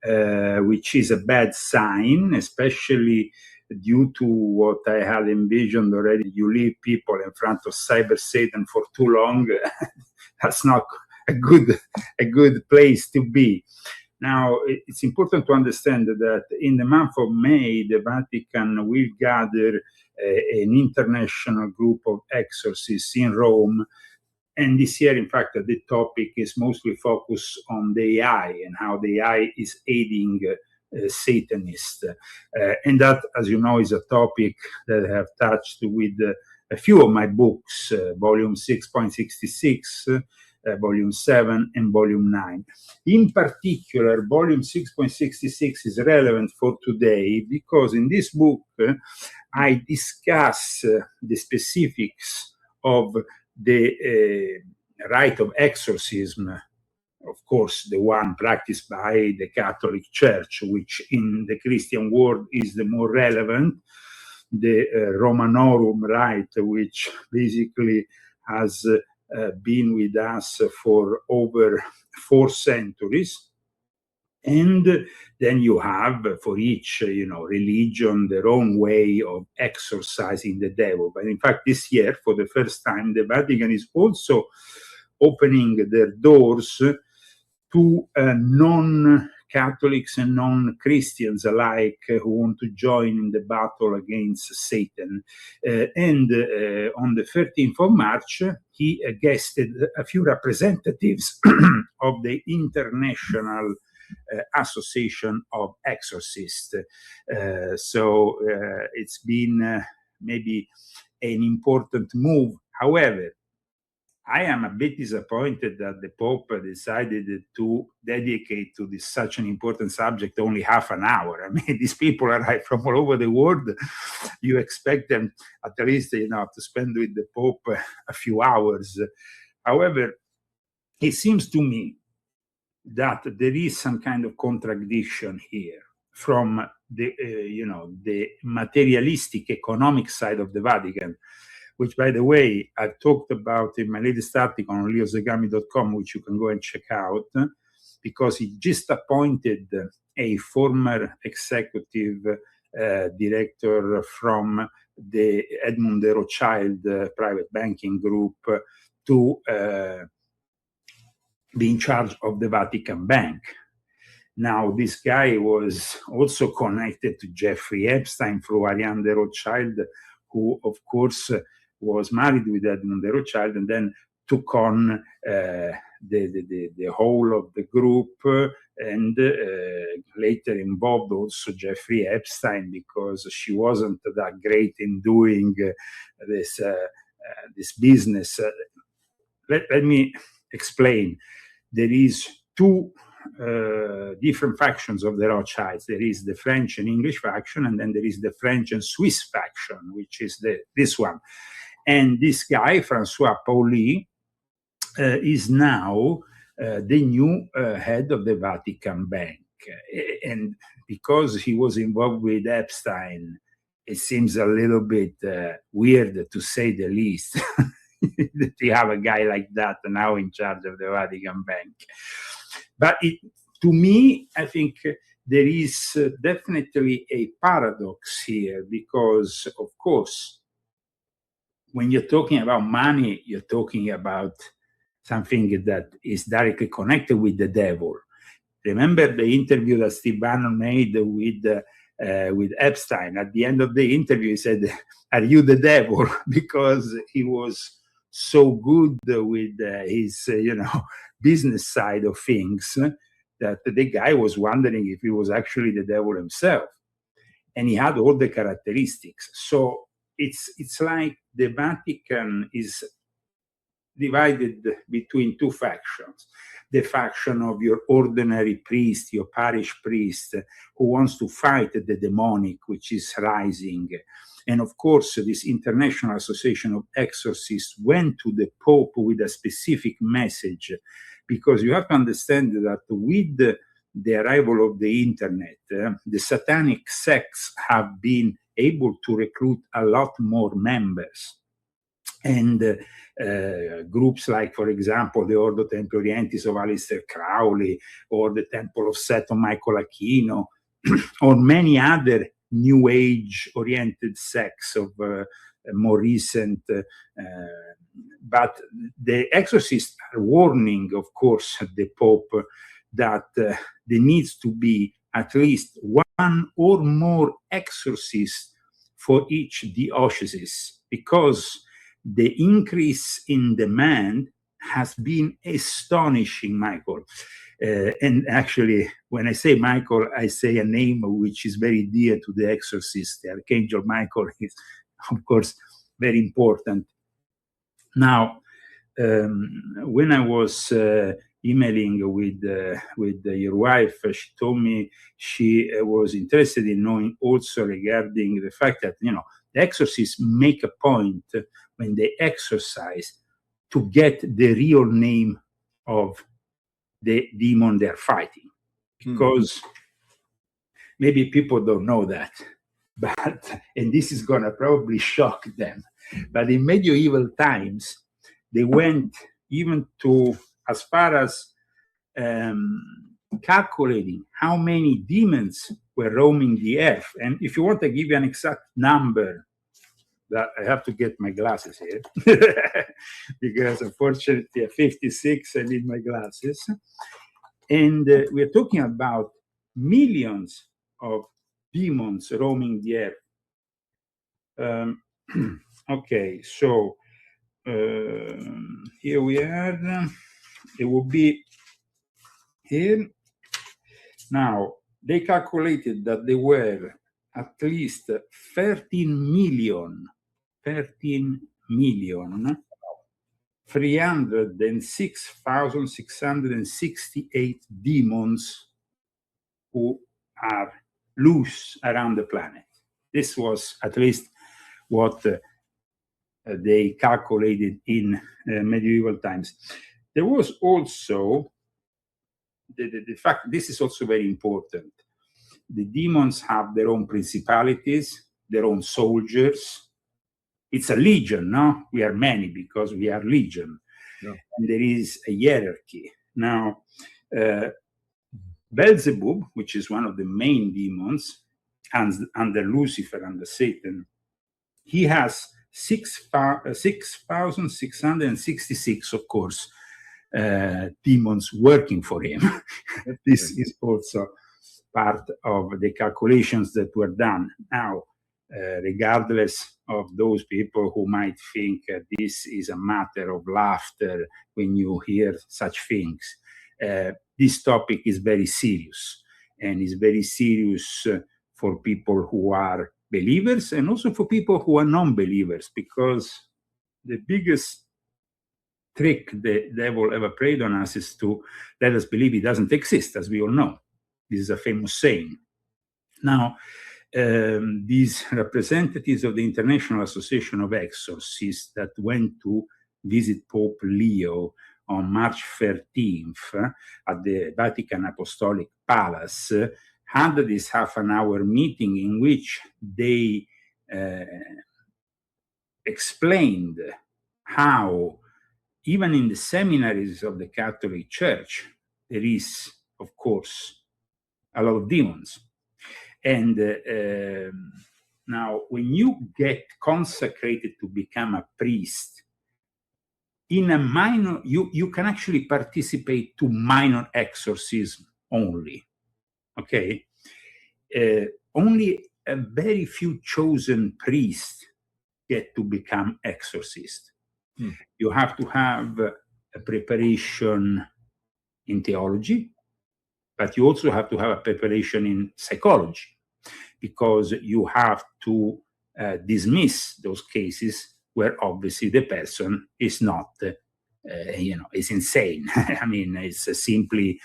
which is a bad sign, especially due to what I had envisioned already. You leave people in front of Cyber Satan for too long. That's not a good place to be. Now, it's important to understand that in the month of May, the Vatican will gather an international group of exorcists in Rome. And this year, in fact, the topic is mostly focused on the AI and how the AI is aiding Satanists. And that, as you know, is a topic that I have touched with a few of my books, volume 6.66, volume 7, and volume 9. In particular, volume 6.66 is relevant for today because in this book, I discuss the specifics of the rite of exorcism, of course, the one practiced by the Catholic Church, which in the Christian world is the more relevant, the Romanorum rite, which basically has been with us for over 4 centuries. And then you have for each, religion their own way of exorcising the devil. But in fact, this year, for the first time, the Vatican is also opening their doors to non-Catholics and non-Christians alike who want to join in the battle against Satan. And on the 13th of March, he guested a few representatives of the International Association of Exorcists. So it's been maybe an important move. However, I am a bit disappointed that the Pope decided to dedicate to this such an important subject only half an hour. I mean, these people arrive from all over the world. You expect them at least, to spend with the Pope a few hours. However, it seems to me that there is some kind of contradiction here from the, the materialistic economic side of the Vatican, which, by the way, I've talked about in my latest article on leozegami.com, which you can go and check out, because he just appointed a former executive director from the Edmund de Rothschild private banking group to be in charge of the Vatican Bank. Now, this guy was also connected to Jeffrey Epstein through Ariane de Rothschild, who, of course, was married with Edmund de Rothschild and then took on the whole of the group and later involved also Jeffrey Epstein, because she wasn't that great in doing this business. Let me explain. There is two different factions of the Rothschilds. There is the French and English faction, and then there is the French and Swiss faction, which is this one. And this guy, François Pauli, is now the new head of the Vatican Bank. And because he was involved with Epstein, it seems a little bit weird, to say the least, that you have a guy like that now in charge of the Vatican Bank. But to me, I think there is definitely a paradox here, because, of course, when you're talking about money, you're talking about something that is directly connected with the devil. Remember the interview that Steve Bannon made with Epstein? At the end of the interview, he said, "Are you the devil?" Because he was so good with his, business side of things, that the guy was wondering if he was actually the devil himself. And he had all the characteristics. So it's like the Vatican is divided between two factions. The faction of your ordinary priest, your parish priest, who wants to fight the demonic, which is rising. And of course, this International Association of Exorcists went to the Pope with a specific message, because you have to understand that with the arrival of the internet, the satanic sects have been able to recruit a lot more members. And groups like, for example, the Ordo Templi Orientis of Aleister Crowley, or the Temple of Set of Michael Aquino, or many other New Age oriented sects of more recent. But the exorcists are warning, of course, the Pope that there needs to be at least one or more exorcists for each diocese, because the increase in demand has been astonishing, Michael. And actually, when I say Michael, I say a name which is very dear to the exorcist. The Archangel Michael is, of course, very important. Now, when I was emailing with your wife, she told me she was interested in knowing also regarding the fact that, the exorcists make a point when they exorcise to get the real name of the demon they're fighting. Because maybe people don't know that, but, and this is going to probably shock them, but in medieval times, they went even to as far as calculating how many demons were roaming the earth. And if you want to give you an exact number, that I have to get my glasses here, because unfortunately at 56, I need my glasses. And we're talking about millions of demons roaming the earth. Okay, so here we are. It will be here. Now, they calculated that there were at least 13 million 306,668 demons who are loose around the planet. This was at least what they calculated in medieval times. There was also the fact, this is also very important. The demons have their own principalities, their own soldiers. It's a legion, no? We are many because we are legion. Yeah. And there is a hierarchy. Now, Beelzebub, which is one of the main demons, under Lucifer, under Satan, he has 6,666, of course, demons working for him. This is also part of the calculations that were done. Now, regardless of those people who might think this is a matter of laughter when you hear such things, this topic is very serious, and is very serious for people who are believers and also for people who are non-believers, because the biggest trick the devil ever played on us is to let us believe he doesn't exist, as we all know. This is a famous saying. Now, these representatives of the International Association of Exorcists that went to visit Pope Leo on March 13th at the Vatican Apostolic Palace had this half-an-hour meeting in which they explained how even in the seminaries of the Catholic Church, there is, of course, a lot of demons. And now, when you get consecrated to become a priest, in a minor, you can actually participate to minor exorcism only. Okay? Only a very few chosen priests get to become exorcists. You have to have a preparation in theology, but you also have to have a preparation in psychology, because you have to dismiss those cases where obviously the person is not, is insane. I mean, it's simply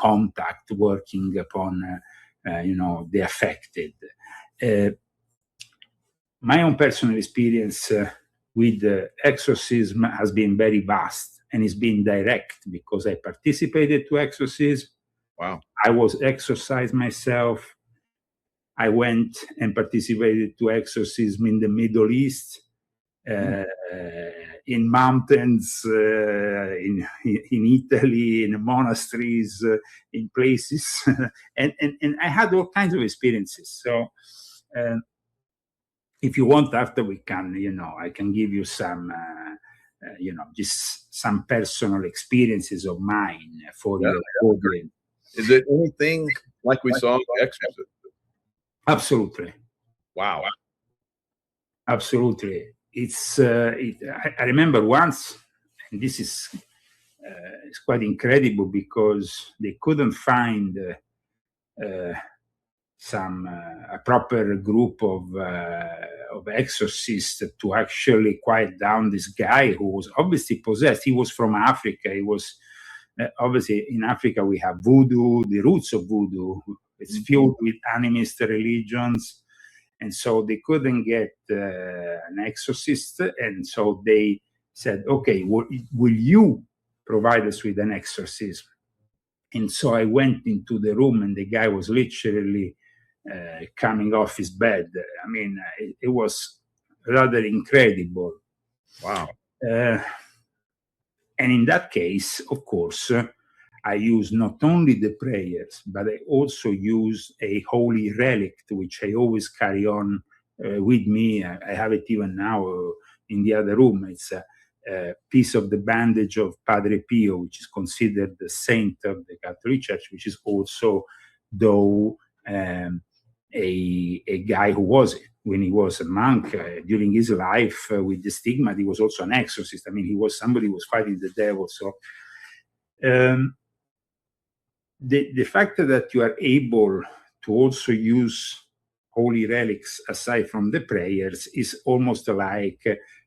contact working upon, the affected. My own personal experience with exorcism has been very vast, and it's been direct because I participated to exorcism. Wow. I was exorcised myself. I went and participated to exorcism in the Middle East, in mountains, in Italy, in monasteries, in places, and I had all kinds of experiences. So, if you want, after we can, I can give you some, just some personal experiences of mine for your audience. Is it anything like we saw in Exorcist? Absolutely. Wow. Absolutely. It's. I remember once, and this is it's quite incredible because they couldn't find a proper group of exorcists to actually quiet down this guy who was obviously possessed. He was from Africa. He was obviously in Africa. We have voodoo, the roots of voodoo. It's filled with animist religions, and so they couldn't get an exorcist, and so they said, "Okay, will you provide us with an exorcism?" And so I went into the room, and the guy was literally coming off his bed. I mean, it was rather incredible. Wow. And in that case, of course, I use not only the prayers, but I also use a holy relic, which I always carry on with me. I have it even now in the other room. It's a piece of the bandage of Padre Pio, which is considered the saint of the Catholic Church, which is also, though, a guy who was, when he was a monk, during his life with the stigma, he was also an exorcist. I mean, he was somebody who was fighting the devil. So the fact that you are able to also use holy relics aside from the prayers is almost like,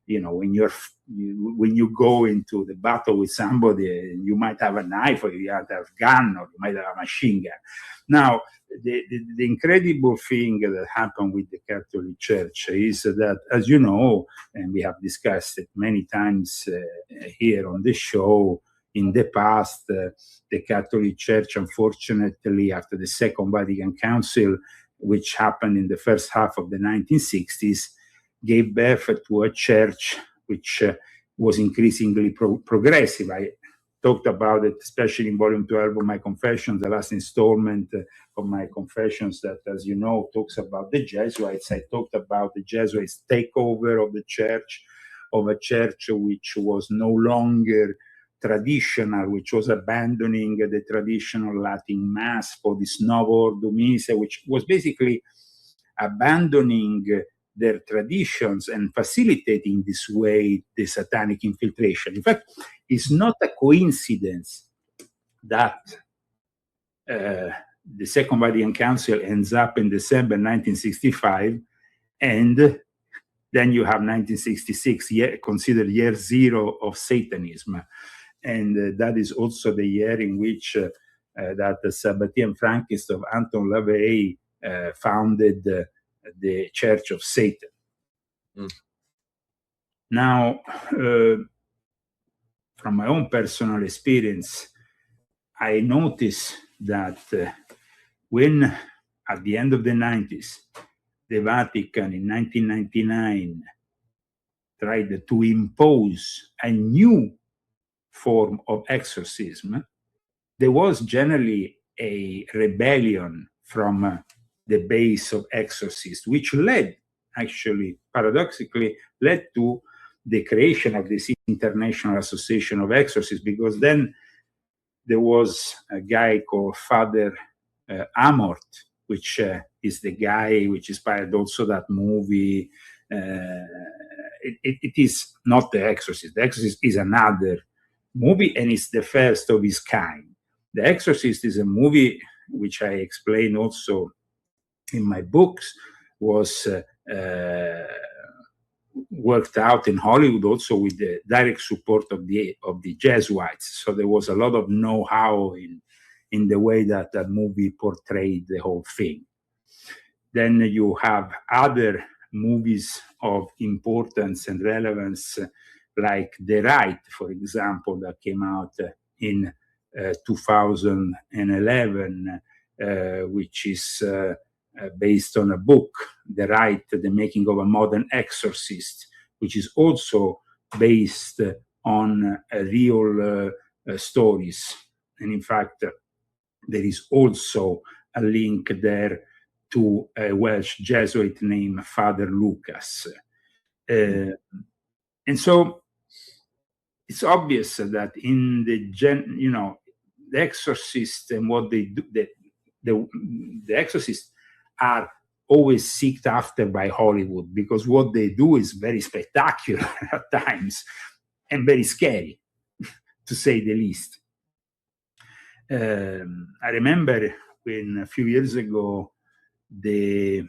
when you go into the battle with somebody, you might have a knife, or you might have a gun, or you might have a machine gun. Now, the incredible thing that happened with the Catholic Church is that, as you know, and we have discussed it many times here on the show, in the past, the Catholic Church, unfortunately, after the Second Vatican Council, which happened in the first half of the 1960s, gave birth to a church which was increasingly progressive. I talked about it, especially in volume 12 of my Confessions, the last installment of my Confessions that, as you know, talks about the Jesuits. I talked about the Jesuits' takeover of the church, of a church which was no longer traditional, which was abandoning the traditional Latin Mass for this Novo Ordo Missa, which was basically abandoning their traditions and facilitating this way the satanic infiltration. In fact, it's not a coincidence that the Second Vatican Council ends up in December 1965, and then you have 1966, considered year zero of Satanism. And that is also the year in which that the Sabbatean Frankist of Anton LaVey founded the Church of Satan. Now, from my own personal experience, I noticed that when, at the end of the 90s, the Vatican in 1999 tried to impose a new form of exorcism, there was generally a rebellion from the base of exorcists, which paradoxically led to the creation of this International Association of Exorcists, because then there was a guy called Father Amort, which is the guy which inspired also that movie. It is not The Exorcist. The Exorcist is another movie, and it's the first of its kind. The Exorcist is a movie which I explain also in my books, was worked out in Hollywood also with the direct support of the Jesuits. So there was a lot of know-how in the way that that movie portrayed the whole thing. Then you have other movies of importance and relevance, like The Rite, for example, that came out in 2011, which is based on a book, The Rite, The Making of a Modern Exorcist, which is also based on real stories. And in fact, there is also a link there to a Welsh Jesuit named Father Lucas. And so it's obvious that in the exorcist and what they do, the exorcists are always sought after by Hollywood, because what they do is very spectacular at times and very scary, to say the least. I remember when a few years ago, the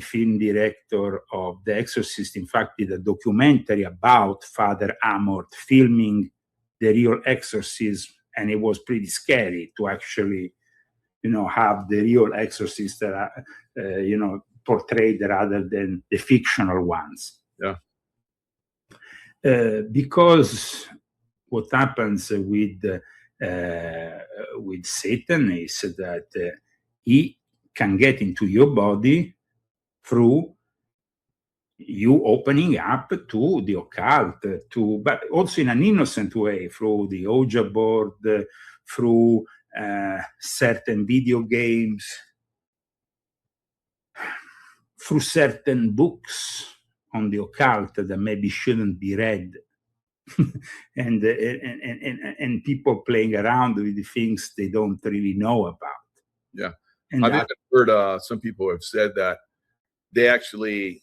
film director of The Exorcist, in fact, did a documentary about Father Amort filming the real exorcism, and it was pretty scary to actually, have the real exorcists that are, portrayed rather than the fictional ones. Yeah. Because what happens with Satan is that he can get into your body through you opening up to the occult, but also in an innocent way, through the Ouija board, through certain video games, through certain books on the occult that maybe shouldn't be read, and people playing around with the things they don't really know about. Yeah. And I've even heard some people have said that they actually,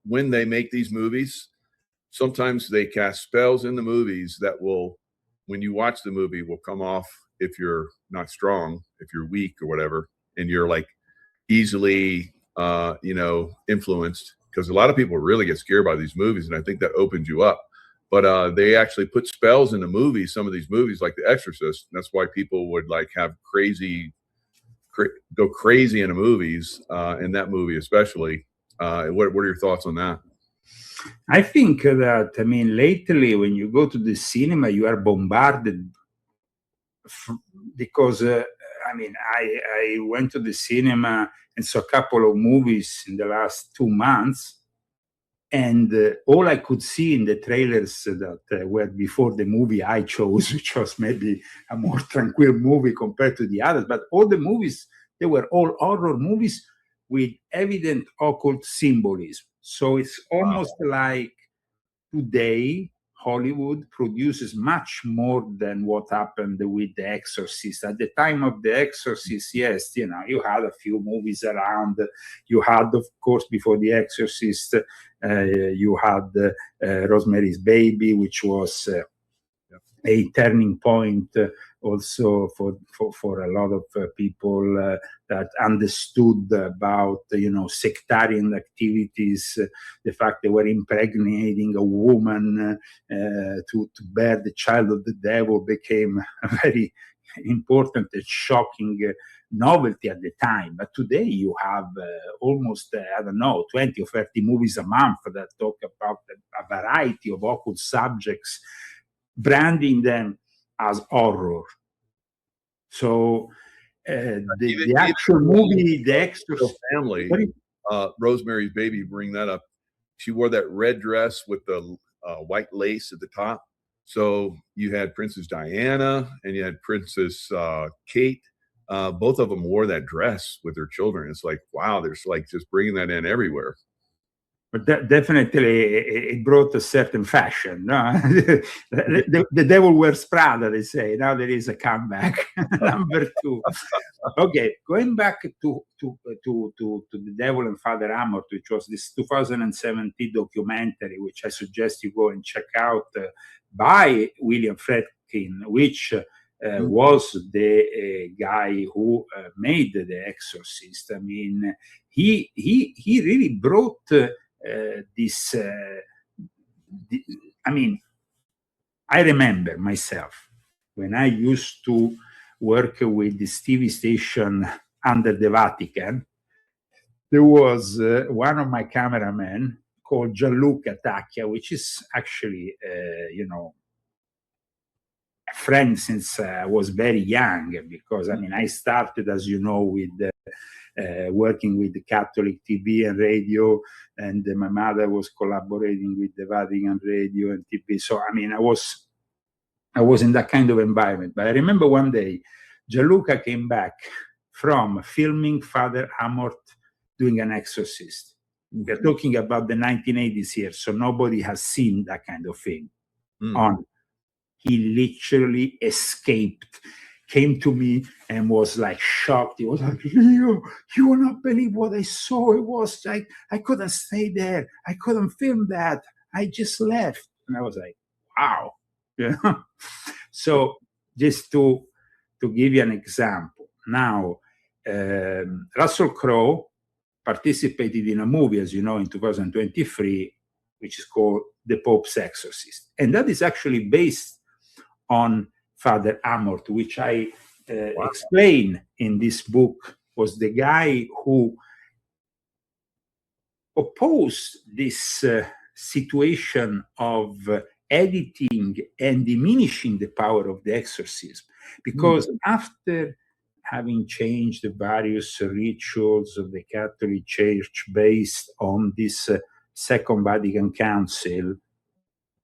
when they make these movies, sometimes they cast spells in the movies that will, when you watch the movie, will come off if you're not strong, if you're weak or whatever, and you're like easily influenced, because a lot of people really get scared by these movies, and I think that opens you up. But they actually put spells in the movies, some of these movies like The Exorcist. And that's why people would like have go crazy in the movies, in that movie especially. What are your thoughts on that? I think that, I mean, lately when you go to the cinema, you are bombarded because, I mean, I went to the cinema and saw a couple of movies in the last 2 months. And all I could see in the trailers that were before the movie I chose, which was maybe a more tranquil movie compared to the others, but all the movies, they were all horror movies with evident occult symbolism. So it's almost like today Hollywood produces much more than what happened with The Exorcist. At the time of The Exorcist, yes, you had a few movies around. You had, of course, before The Exorcist, you had Rosemary's Baby, which was a turning point also for a lot of people that understood about sectarian activities, the fact they were impregnating a woman to bear the child of the devil became a very important and shocking novelty at the time. But today you have almost, 20 or 30 movies a month that talk about a variety of occult subjects, branding them as horror. So the actual movie, The Exorcist family, Rosemary's Baby, bring that up. She wore that red dress with the white lace at the top. So you had Princess Diana and you had Princess Kate. Both of them wore that dress with their children. It's like, wow, there's like just bringing that in everywhere. But definitely it brought a certain fashion. No? the devil wears Prada, they say. Now there is a comeback. Number 2. Okay, going back to The Devil and Father Amorth, which was this 2017 documentary, which I suggest you go and check out, by William Friedkin, which was the guy who made The Exorcist. I mean, he really brought this. I mean, I remember myself when I used to work with this TV station under the Vatican. There was one of my cameramen called Gianluca Tacchia, which is actually, a friend since I was very young, because I mean, I started, as you know, with working with the Catholic TV and radio, and my mother was collaborating with the Vatican radio and TV. So I mean, I was in that kind of environment. But I remember one day, Gianluca came back from filming Father Amorth doing an exorcist. We're talking about the 1980s here, so nobody has seen that kind of thing. He literally escaped, came to me and was like shocked. He was like, Leo, you will not believe what I saw. It was like, I couldn't stay there. I couldn't film that. I just left. And I was like, wow. Yeah. So just to give you an example. Now, Russell Crowe participated in a movie, as you know, in 2023, which is called The Pope's Exorcist. And that is actually based on Father Amorth, which I explain in this book, was the guy who opposed this situation of editing and diminishing the power of the exorcism. Because after having changed the various rituals of the Catholic Church based on this Second Vatican Council,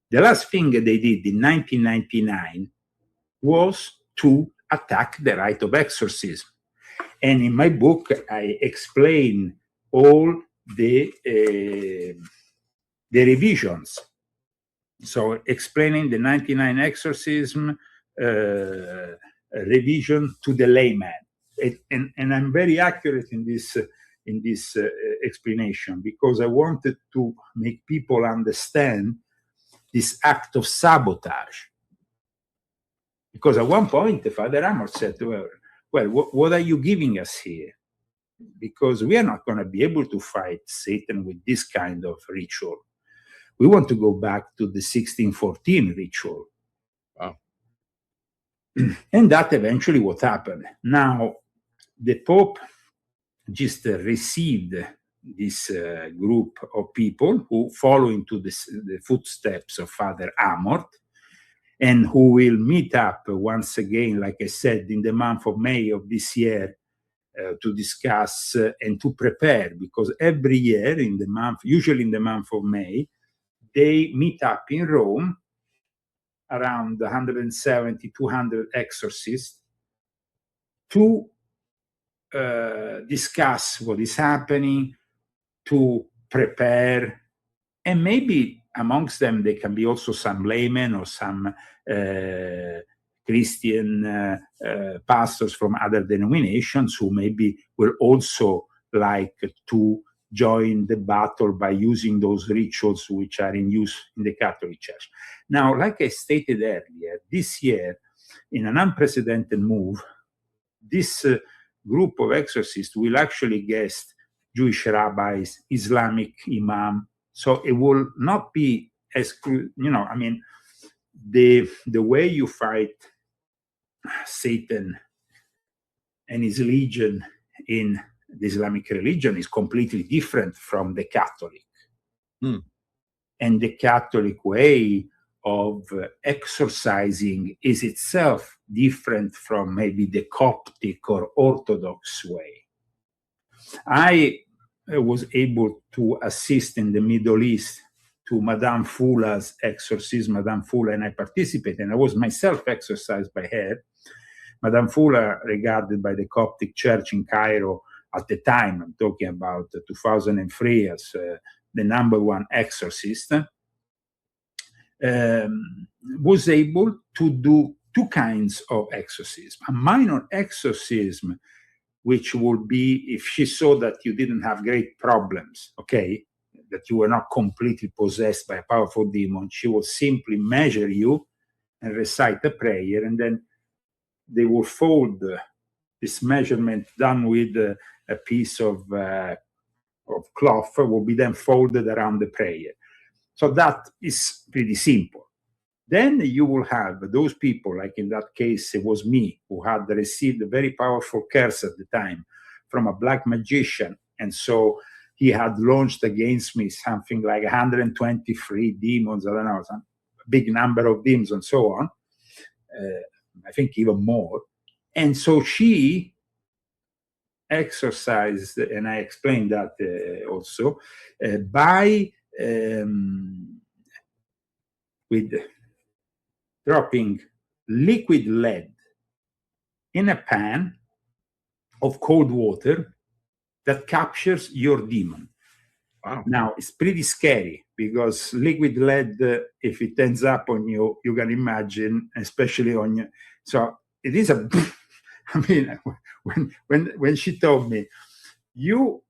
the last thing they did in 1999 was to attack the rite of exorcism. And in my book, I explain all the revisions. So explaining the 99 exorcism revision to the layman. And I'm very accurate in this explanation, because I wanted to make people understand this act of sabotage. Because at one point, Father Amorth said, well, what are you giving us here? because we are not going to be able to fight Satan with this kind of ritual. We want to go back to the 1614 ritual. Wow. And that eventually what happened. Now, the Pope just received this group of people who follow into the footsteps of Father Amort, and who will meet up once again, like I said, in the month of May of this year, to discuss and to prepare, because every year in the month, usually in the month of May, they meet up in Rome, around 170, 200 exorcists, to discuss what is happening, to prepare, and maybe amongst them there can be also some laymen or some Christian pastors from other denominations who maybe will also like to join the battle by using those rituals which are in use in the Catholic Church. Now, like I stated earlier, this year, in an unprecedented move, this group of exorcists will actually guest Jewish rabbis, Islamic imam. So it will not be as, I mean, the way you fight Satan and his legion in the Islamic religion is completely different from the Catholic. And the Catholic way of exorcising is itself different from maybe the Coptic or Orthodox way. I was able to assist in the Middle East to Madame Fula's exorcism. Madame Fula and I participated, and I was myself exorcised by her. Madame Fula, regarded by the Coptic Church in Cairo at the time, I'm talking about 2003, as the number one exorcist, was able to do two kinds of exorcism. A minor exorcism, which would be if she saw that you didn't have great problems, okay, that you were not completely possessed by a powerful demon, she will simply measure you and recite a prayer, and then they will fold this measurement done with a piece of cloth will be then folded around the prayer. So that is pretty simple. Then you will have those people, like in that case, it was me, who had received a very powerful curse at the time from a black magician. And so he had launched against me something like 123 demons, I don't know, some big number of demons and so on. I think even more. And so she exercised, and I explained that also, by with dropping liquid lead in a pan of cold water that captures your demon. Wow. Now, it's pretty scary because liquid lead, if it ends up on you, you can imagine, especially on you. So it is a, I mean, when she told me, you,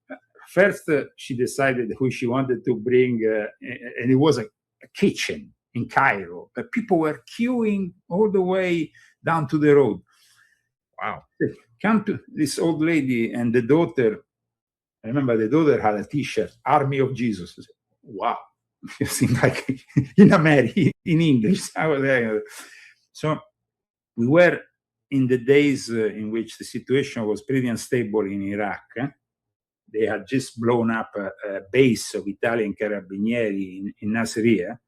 first she decided who she wanted to bring, and it was a kitchen in Cairo. But people were queuing all the way down to the road. Wow. Come to this old lady and the daughter. I remember the daughter had a T-shirt, Army of Jesus. I said, wow. It seemed like in America, in English. So we were in the days in which the situation was pretty unstable in Iraq. They had just blown up a base of Italian Carabinieri in Nasiriyah.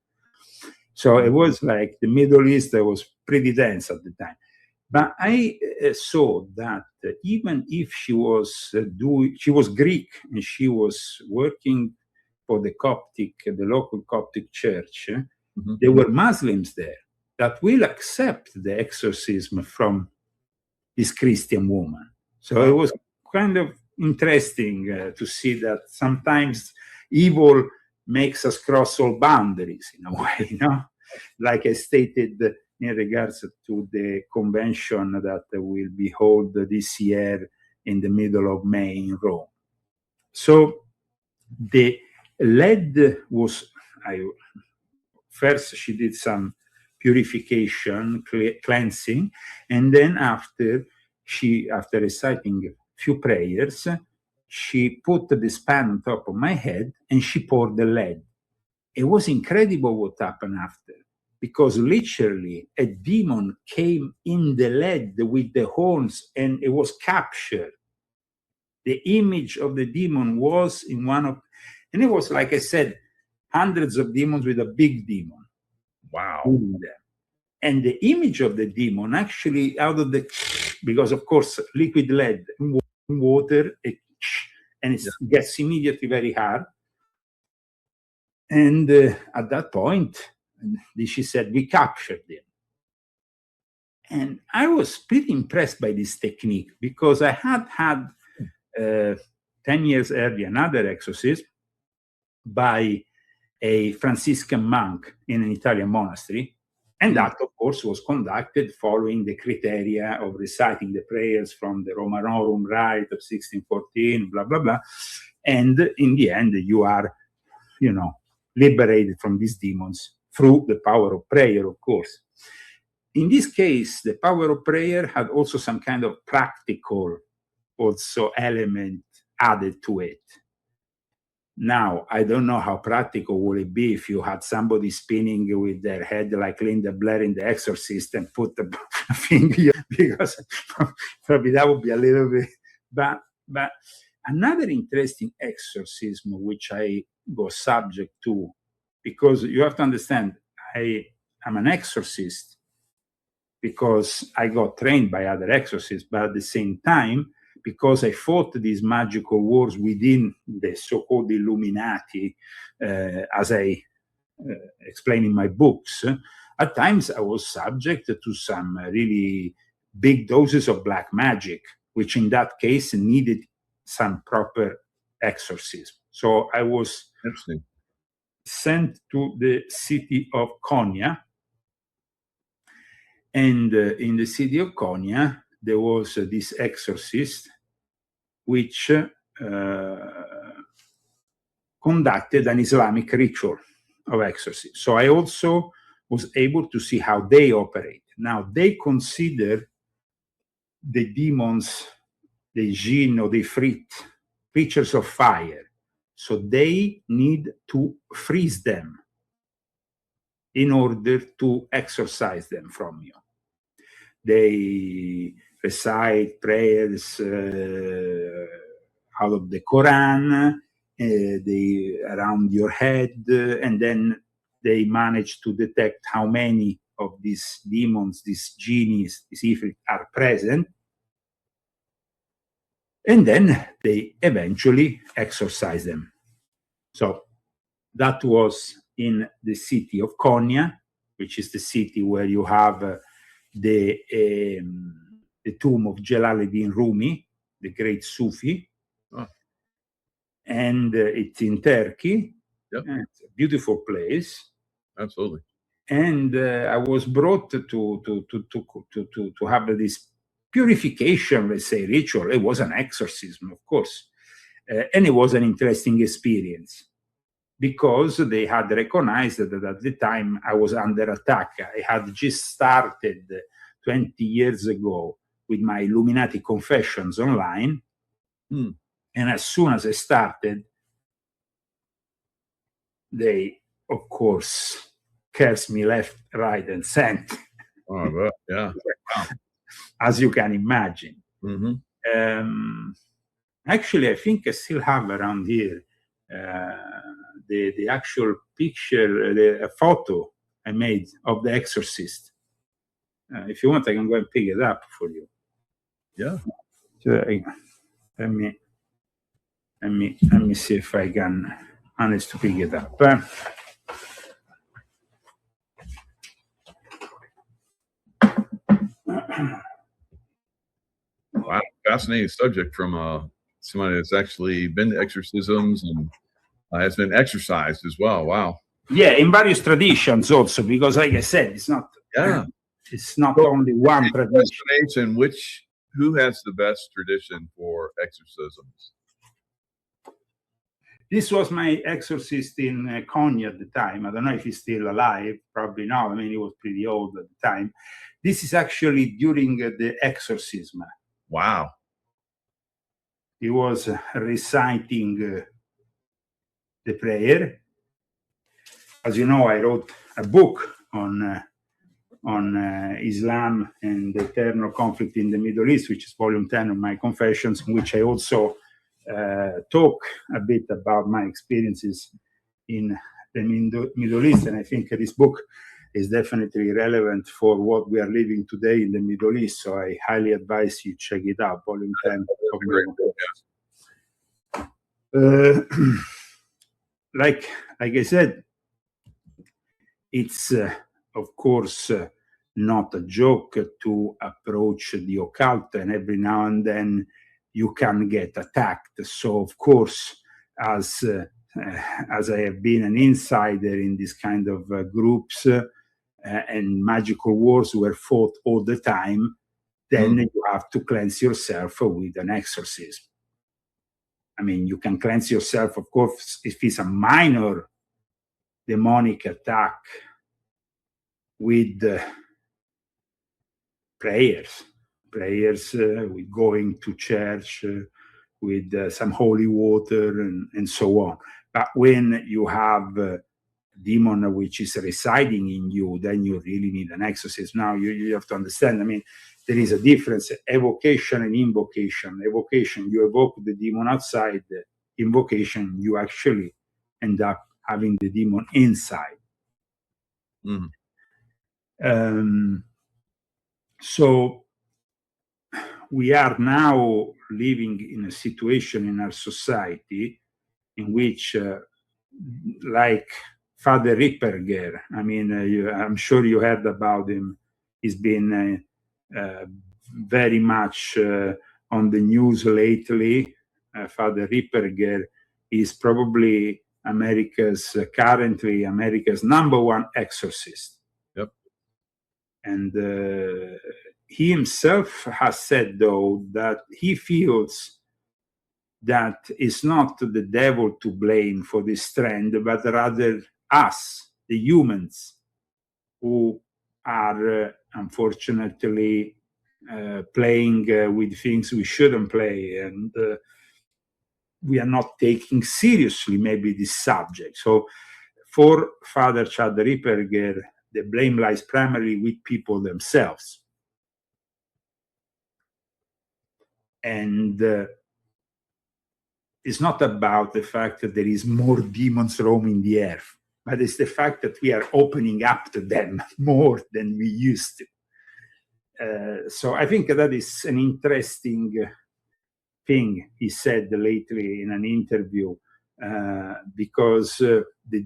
So it was like the Middle East was pretty dense at the time. But I saw that even if she was she was Greek and she was working for the Coptic, the local Coptic church, there were Muslims there that will accept the exorcism from this Christian woman. So it was kind of interesting to see that sometimes evil makes us cross all boundaries in a way, you know? Like I stated in regards to the convention that will be held this year in the middle of May in Rome. So the lead was, first she did some purification, cleansing, and then after reciting a few prayers, she put the span on top of my head and she poured the lead. It was incredible what happened after, because literally a demon came in the lead with the horns and it was captured. The image of the demon was in one of, and it was, like I said, hundreds of demons with a big demon. Wow. And the image of the demon actually out of the, because of course liquid lead in water, and it gets immediately very hard. And at that point, she said, we captured him. And I was pretty impressed by this technique, because I had 10 years earlier another exorcism by a Franciscan monk in an Italian monastery. And that, of course, was conducted following the criteria of reciting the prayers from the Romanorum Rite of 1614, blah, blah, blah. And in the end, you are, liberated from these demons through the power of prayer, of course. In this case, the power of prayer had also some kind of practical element added to it. Now, I don't know how practical would it be if you had somebody spinning with their head like Linda Blair in The Exorcist and put the finger, because probably that would be a little bit. But another interesting exorcism which I was subject to, because you have to understand, I'm an exorcist because I got trained by other exorcists, but at the same time, because I fought these magical wars within the so-called Illuminati, as I explain in my books, at times I was subject to some really big doses of black magic, which in that case needed some proper exorcism. So I was sent to the city of Konya. And in the city of Konya, there was this exorcist which conducted an Islamic ritual of exorcism. So I also was able to see how they operate. Now, they consider the demons, the jinn or the ifrit, creatures of fire. So they need to freeze them in order to exorcise them from you. They recite prayers out of the Quran, around your head, and then they manage to detect how many of these demons, these genies, these ifrit are present. And then they eventually exorcise them. So that was in the city of Konya, which is the city where you have the tomb of Jalaluddin Rumi, the great Sufi. Oh. And it's in Turkey. Yep. It's a beautiful place. Absolutely. And I was brought to have this purification, let's say, ritual. It was an exorcism, of course. And it was an interesting experience, because they had recognized that at the time I was under attack. I had just started 20 years ago with my Illuminati confessions online. And as soon as I started, they, of course, cursed me left, right, and center. Oh, yeah. As you can imagine. Mm-hmm. Actually, I think I still have around here the actual picture, a photo I made of the exorcist. If you want, I can go and pick it up for you. Yeah. So, let me see if I can manage to pick it up. Wow, fascinating subject from somebody that's actually been to exorcisms and has been exorcised as well. Wow. Yeah, in various traditions also, because like I said, it's not. Yeah. It's not only one tradition. Who has the best tradition for exorcisms? This was my exorcist in Konya at the time. I don't know if he's still alive. Probably not. I mean, he was pretty old at the time. This is actually during the exorcism. Wow. he was reciting the prayer. As you know, I wrote a book on Islam and the eternal conflict in the Middle East, which is volume 10 of my Confessions, in which I also talk a bit about my experiences in the Middle East. And I think this book is definitely relevant for what we are living today in the Middle East. So I highly advise you check it out, volume 10 of my Confessions. Like I said, it's of course not a joke to approach the occult, and every now and then you can get attacked. So of course, as I have been an insider in this kind of groups, and magical wars were fought all the time, then you have to cleanse yourself with an exorcism. I mean, you can cleanse yourself, of course, if it's a minor demonic attack, with prayers, with going to church, with some holy water and so on. But when you have a demon which is residing in you, then you really need an exorcism. Now you have to understand, I mean, there is a difference, evocation and invocation. Evocation, you evoke the demon outside. Invocation, you actually end up having the demon inside. So we are now living in a situation in our society in which, like Father Ripperger, I mean, I'm sure you heard about him. He's been very much on the news lately. Father Ripperger is probably currently America's #1 exorcist. And he himself has said, though, that he feels that it's not the devil to blame for this trend, but rather us, the humans, who are unfortunately playing with things we shouldn't play, and we are not taking seriously maybe this subject. So for Father Chad Ripperger, the blame lies primarily with people themselves. And it's not about the fact that there is more demons roaming the earth, but it's the fact that we are opening up to them more than we used to. So I think that is an interesting thing he said lately in an interview, because the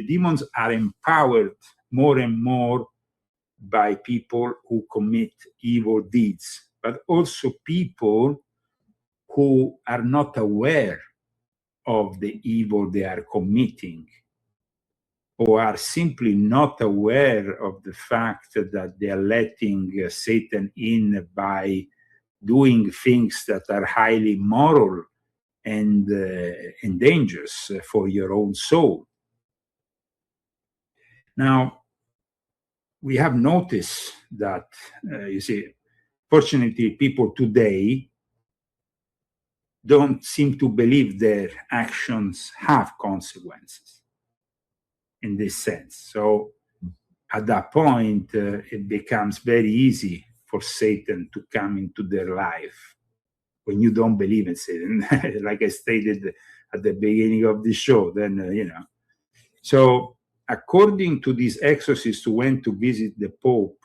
demons are empowered more and more by people who commit evil deeds, but also people who are not aware of the evil they are committing, or are simply not aware of the fact that they are letting Satan in by doing things that are highly immoral and dangerous for your own soul. Now, we have noticed that, you see, fortunately, people today don't seem to believe their actions have consequences in this sense. So at that point, it becomes very easy for Satan to come into their life when you don't believe in Satan. Like I stated at the beginning of the show, then, So according to these exorcists who went to visit the Pope,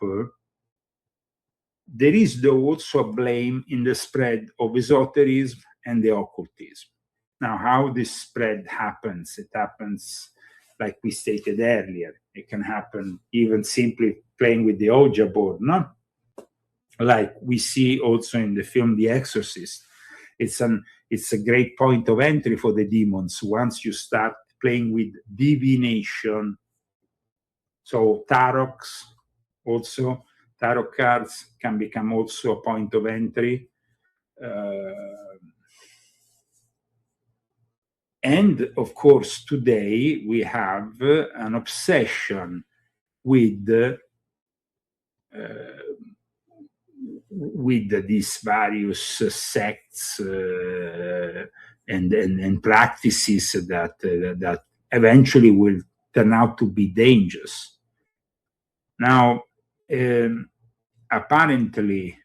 there is though also a blame in the spread of esotericism and the occultism. Now, how this spread happens, it happens like we stated earlier. It can happen even simply playing with the Ouija board, no? Like we see also in the film The Exorcist. It's a great point of entry for the demons once you start playing with divination. So tarots also, tarot cards can become also a point of entry. And of course, today we have an obsession with with these various sects and practices that eventually will turn out to be dangerous. Now, apparently,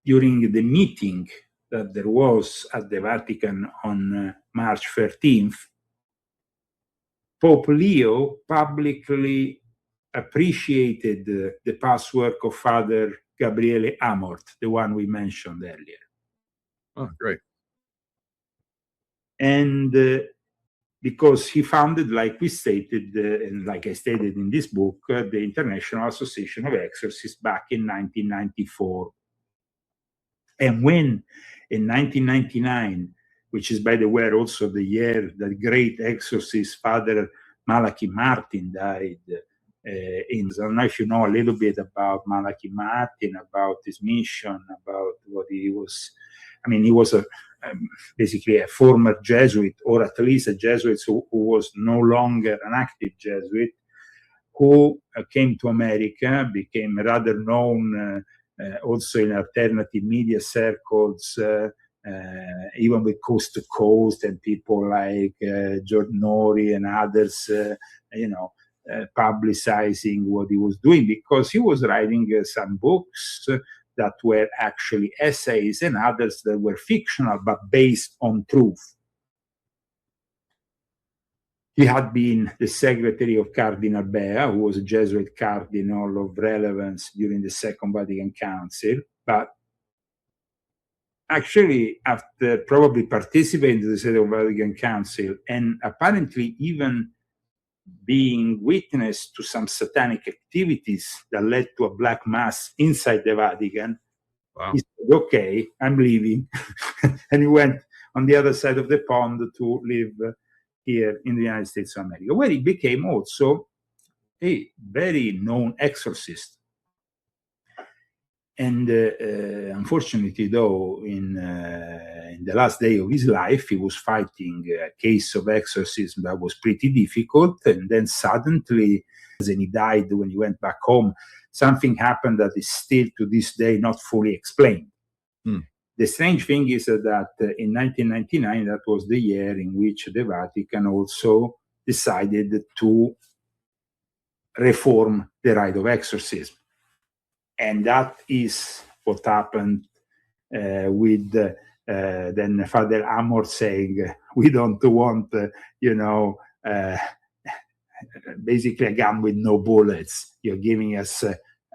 during the meeting that there was at the Vatican on March 13th, Pope Leo publicly appreciated the past work of Father Gabriele Amort, the one we mentioned earlier. Oh, great. And because he founded, like we stated, and like I stated in this book, the International Association of Exorcists back in 1994. And when in 1999, which is, by the way, also the year that great exorcist Father Malachi Martin died, I don't know if you know a little bit about Malachi Martin, about his mission, about what he was. I mean, he was basically a former Jesuit, or at least a Jesuit who was no longer an active Jesuit, who came to America, became rather known also in alternative media circles, even with Coast to Coast and people like George Nori and others, publicizing what he was doing, because he was writing some books that were actually essays and others that were fictional but based on truth. He had been the secretary of Cardinal Bea, who was a Jesuit cardinal of relevance during the Second Vatican Council, but actually, after probably participating in the Second Vatican Council and apparently even being witness to some satanic activities that led to a black mass inside the Vatican, Wow. he said, okay, I'm leaving. And he went on the other side of the pond to live here in the United States of America, where he became also a very known exorcist. And unfortunately, though, in the last day of his life, he was fighting a case of exorcism that was pretty difficult. And then suddenly, and he died when he went back home, something happened that is still to this day not fully explained. The strange thing is that in 1999, that was the year in which the Vatican also decided to reform the rite of exorcism. And that is what happened with then Father Amor saying, we don't want, basically a gun with no bullets. You're giving us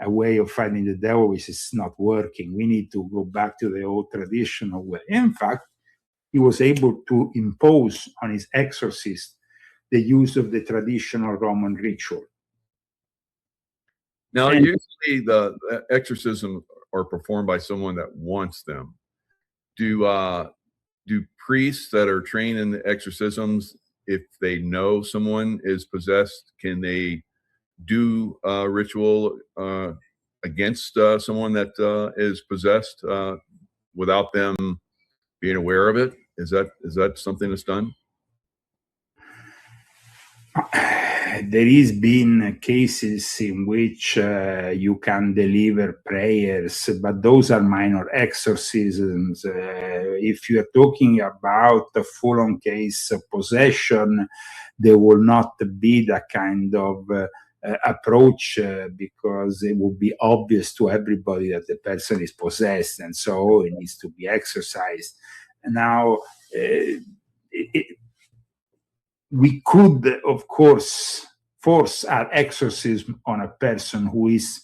a way of fighting the devil which is not working. We need to go back to the old traditional way. In fact, he was able to impose on his exorcist the use of the traditional Roman ritual. Now, usually the exorcism are performed by someone that wants them. Do priests that are trained in the exorcisms, if they know someone is possessed, can they do a ritual against someone that is possessed without them being aware of it? Is that something that's done? There has been cases in which you can deliver prayers, but those are minor exorcisms. If you are talking about a full-on case of possession, there will not be that kind of approach because it will be obvious to everybody that the person is possessed, and so it needs to be exorcised. Now, we could, of course, force our exorcism on a person who is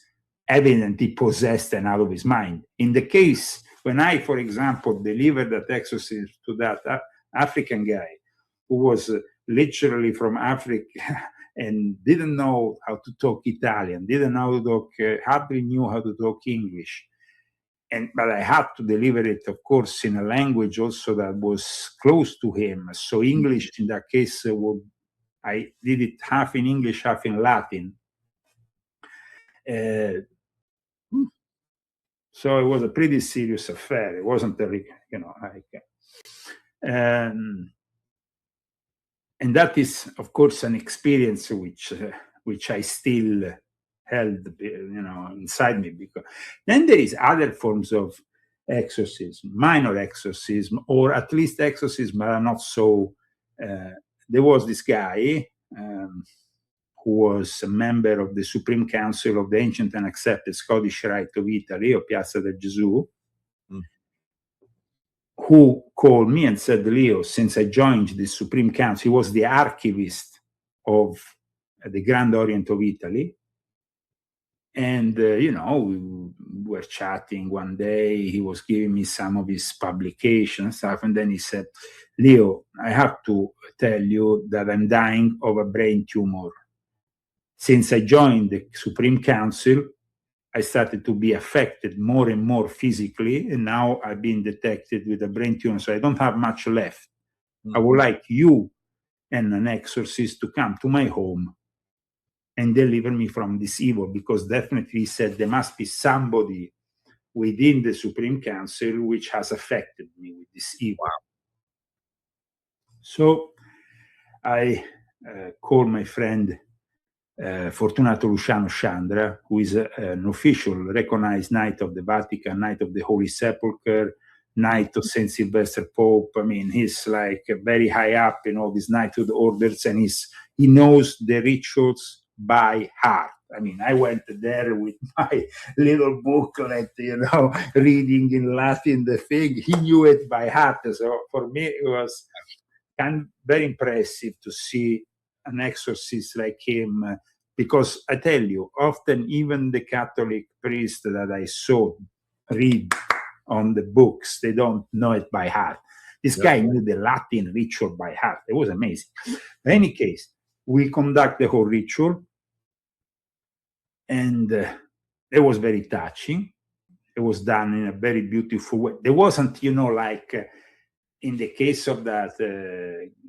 evidently possessed and out of his mind. In the case when I, for example, delivered that exorcism to that African guy who was literally from Africa and didn't know how to talk Italian, didn't know how to talk, hardly knew how to talk English. But I had to deliver it, of course, in a language also that was close to him. So English, in that case, I did it half in English, half in Latin. So it was a pretty serious affair. It wasn't like, and that is, of course, an experience which I still held, inside me. Because then there is other forms of exorcism, minor exorcism, or at least exorcism that are not so. There was this guy who was a member of the Supreme Council of the Ancient and Accepted Scottish Rite of Italy, of Piazza del Gesù, who called me and said, Leo, since I joined the Supreme Council, he was the archivist of the Grand Orient of Italy. And, we were chatting one day. He was giving me some of his publication stuff. And then he said, Leo, I have to tell you that I'm dying of a brain tumor. Since I joined the Supreme Council, I started to be affected more and more physically, and now I've been detected with a brain tumor, so I don't have much left. I would like you and an exorcist to come to my home and deliver me from this evil, because definitely he said there must be somebody within the Supreme Council which has affected me with this evil. Wow. So I called my friend Fortunato Luciano Chandra, who is an official recognized Knight of the Vatican, Knight of the Holy Sepulchre, Knight of St. Sylvester Pope. I mean, he's like very high up in all these knighthood orders, and he knows the rituals by heart. I mean, I went there with my little booklet, reading in Latin the thing. He knew it by heart. So for me, it was kind of very impressive to see an exorcist like him, because I tell you, often even the Catholic priest that I saw read on the books, they don't know it by heart. This guy knew the Latin ritual by heart. It was amazing. In any case, we conduct the whole ritual, and it was very touching. It was done in a very beautiful way. There wasn't, like in the case of that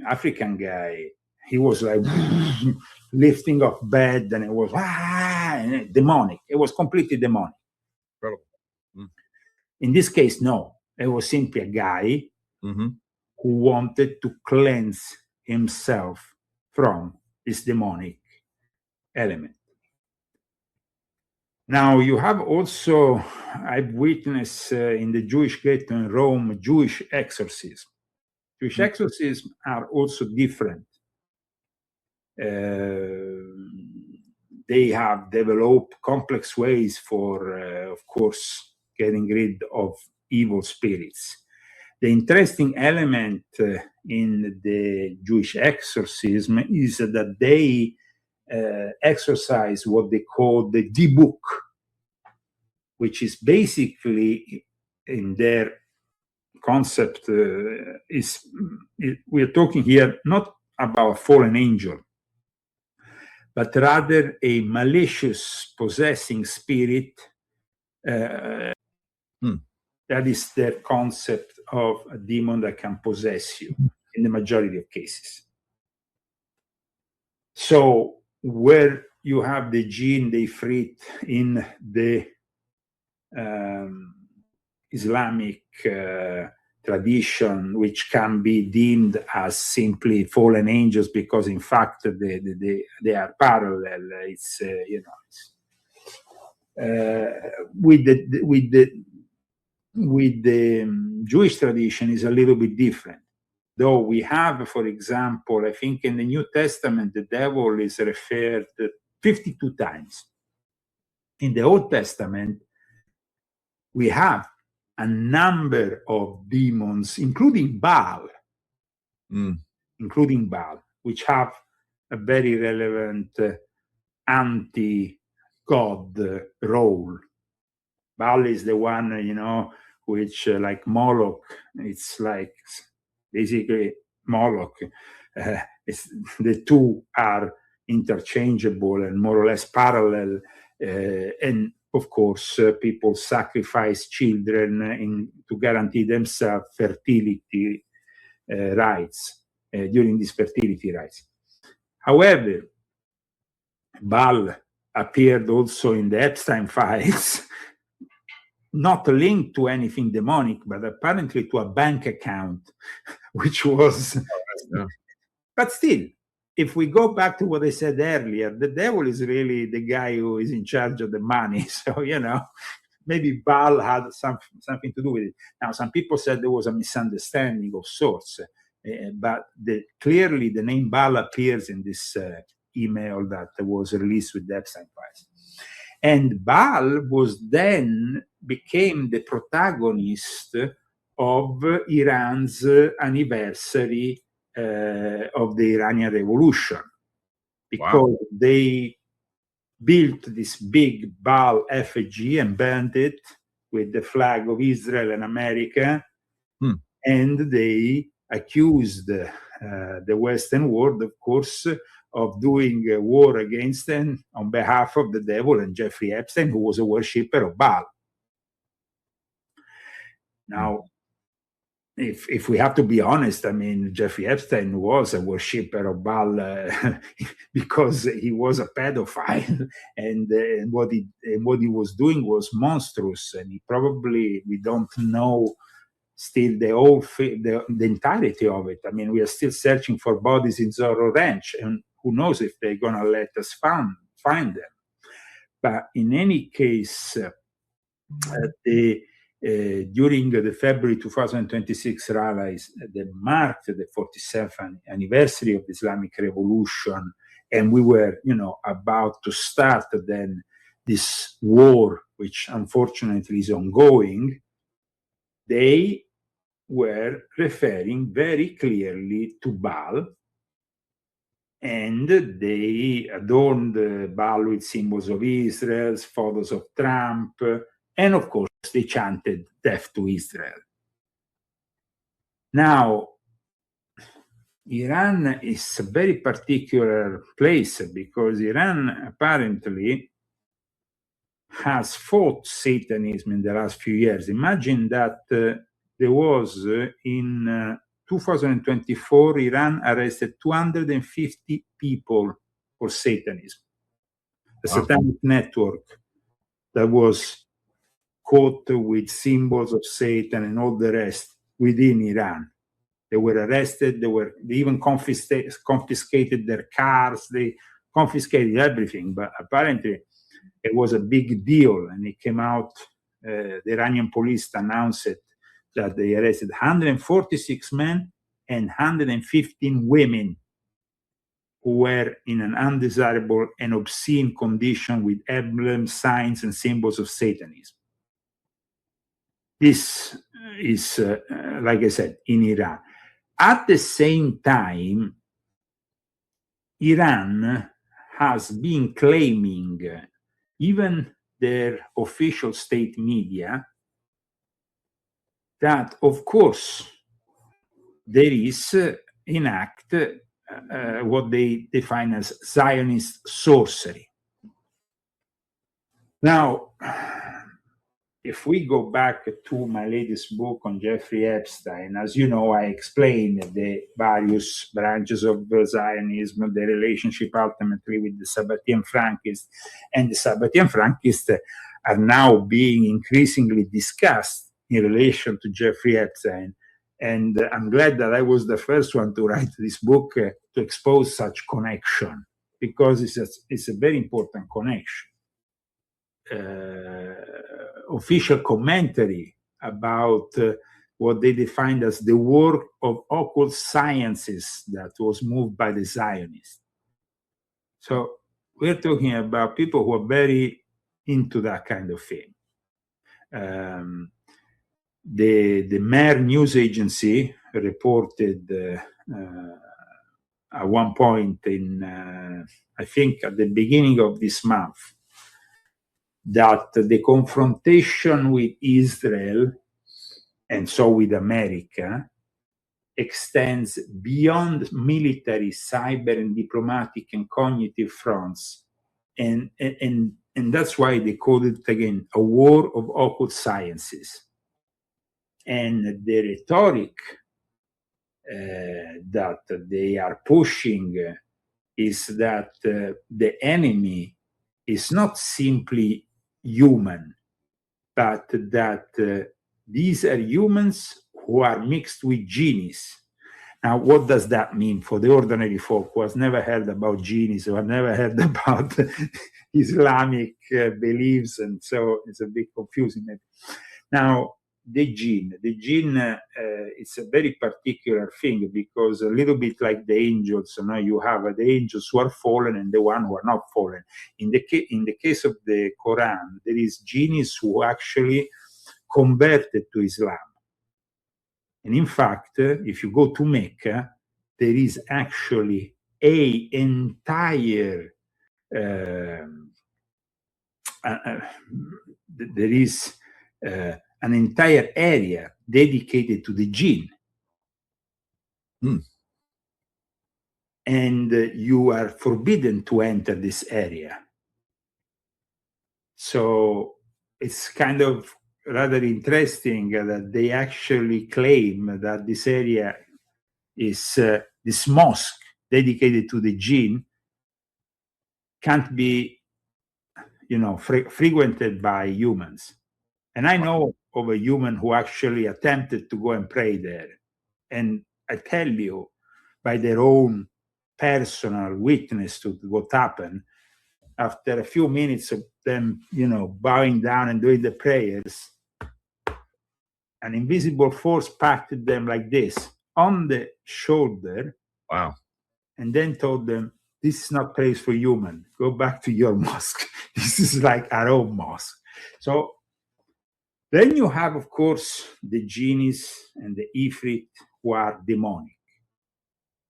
African guy, he was like lifting off bed, and it was and demonic. It was completely demonic. Incredible. In this case, no. It was simply a guy who wanted to cleanse himself from this demonic element. Now, you have also, I've witnessed in the Jewish ghetto in Rome, Jewish exorcism. Jewish exorcisms are also different. They have developed complex ways for, of course, getting rid of evil spirits. The interesting element in the Jewish exorcism is that they exercise what they call the dibuk, which is basically, in their concept, we are talking here not about a fallen angel, but rather a malicious possessing spirit. That is their concept of a demon that can possess you in the majority of cases. So where you have the jinn, the ifrit in the Islamic tradition, which can be deemed as simply fallen angels, because in fact they are parallel. It's with the Jewish tradition is a little bit different. Though we have, for example, I think in the New Testament, the devil is referred 52 times. In the Old Testament, we have a number of demons, including Baal, which have a very relevant anti-God role. Baal is the one, which like Moloch, it's like basically Moloch. The two are interchangeable and more or less parallel. And of course, people sacrifice children to guarantee themselves fertility rights during these fertility rights. However, Baal appeared also in the Epstein files, not linked to anything demonic, but apparently to a bank account, which was, but still, if we go back to what I said earlier, the devil is really the guy who is in charge of the money. So, maybe Baal had something to do with it. Now, some people said there was a misunderstanding of sorts, but clearly the name Baal appears in this email that was released with the Epstein files. And Baal became the protagonist of Iran's anniversary of the Iranian Revolution, because they built this big Baal effigy and burned it with the flag of Israel and America, and they accused the Western world, of course, of doing a war against them on behalf of the devil and Jeffrey Epstein, who was a worshipper of Baal. Now, if we have to be honest, I mean, Jeffrey Epstein was a worshipper of Baal because he was a pedophile, and what he was doing was monstrous, and we don't know still the entirety of it. I mean, we are still searching for bodies in Zorro Ranch, and who knows if they're going to let us find them. But in any case, during the February 2026 rallies that marked the 47th anniversary of the Islamic Revolution, and we were, about to start then this war, which unfortunately is ongoing, they were referring very clearly to Baal, and they adorned Baal with symbols of Israel, photos of Trump, and of course they chanted death to Israel. Now, Iran is a very particular place because Iran apparently has fought Satanism in the last few years. Imagine that there was in 2024, Iran arrested 250 people for Satanism. A satanic network that was caught with symbols of Satan and all the rest within Iran. They were arrested, they even confiscated their cars, they confiscated everything, but apparently it was a big deal, and it came out, the Iranian police announced it, that they arrested 146 men and 115 women who were in an undesirable and obscene condition with emblems, signs, and symbols of Satanism. This is, like I said, in Iran. At the same time, Iran has been claiming, even their official state media, that, of course, there is in act what they define as Zionist sorcery. Now, if we go back to my latest book on Jeffrey Epstein, as you know, I explain the various branches of Zionism, the relationship ultimately with the Sabbatean Frankists, and the Sabbatean Frankists are now being increasingly discussed in relation to Jeffrey Epstein. And I'm glad that I was the first one to write this book to expose such connection, because it's a very important connection. Official commentary about what they defined as the work of occult sciences that was moved by the Zionists. So we're talking about people who are very into that kind of thing. The Mer news agency reported at one point in, I think at the beginning of this month, that the confrontation with Israel, and so with America, extends beyond military, cyber, and diplomatic and cognitive fronts. And that's why they called it, again, a war of occult sciences. And the rhetoric that they are pushing is that the enemy is not simply human, but that these are humans who are mixed with genies. Now, what does that mean for the ordinary folk who has never heard about genies, who have never heard about Islamic beliefs, and so it's a bit confusing. Now, the jinn it's a very particular thing, because a little bit like the angels, you have the angels who are fallen and the one who are not fallen. In the case of the Quran, there is genies who actually converted to Islam. And in fact, if you go to Mecca, there is actually an entire an entire area dedicated to the jinn. And you are forbidden to enter this area. So it's kind of rather interesting that they actually claim that this area is this mosque dedicated to the jinn can't be, frequented by humans. And I know of a human who actually attempted to go and pray there. And I tell you, by their own personal witness to what happened, after a few minutes of them, bowing down and doing the prayers, an invisible force patted them like this on the shoulder. Wow. And then told them, this is not place for human. Go back to your mosque. This is like our own mosque. So then you have, of course, the genies and the ifrit who are demonic,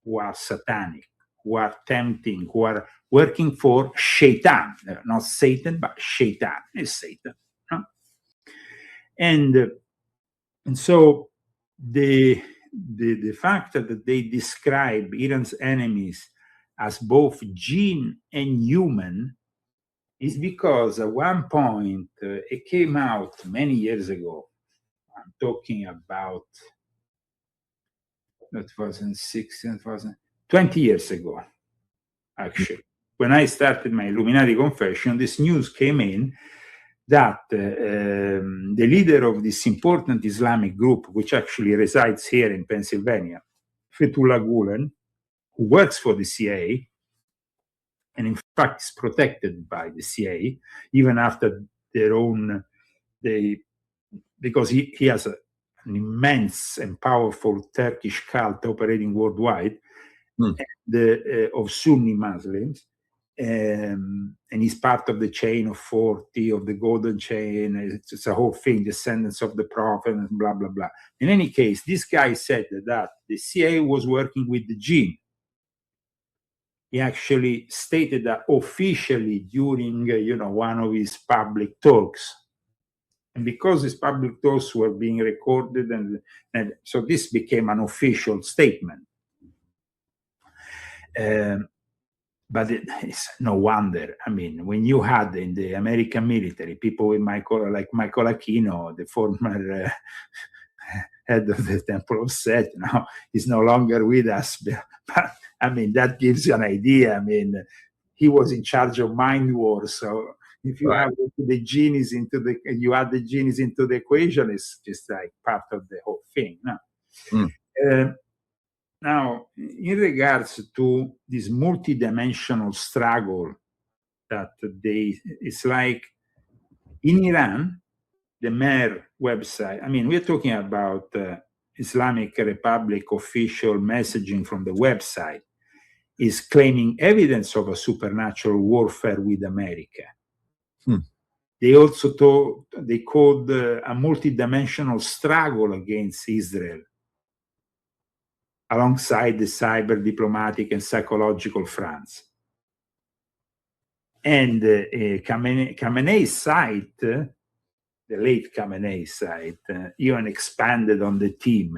who are satanic, who are tempting, who are working for Shaitan, not Satan, but Shaitan is Satan. Huh? And so the fact that they describe Iran's enemies as both jinn and human is because at one point it came out many years ago. I'm talking about 2006, 20 years ago, actually. When I started my Illuminati confession, this news came in that the leader of this important Islamic group, which actually resides here in Pennsylvania, Fethullah Gulen, who works for the CIA, and in fact is protected by the CIA, even after because he has an immense and powerful Turkish cult operating worldwide, of Sunni Muslims, and he's part of the chain of 40, of the golden chain. It's a whole thing, descendants of the prophet, and blah, blah, blah. In any case, this guy said that the CIA was working with the jinn. He actually stated that officially during, one of his public talks. And because his public talks were being recorded, and so this became an official statement. But it's no wonder. I mean, when you had in the American military people with like Michael Aquino, the former head of the Temple of Set, now he's no longer with us. But I mean, that gives you an idea. I mean, he was in charge of mind wars. So if you have the genies you add the genies into the equation, it's just like part of the whole thing. No? Now, in regards to this multidimensional struggle it's like in Iran, the Mer website, I mean, we're talking about Islamic Republic official messaging from the website, is claiming evidence of a supernatural warfare with America. They also called a multidimensional struggle against Israel, alongside the cyber, diplomatic, and psychological fronts. And Khamenei's site, the late Khamenei site, even expanded on the team,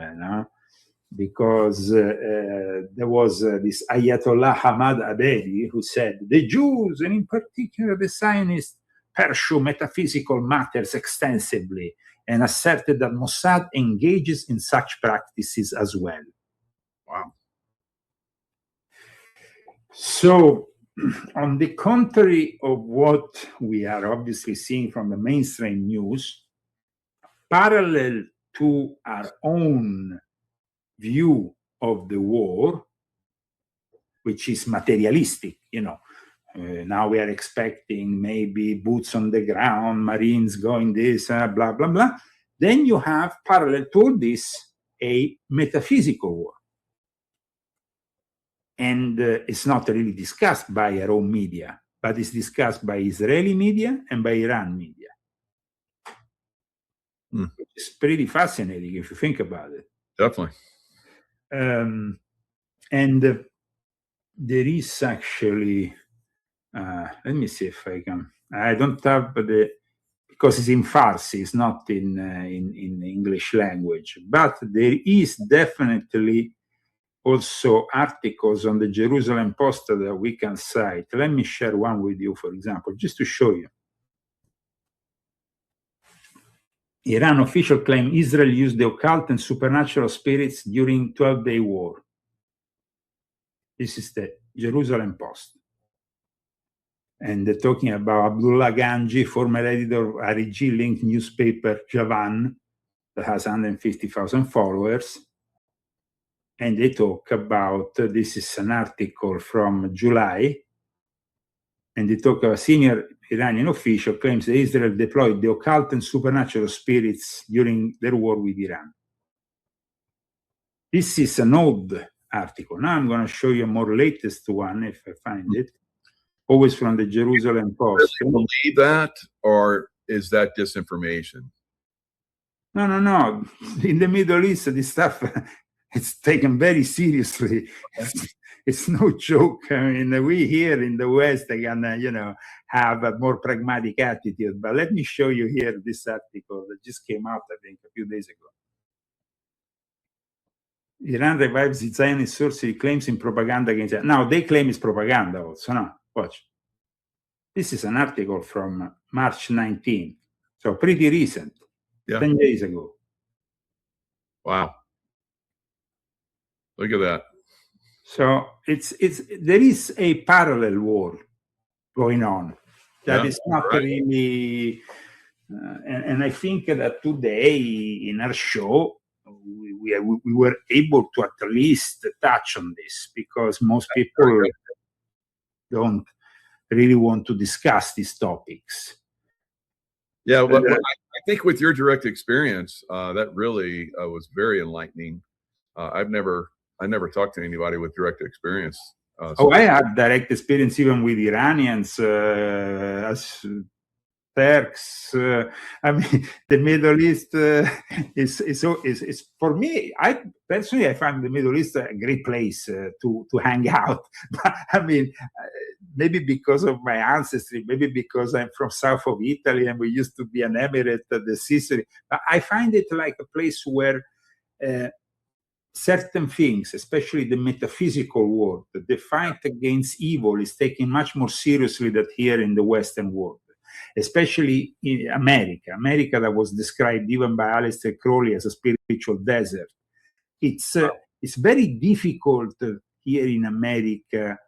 because there was this Ayatollah Hamad Abedi who said, the Jews, and in particular the Zionists, pursue metaphysical matters extensively, and asserted that Mossad engages in such practices as well. Wow. So, on the contrary of what we are obviously seeing from the mainstream news, parallel to our own view of the war, which is materialistic, now we are expecting maybe boots on the ground, Marines going this, blah, blah, blah. Then you have, parallel to all this, a metaphysical war. And it's not really discussed by our own media, but it's discussed by Israeli media and by Iran media. It's pretty fascinating if you think about it. Definitely. And there is actually, let me see if I can. I don't have because it's in Farsi, it's not in English language. But there is definitely also articles on the Jerusalem Post that we can cite. Let me share one with you, for example, just to show you. Iran official claim Israel used the occult and supernatural spirits during 12-day war. This is the Jerusalem Post. And they're talking about Abdullah Ganji, former editor of REG-linked newspaper Javan, that has 150,000 followers. And they talk about, this is an article from July, and they talk about a senior Iranian official claims that Israel deployed the occult and supernatural spirits during their war with Iran. This is an old article. Now I'm going to show you a more latest one, if I find it. Always from the Jerusalem Post. Really believe that, or is that disinformation? No. In the Middle East, this stuff, it's taken very seriously. It's no joke. I mean, we here in the West are gonna, have a more pragmatic attitude. But let me show you here this article that just came out, I think, a few days ago. Iran revives its Zionist sorcery claims in propaganda against it. Now, they claim it's propaganda also, no? Watch. This is an article from March 19th, so pretty recent, 10 days ago. Wow. Look at that. So there is a parallel war going on that is not really, and I think that today in our show, we were able to at least touch on this, because most people don't really want to discuss these topics. Yeah, but I think with your direct experience, that really was very enlightening. I never talked to anybody with direct experience. I had direct experience even with Iranians, as Turks. I mean, the Middle East is for me. I personally, I find the Middle East a great place to hang out. But, I mean, maybe because of my ancestry, maybe because I'm from south of Italy and we used to be an emirate, the Sicily. But I find it like a place where certain things, especially the metaphysical world, the fight against evil is taken much more seriously than here in the Western world, especially in America. America that was described even by Aleister Crowley as a spiritual desert. It's very difficult here in America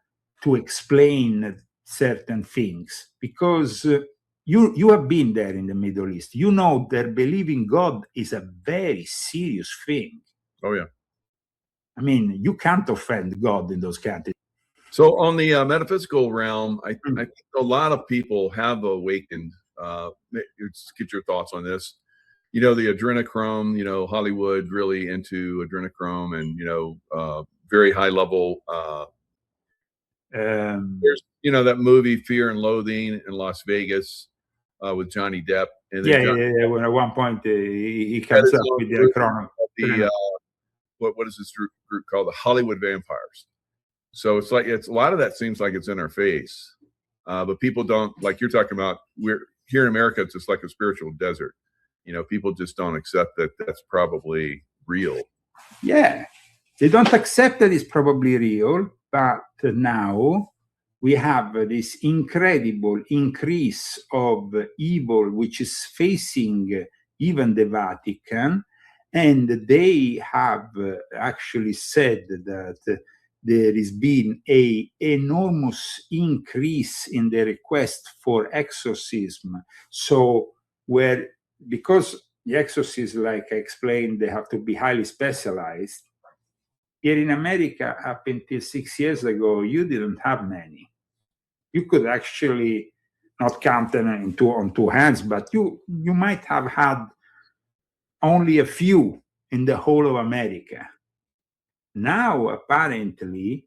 to explain certain things, because you have been there in the Middle East. You know that believing God is a very serious thing. Oh, yeah. I mean, you can't offend God in those countries. So on the metaphysical realm, I think a lot of people have awakened. Let's get your thoughts on this. The adrenochrome, Hollywood really into adrenochrome and, very high level. There's, that movie Fear and Loathing in Las Vegas with Johnny Depp. And yeah. When at one point he comes up with the chrono. What is this group called? The Hollywood Vampires. So it's a lot of that seems like it's in our face, but people don't, like you're talking about. We're here in America, it's just like a spiritual desert. People just don't accept that that's probably real. Yeah, they don't accept that it's probably real. But now we have this incredible increase of evil, which is facing even the Vatican. And they have actually said that there has been an enormous increase in the request for exorcism. So because the exorcism, like I explained, they have to be highly specialized, Here in America, up until 6 years ago, you didn't have many. You could actually not count them on two hands, but you might have had only a few in the whole of America. Now, apparently,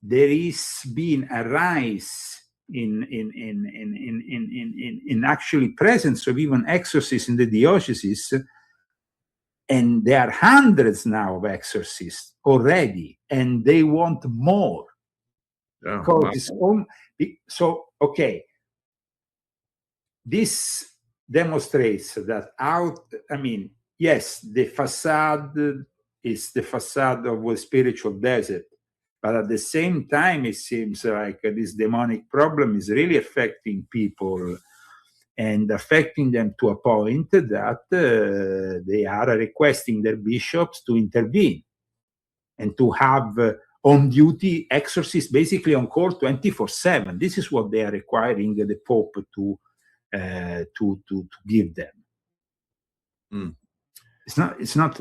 there is been a rise in actually presence of even exorcists in the diocese, and there are hundreds now of exorcists already, and they want more. Yeah, Because wow. so okay, this demonstrates that yes, the facade is the facade of a spiritual desert, but at the same time, it seems like this demonic problem is really affecting people and affecting them to a point that they are requesting their bishops to intervene and to have on duty exorcists basically on call 24/7. This is what they are requiring the Pope to give them. Mm. It's not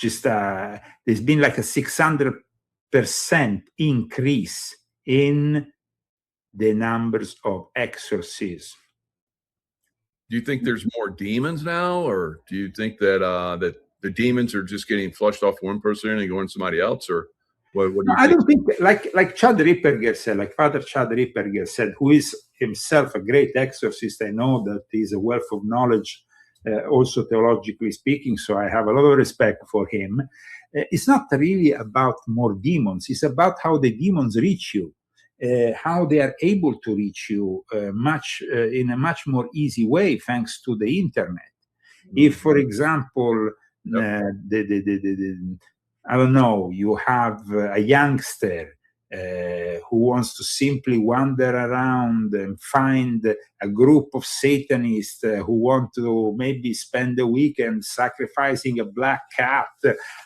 just there's been like a 600% increase in the numbers of exorcisms. Do you think there's more demons now, or do you think that that the demons are just getting flushed off one person and going to somebody else, or what do you I think? don't think like Chad Ripperger said, like Father Chad Ripperger said, who is himself a great exorcist. I know that he's a wealth of knowledge, also theologically speaking, so I have a lot of respect for him. It's not really about more demons. It's about how the demons reach you, how they are able to reach you in a much more easy way thanks to the internet. If, for example, I don't know, you have a youngster who wants to simply wander around and find a group of Satanists who want to maybe spend the weekend sacrificing a black cat.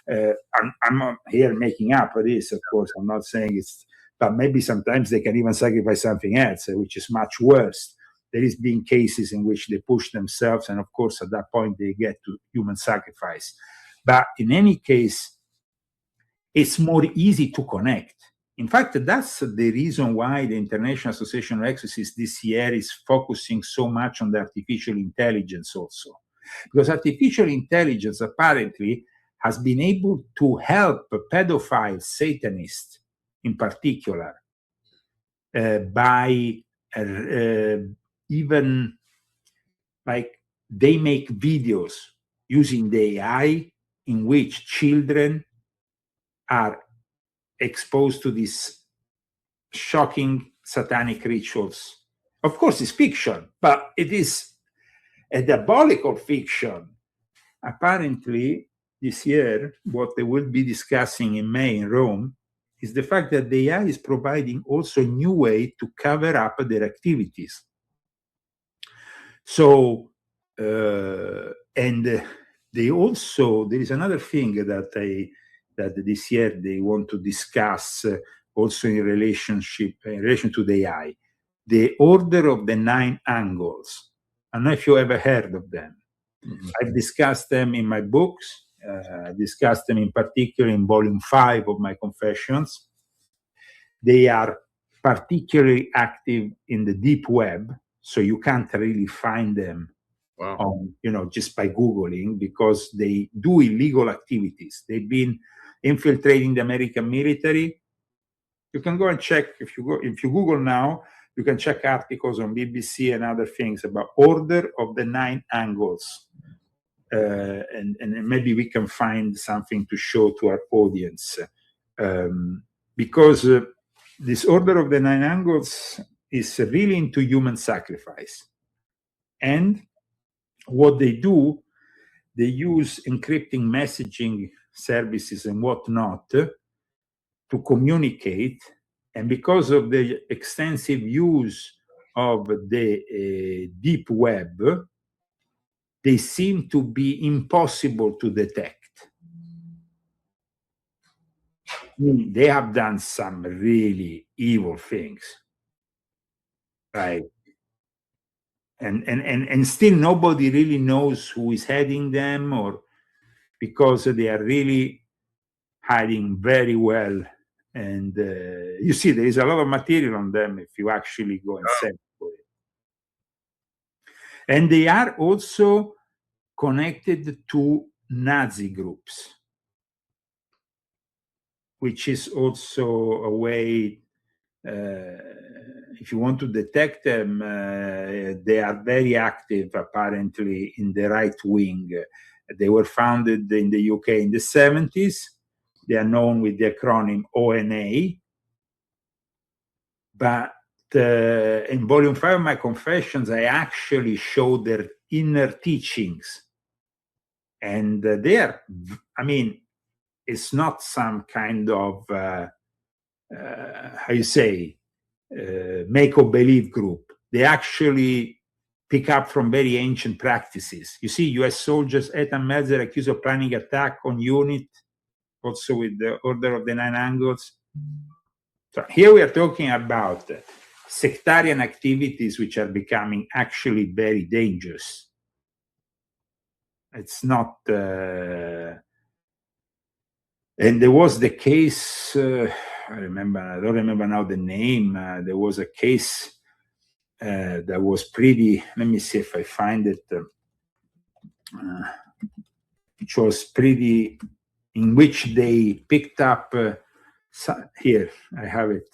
I'm not here making up this, of course. I'm not saying it's, but maybe sometimes they can even sacrifice something else, which is much worse. There has been cases in which they push themselves, and of course, at that point, they get to human sacrifice. But in any case, it's more easy to connect. In fact, that's the reason why the International Association of Exorcists this year is focusing so much on the artificial intelligence also. Because artificial intelligence apparently has been able to help pedophile Satanists in particular by even like they make videos using the AI in which children are exposed to these shocking satanic rituals. Of course, it's fiction, but it is a diabolical fiction. Apparently, this year, what they will be discussing in May in Rome is the fact that the AI is providing also a new way to cover up their activities. So, and they also, there is another thing that this year they want to discuss also in relation to the AI, the Order of the Nine Angles. I don't know if you ever heard of them. Mm-hmm. I've discussed them in my books. I discussed them in particular in volume 5 of my Confessions. They are particularly active in the deep web, so you can't really find them on, just by Googling, because they do illegal activities. They've been infiltrating the American military. You can go and check if you Google now. You can check articles on BBC and other things about Order of the Nine Angles, and maybe we can find something to show to our audience, because this Order of the Nine Angles is really into human sacrifice, and what they do, they use encrypting messaging services and whatnot to communicate. And because of the extensive use of the deep web, they seem to be impossible to detect. I mean, they have done some really evil things, right? And still nobody really knows who is heading them, or because they are really hiding very well. And you see, there is a lot of material on them if you actually go and search for it. And they are also connected to Nazi groups, which is also a way, if you want to detect them, they are very active apparently in the right wing. They were founded in the UK in the 70s. They are known with the acronym ONA. But in volume 5 of my confessions, I actually show their inner teachings. And they are, I mean, it's not some kind of, how you say, make-or-believe group. They actually pick up from very ancient practices. You see, US soldiers, Ethan Melzer accused of planning attack on unit, also with the Order of the Nine Angles. So here we are talking about sectarian activities which are becoming actually very dangerous. It's not, and there was the case, I don't remember now the name. There was a case that was pretty, let me see if I find it, which was pretty, in which they picked up, here, I have it.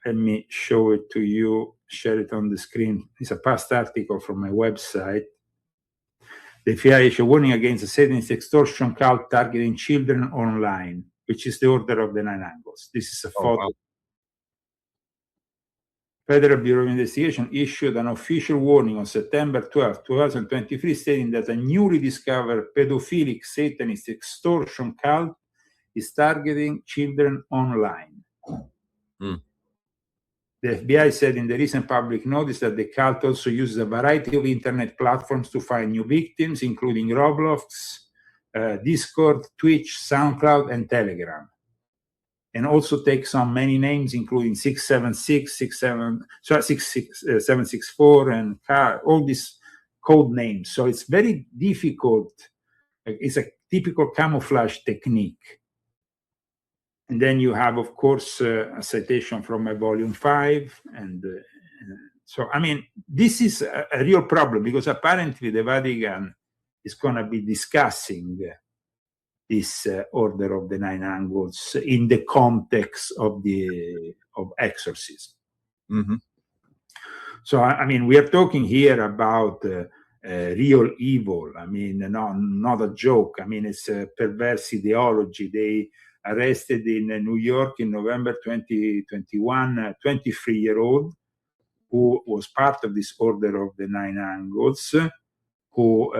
Let me show it to you, share it on the screen. It's a past article from my website. The FBI issued a warning against the Satanist extortion cult targeting children online, which is the Order of the Nine Angles. This is a photo. Wow. Federal Bureau of Investigation issued an official warning on September 12, 2023, stating that a newly discovered pedophilic Satanist extortion cult is targeting children online. The FBI said in the recent public notice that the cult also uses a variety of internet platforms to find new victims, including Roblox, Discord, Twitch, SoundCloud, and Telegram. And also takes on many names, including 676, 764, and all these code names. So it's very difficult. It's a typical camouflage technique. And then you have, of course, a citation from my volume 5. And so, I mean, this is a real problem because apparently the Vatican is going to be discussing this Order of the Nine Angles in the context of exorcism. Mm-hmm. So, I mean, we are talking here about real evil. I mean, not a joke. I mean, it's a perverse ideology. They arrested in New York in November 2021 a 23-year-old who was part of this Order of the Nine Angles, who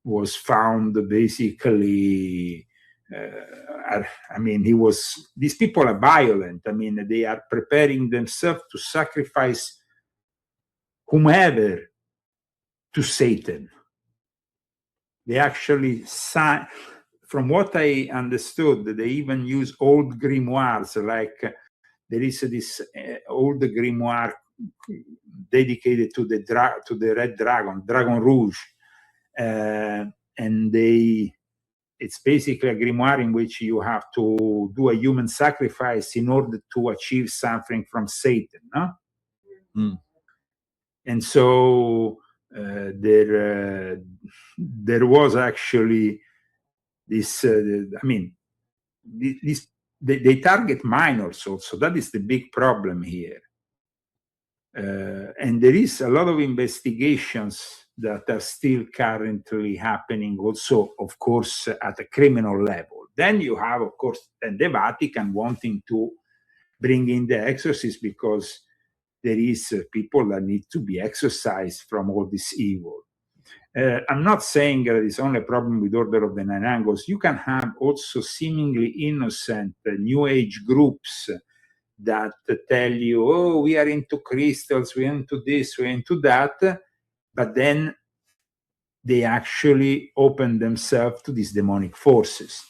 was found basically, I mean, these people are violent. I mean, they are preparing themselves to sacrifice whomever to Satan. They actually from what I understood, they even use old grimoires, like there is this old grimoire dedicated to the Red Dragon, Dragon Rouge, and it's basically a grimoire in which you have to do a human sacrifice in order to achieve something from Satan, no? Mm. And so there was actually this, I mean, they target minors also. That is the big problem here. And there is a lot of investigations that are still currently happening also, of course, at a criminal level. Then you have, of course, the Vatican wanting to bring in the exorcists because there is people that need to be exorcised from all this evil. I'm not saying that it's only a problem with Order of the Nine Angles. You can have also seemingly innocent New Age groups that tell you, oh, we are into crystals, we're into this, we're into that, but then they actually open themselves to these demonic forces.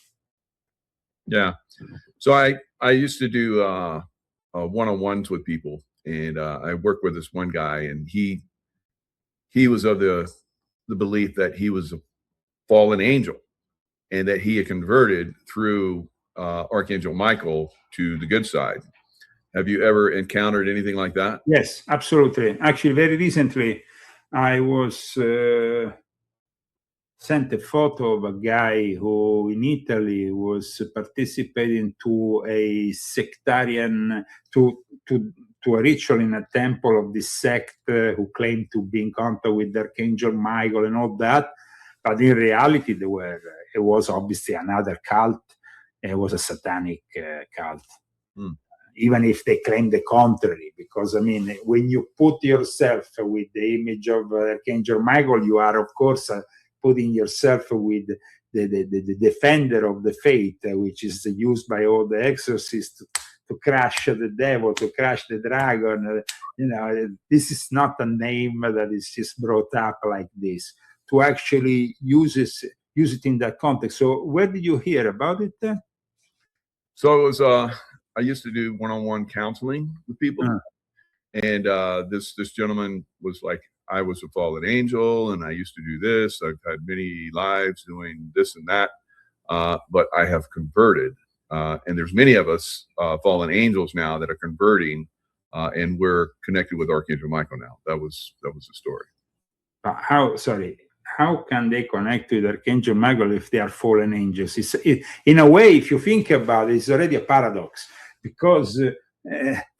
Yeah. So I used to do one-on-ones with people, and I worked with this one guy, and he was of the belief that he was a fallen angel, and that he had converted through Archangel Michael to the good side. Have you ever encountered anything like that? Yes, absolutely. Actually, very recently, I was sent a photo of a guy who in Italy was participating to a sectarian, to a ritual in a temple of this sect who claimed to be in contact with Archangel Michael and all that. But in reality, it was obviously another cult. It was a satanic cult. Even if they claim the contrary, because I mean, when you put yourself with the image of Archangel Michael, you are, of course, putting yourself with the defender of the faith, which is used by all the exorcists to crush the devil, to crush the dragon. You know, this is not a name that is just brought up like this. To actually use it in that context. So, where did you hear about it? So it was. I used to do one-on-one counseling with people, and this gentleman was like, I was a fallen angel, and I used to do this. I've had many lives doing this and that, but I have converted. And there's many of us fallen angels now that are converting, and we're connected with Archangel Michael now. That was the story. How can they connect with Archangel Michael if they are fallen angels? In a way, if you think about it, it's already a paradox, because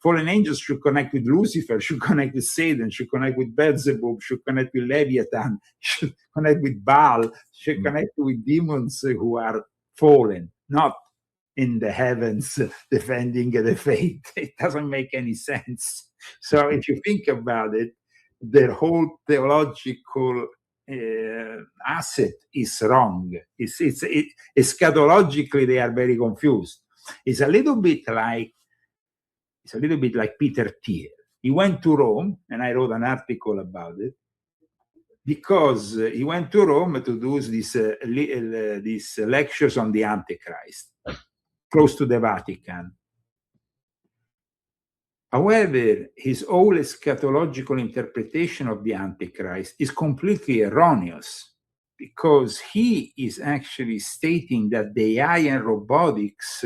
fallen angels should connect with Lucifer, should connect with Satan, should connect with Beelzebub, should connect with Leviathan, should connect with Baal, should connect with demons who are fallen, not in the heavens defending the faith. It doesn't make any sense. So if you think about it, their whole theological asset is wrong. Eschatologically, they are very confused. It's a little bit like Peter Thiel. He went to Rome, and I wrote an article about it, because he went to Rome to do these lectures on the Antichrist, close to the Vatican. However, his whole eschatological interpretation of the Antichrist is completely erroneous, because he is actually stating that the AI and robotics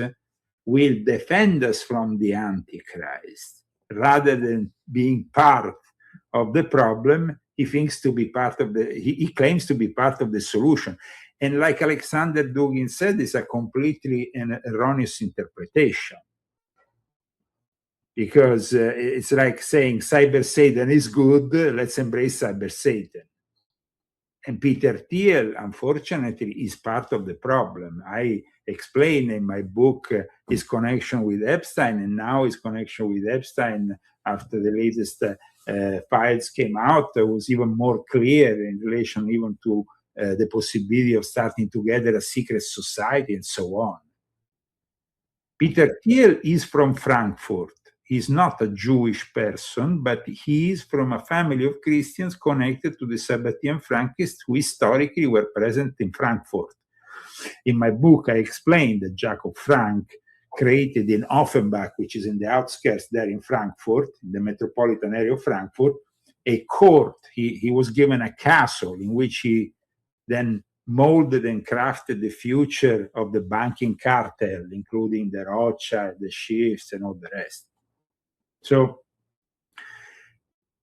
will defend us from the Antichrist. Rather than being part of the problem, he claims to be part of the solution. And like Alexander Dugin said, it's a completely erroneous interpretation. Because it's like saying Cyber Satan is good, let's embrace Cyber Satan. And Peter Thiel, unfortunately, is part of the problem. I explain in my book his connection with Epstein, and now his connection with Epstein, after the latest files came out, was even more clear in relation even to the possibility of starting together a secret society and so on. Peter Thiel is from Frankfurt. He's not a Jewish person, but he is from a family of Christians connected to the Sabbatean Frankists who historically were present in Frankfurt. In my book, I explained that Jacob Frank created in Offenbach, which is in the outskirts there in Frankfurt, in the metropolitan area of Frankfurt, a court. He was given a castle in which he then molded and crafted the future of the banking cartel, including the Rothschild, the Schiffs, and all the rest. So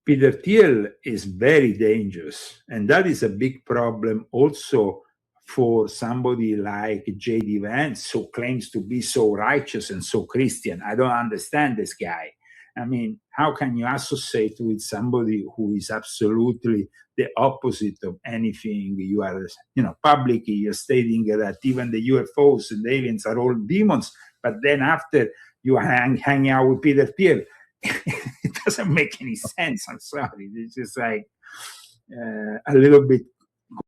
Peter Thiel is very dangerous, and that is a big problem also for somebody like J.D. Vance, who claims to be so righteous and so Christian. I don't understand this guy. I mean, how can you associate with somebody who is absolutely the opposite of anything you are, publicly you're stating that even the UFOs and the aliens are all demons, but then after you hang out with Peter Thiel, it doesn't make any sense. I'm sorry. It's just like a little bit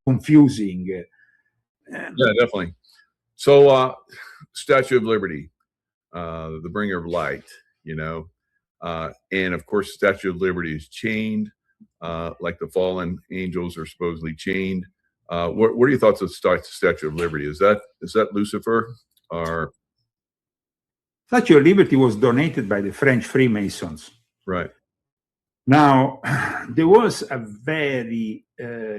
confusing. Yeah, definitely. So, Statue of Liberty, the bringer of light, and of course, Statue of Liberty is chained, like the fallen angels are supposedly chained. What are your thoughts of Statue of Liberty? Is that Lucifer, or? Statue of Liberty was donated by the French Freemasons. Right. Now, there was a very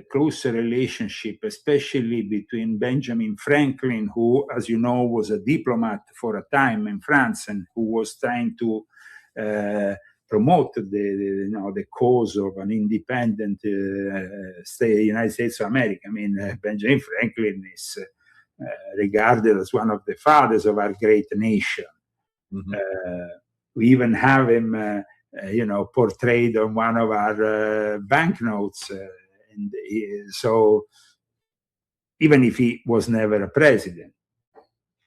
close relationship, especially between Benjamin Franklin, who, as you know, was a diplomat for a time in France and who was trying to promote the cause of an independent United States of America. I mean, Benjamin Franklin is regarded as one of the fathers of our great nation. Mm-hmm. We even have him portrayed on one of our banknotes. And so even if he was never a president,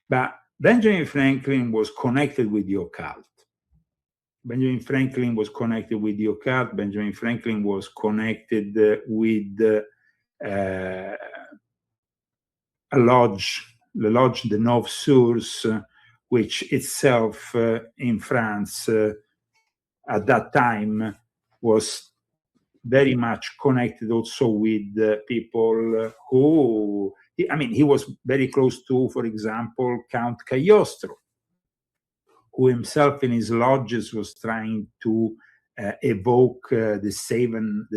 but Benjamin Franklin was connected with the occult. Benjamin Franklin was connected with the occult. Benjamin Franklin was connected with a lodge, the Lodge de Neuf Sources, which itself in France at that time was very much connected also with people who, he was very close to, for example, Count Cagliostro, who himself in his lodges was trying to evoke the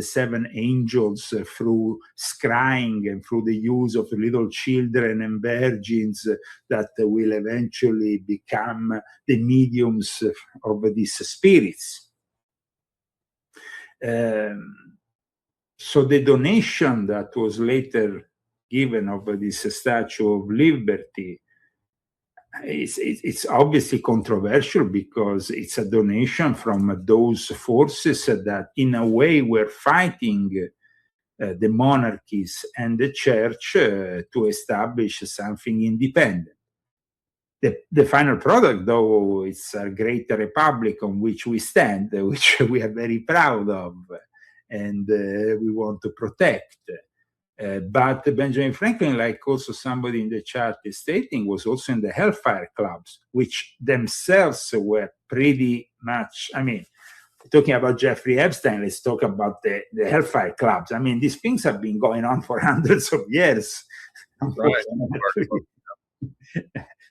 seven angels through scrying and through the use of little children and virgins that will eventually become the mediums of these spirits. So the donation that was later given of this Statue of Liberty, it's obviously controversial because it's a donation from those forces that in a way were fighting the monarchies and the church to establish something independent. The final product, though, it's a great republic on which we stand, which we are very proud of and we want to protect. But Benjamin Franklin, like also somebody in the chat is stating, was also in the Hellfire Clubs, which themselves were pretty much, talking about Jeffrey Epstein, let's talk about the Hellfire Clubs. These things have been going on for hundreds of years. Right.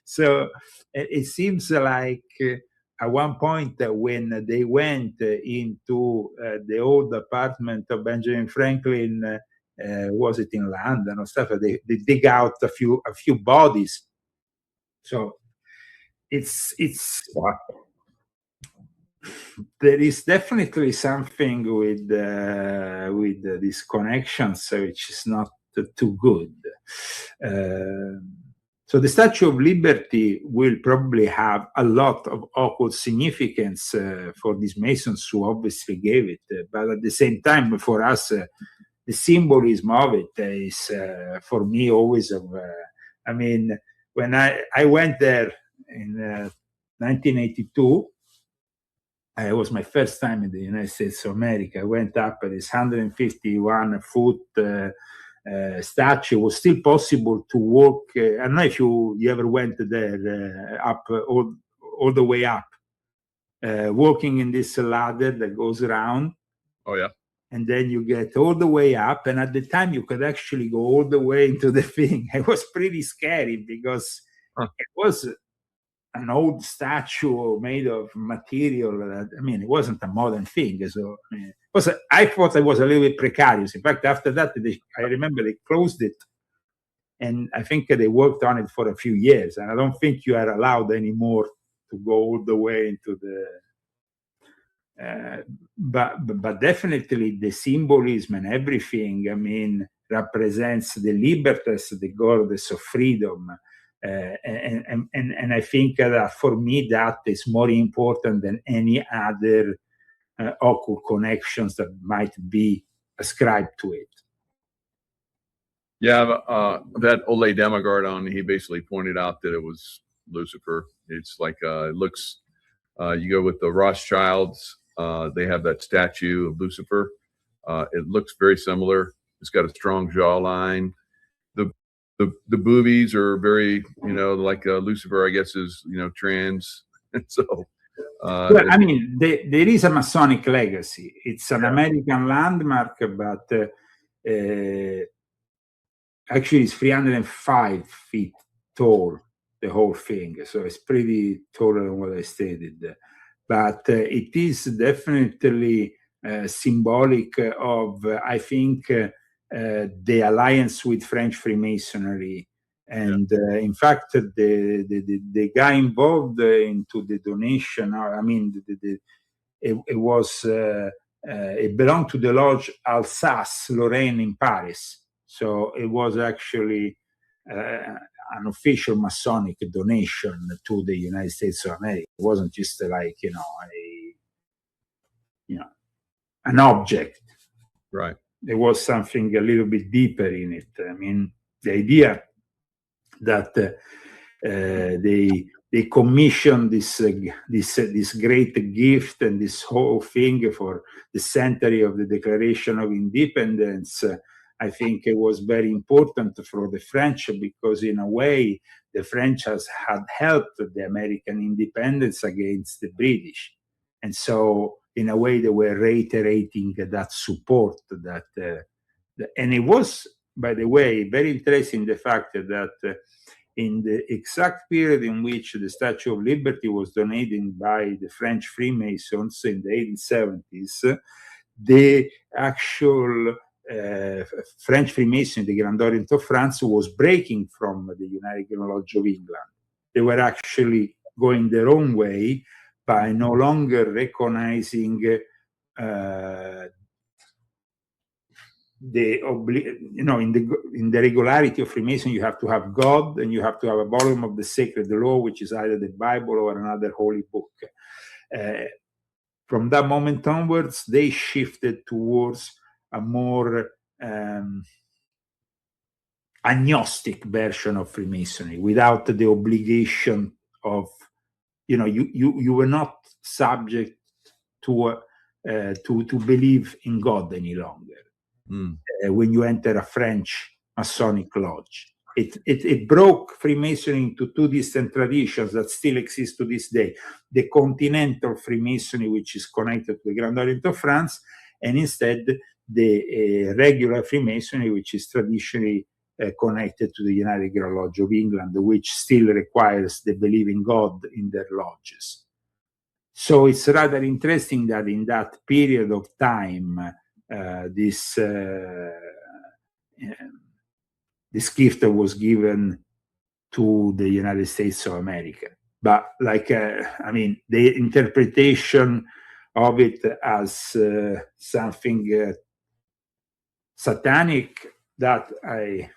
So it seems like at one point when they went into the old apartment of Benjamin Franklin, was it in London or stuff? They dig out a few bodies. So it's there is definitely something with these connections which is not too good. So the Statue of Liberty will probably have a lot of occult significance for these Masons who obviously gave it. But at the same time, for us, the symbolism of it is, for me, always of, when I went there in 1982, it was my first time in the United States of America. I went up at this 151-foot statue. It was still possible to walk. I don't know if you ever went there up all the way up, walking in this ladder that goes around. Oh yeah. And then you get all the way up, and at the time you could actually go all the way into the thing. It was pretty scary because it was an old statue made of material that, it wasn't a modern thing. So I thought it was a little bit precarious. In fact, after that, I remember they closed it, and I think they worked on it for a few years. And I don't think you are allowed anymore to go all the way into the. But definitely the symbolism and everything, represents the libertas, the goddess of freedom. And I think that for me, that is more important than any other occult connections that might be ascribed to it. Yeah, that Ole Demogard he basically pointed out that it was Lucifer. It's like, it looks, you go with the Rothschilds, they have that statue of Lucifer. It looks very similar. It's got a strong jawline. The boobies are very, like Lucifer, I guess, is, trans. So, there is a Masonic legacy. It's an American landmark, but actually it's 305 feet tall, the whole thing. So it's pretty taller than what I stated. But it is definitely symbolic of, I think, the alliance with French Freemasonry. And in fact, the guy involved into the donation, I mean, it was it belonged to the lodge Alsace-Lorraine in Paris. So it was actually an official Masonic donation to the United States of America. It wasn't just like, an object. Right. There was something a little bit deeper in it. I mean, the idea that they commissioned this great gift and this whole thing for the century of the Declaration of Independence. I think it was very important for the French, because in a way the French had helped the American independence against the British, and so in a way they were reiterating that support. And it was, by the way, very interesting the fact that in the exact period in which the Statue of Liberty was donated by the French Freemasons in the 1870s, the actual French Freemason, the Grand Orient of France, was breaking from the United Lodge of England. They were actually going their own way by no longer recognizing in the regularity of Freemason, you have to have God, and you have to have a volume of the sacred law, which is either the Bible or another holy book. From that moment onwards, they shifted towards a more agnostic version of Freemasonry, without the obligation of, you were not subject to believe in God any longer. When you enter a French Masonic lodge, it broke Freemasonry into two distant traditions that still exist to this day: the continental Freemasonry, which is connected to the Grand Orient of France, and instead the regular Freemasonry, which is traditionally connected to the United Grand Lodge of England, which still requires the belief in God in their lodges. So it's rather interesting that in that period of time, this gift was given to the United States of America. But the interpretation of it as something satanic, that I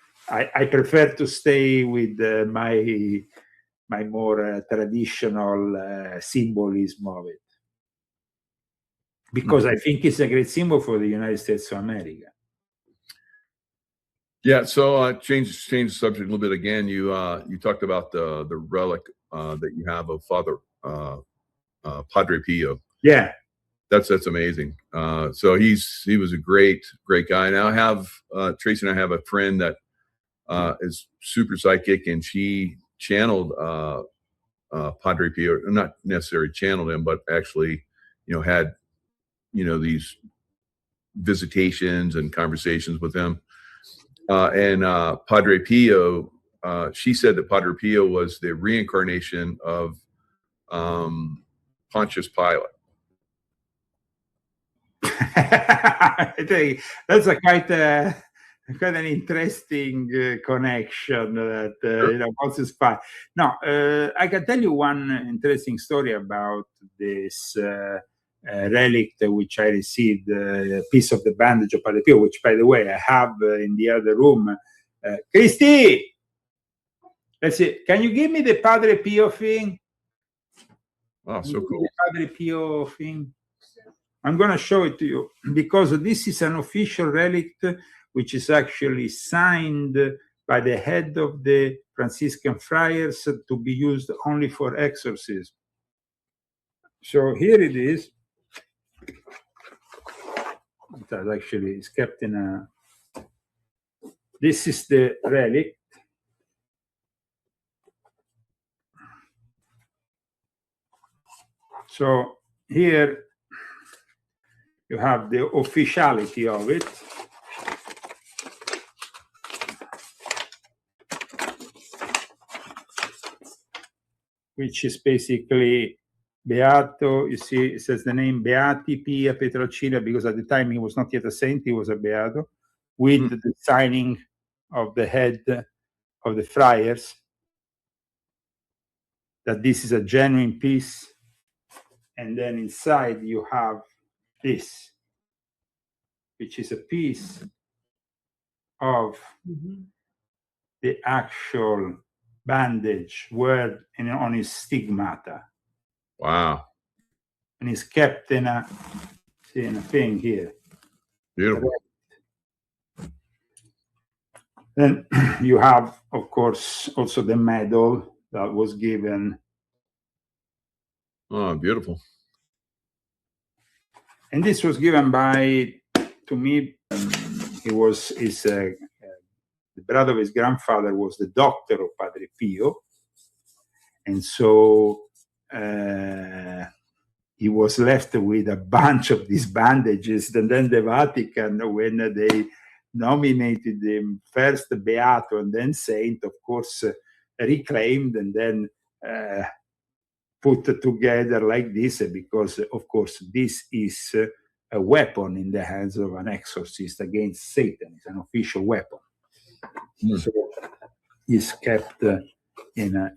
prefer to stay with my more traditional symbolism of it, because I think it's a great symbol for the United States of America. Yeah. So change the subject a little bit again. You talked about the relic that you have of Father Padre Pio. Yeah. That's amazing. So he was a great guy. Now I have Tracy and I have a friend that is super psychic, and she channeled Padre Pio, not necessarily channeled him, but actually, had these visitations and conversations with him. And Padre Pio, she said that Padre Pio was the reincarnation of Pontius Pilate. I think that's quite an interesting connection that Pontius Pilate. No, I can tell you one interesting story about this relic which I received, a piece of the bandage of Padre Pio, which, by the way, I have in the other room. Christy, let's see. Can you give me the Padre Pio thing? Oh, so cool. The Padre Pio thing. I'm going to show it to you, because this is an official relic which is actually signed by the head of the Franciscan friars to be used only for exorcism. So here it is. That actually is kept in a. This is the relic. So here you have the officiality of it. Which is basically Beato, you see, it says the name Beati Pia Petrocina, because at the time he was not yet a saint, he was a Beato, with the signing of the head of the friars, that this is a genuine piece. And then inside you have this, which is a piece of the actual bandage word on his stigmata. Wow. And it's kept in a thing here. Beautiful. Then you have, of course, also the medal that was given. Oh, beautiful. And this was given by, to me, the brother of his grandfather was the doctor of Padre Pio. And so he was left with a bunch of these bandages. And then the Vatican, when they nominated him first Beato and then Saint, of course, reclaimed and then put together like this, because, of course, this is a weapon in the hands of an exorcist against Satan. It's an official weapon. So it's kept in a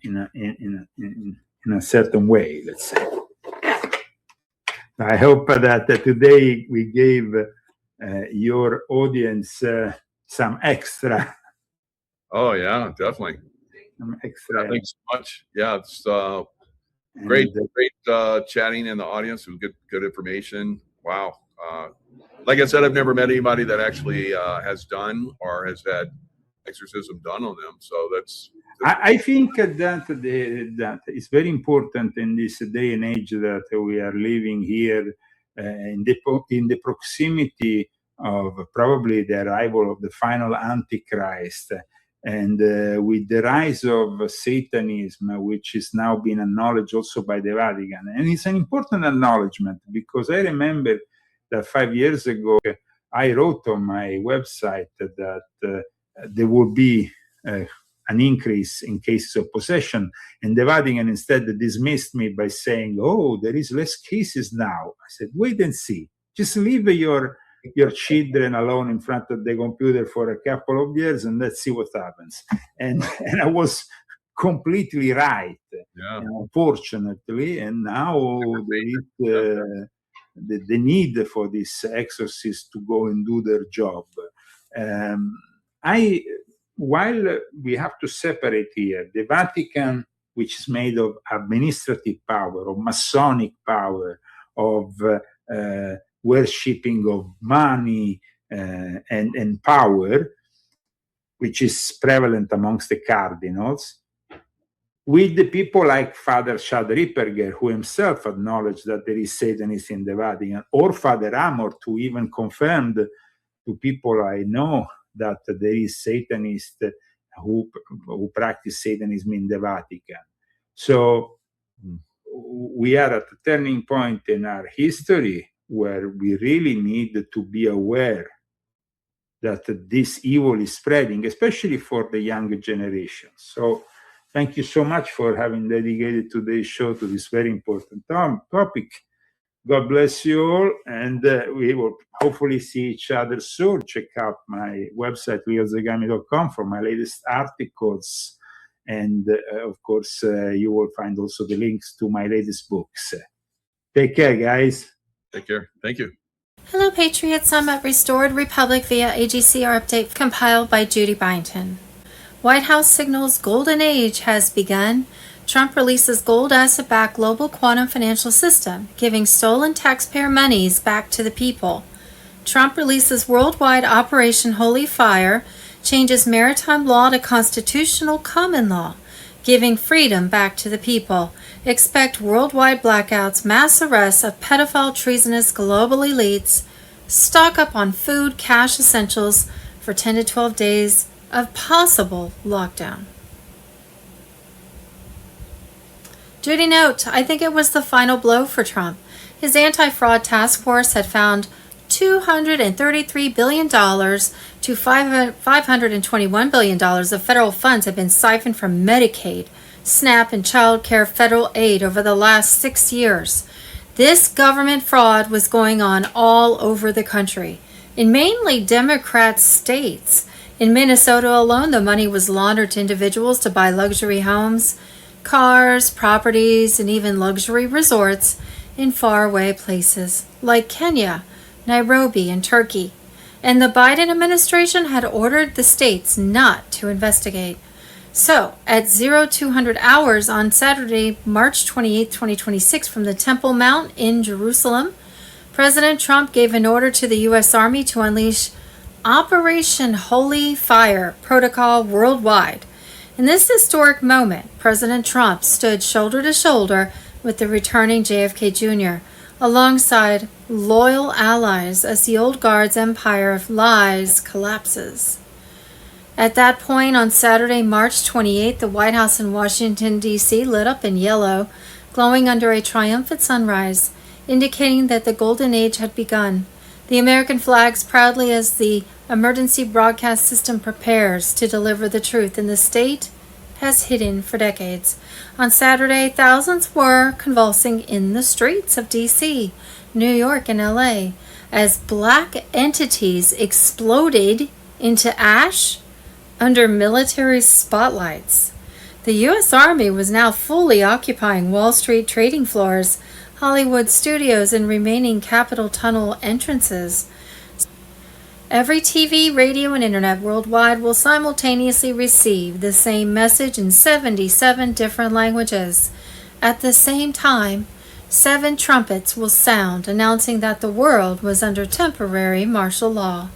certain way, let's say. I hope that today we gave your audience some extra. Oh yeah, definitely. Some extra. Thanks so much. Yeah, it's great chatting in the audience. We get good information. Wow. Like I said, I've never met anybody that actually has done or has had exorcism done on them. So that's I think that it's very important in this day and age that we are living here in the proximity of probably the arrival of the final Antichrist, and with the rise of Satanism, which is now being acknowledged also by the Vatican. And it's an important acknowledgement, because I remember that 5 years ago, I wrote on my website that there would be an increase in cases of possession, and the Vatican instead dismissed me by saying, "Oh, there is less cases now." I said, "Wait and see. Just leave your children alone in front of the computer for a couple of years, and let's see what happens." And I was completely right, unfortunately. And now there is the need for these exorcists to go and do their job. While we have to separate here, the Vatican, which is made of administrative power, of Masonic power, of worshipping of money and power, which is prevalent amongst the cardinals, with the people like Father Chad Ripperger, who himself acknowledged that there is Satanism in the Vatican, or Father Amor, who even confirmed to people I know that there is Satanists who practice Satanism in the Vatican. So we are at a turning point in our history where we really need to be aware that this evil is spreading, especially for the younger generation. So thank you so much for having dedicated today's show to this very important topic. God bless you all, and we will hopefully see each other soon. Check out my website, leozagami.com, for my latest articles. And of course, you will find also the links to my latest books. Take care, guys. Take care. Thank you. Hello, Patriots. I'm at Restored Republic via AGCR update compiled by Judy Byington. White House signals golden age has begun. Trump releases gold asset-backed global quantum financial system, giving stolen taxpayer monies back to the people. Trump releases worldwide Operation Holy Fire, changes maritime law to constitutional common law, giving freedom back to the people. Expect worldwide blackouts, mass arrests of pedophile, treasonous global elites. Stock up on food, cash, essentials for 10 to 12 days of possible lockdown. Judy note, I think it was the final blow for Trump. His anti-fraud task force had found $233 billion to $521 billion of federal funds had been siphoned from Medicaid SNAP, and child care federal aid over the last 6 years. This government fraud was going on all over the country, in mainly Democrat states. In Minnesota alone, the money was laundered to individuals to buy luxury homes, cars, properties, and even luxury resorts in faraway places like Kenya, Nairobi, and Turkey. And the Biden administration had ordered the states not to investigate. So, at 0200 hours on Saturday, March 28, 2026, from the Temple Mount in Jerusalem, President Trump gave an order to the U.S. Army to unleash Operation Holy Fire protocol worldwide. In this historic moment, President Trump stood shoulder to shoulder with the returning JFK Jr., alongside loyal allies as the old guard's empire of lies collapses. At that point on Saturday, March 28th, the White House in Washington, D.C. lit up in yellow, glowing under a triumphant sunrise, indicating that the golden age had begun. The American flags proudly as the emergency broadcast system prepares to deliver the truth in the state has hidden for decades. On Saturday, thousands were convulsing in the streets of D.C., New York, and L.A. as black entities exploded into ash under military spotlights. The U.S. Army was now fully occupying Wall Street trading floors, Hollywood studios, and remaining Capitol tunnel entrances. Every TV, radio, and internet worldwide will simultaneously receive the same message in 77 different languages. At the same time, 7 trumpets will sound, announcing that the world was under temporary martial law.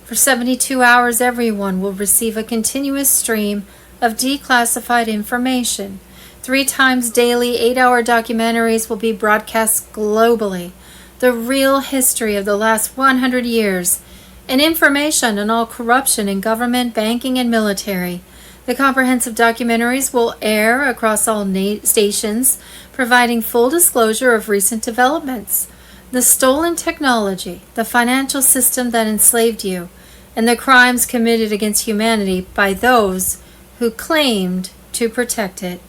For 72 hours, everyone will receive a continuous stream of declassified information. 3 times daily, 8-hour documentaries will be broadcast globally. The real history of the last 100 years, and information on all corruption in government, banking, and military. The comprehensive documentaries will air across all stations, providing full disclosure of recent developments, the stolen technology, the financial system that enslaved you, and the crimes committed against humanity by those who claimed to protect it.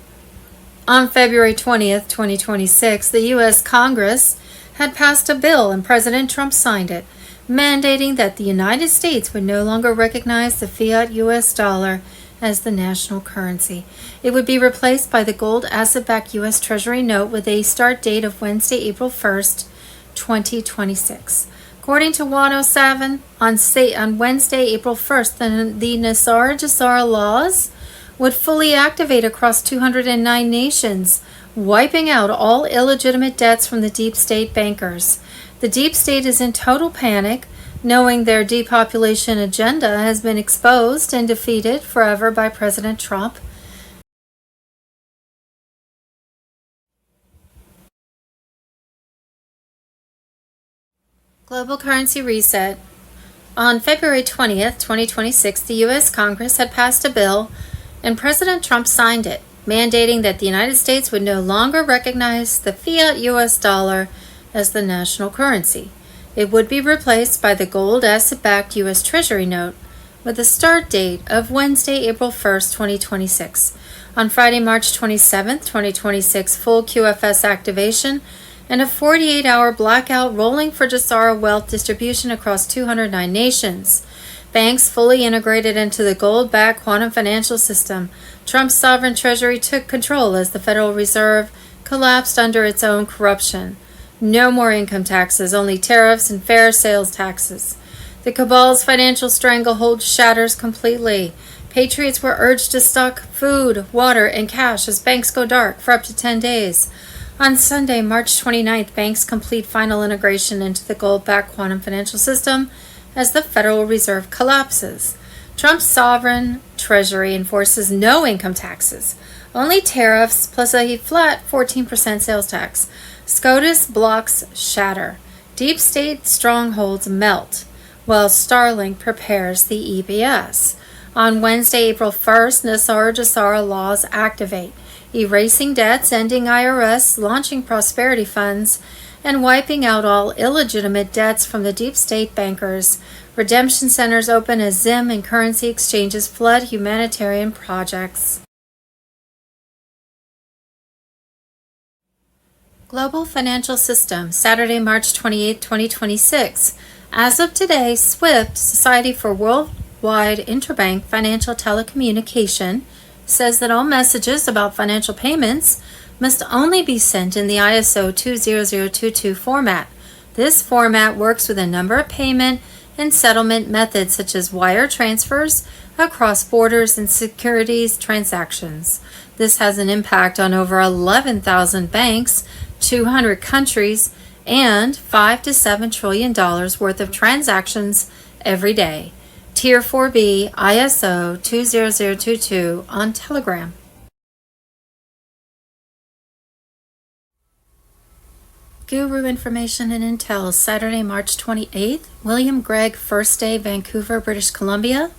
On February 20th, 2026, the U.S. Congress had passed a bill and President Trump signed it, mandating that the United States would no longer recognize the fiat U.S. dollar as the national currency. It would be replaced by the gold asset-backed U.S. Treasury note with a start date of Wednesday, April 1st, 2026. According to 107, on Wednesday, April 1st, the Nassar-Jassar laws would fully activate across 209 nations, wiping out all illegitimate debts from the deep state bankers. The deep state is in total panic, knowing their depopulation agenda has been exposed and defeated forever by President Trump. Global currency reset. On February 20th, 2026, the U.S. Congress had passed a bill and President Trump signed it, mandating that the United States would no longer recognize the fiat U.S. dollar as the national currency. It would be replaced by the gold asset-backed U.S. Treasury note with a start date of Wednesday, April 1st, 2026. On Friday, March 27th, 2026, full QFS activation and a 48-hour blackout rolling for Jassara wealth distribution across 209 nations. Banks fully integrated into the gold-backed quantum financial system. Trump's sovereign treasury took control as the Federal Reserve collapsed under its own corruption. No more income taxes, only tariffs and fair sales taxes. The cabal's financial stranglehold shatters completely. Patriots were urged to stock food, water, and cash as banks go dark for up to 10 days. On Sunday, March 29th, banks complete final integration into the gold-backed quantum financial system as the Federal Reserve collapses. Trump's sovereign treasury enforces no income taxes, only tariffs plus a flat 14% sales tax. SCOTUS blocks shatter. Deep state strongholds melt, while Starlink prepares the EBS. On Wednesday, April 1st, Nassar-Jassara laws activate, erasing debts, ending IRS, launching prosperity funds, and wiping out all illegitimate debts from the deep state bankers. Redemption centers open as Zim and currency exchanges flood humanitarian projects. Global Financial System, Saturday, March 28, 2026. As of today, SWIFT, Society for Worldwide Interbank Financial Telecommunication, says that all messages about financial payments must only be sent in the ISO 20022 format. This format works with a number of payment and settlement methods such as wire transfers across borders and securities transactions. This has an impact on over 11,000 banks, 200 countries, and $5 to $7 trillion worth of transactions every day. Tier 4B ISO 20022 on Telegram. Guru Information and Intel, Saturday, March 28th. William Gregg First Day, Vancouver, British Columbia.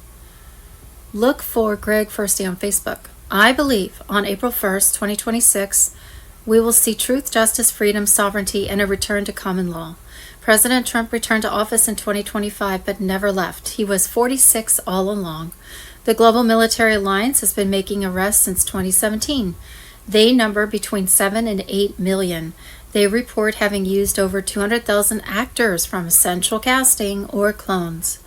Look for Greg First Day on Facebook. I believe on April 1st, 2026, we will see truth, justice, freedom, sovereignty, and a return to common law. President Trump returned to office in 2025 but never left. He was 46 all along. The Global Military Alliance has been making arrests since 2017. They number between 7 and 8 million. They report having used over 200,000 actors from central casting or clones.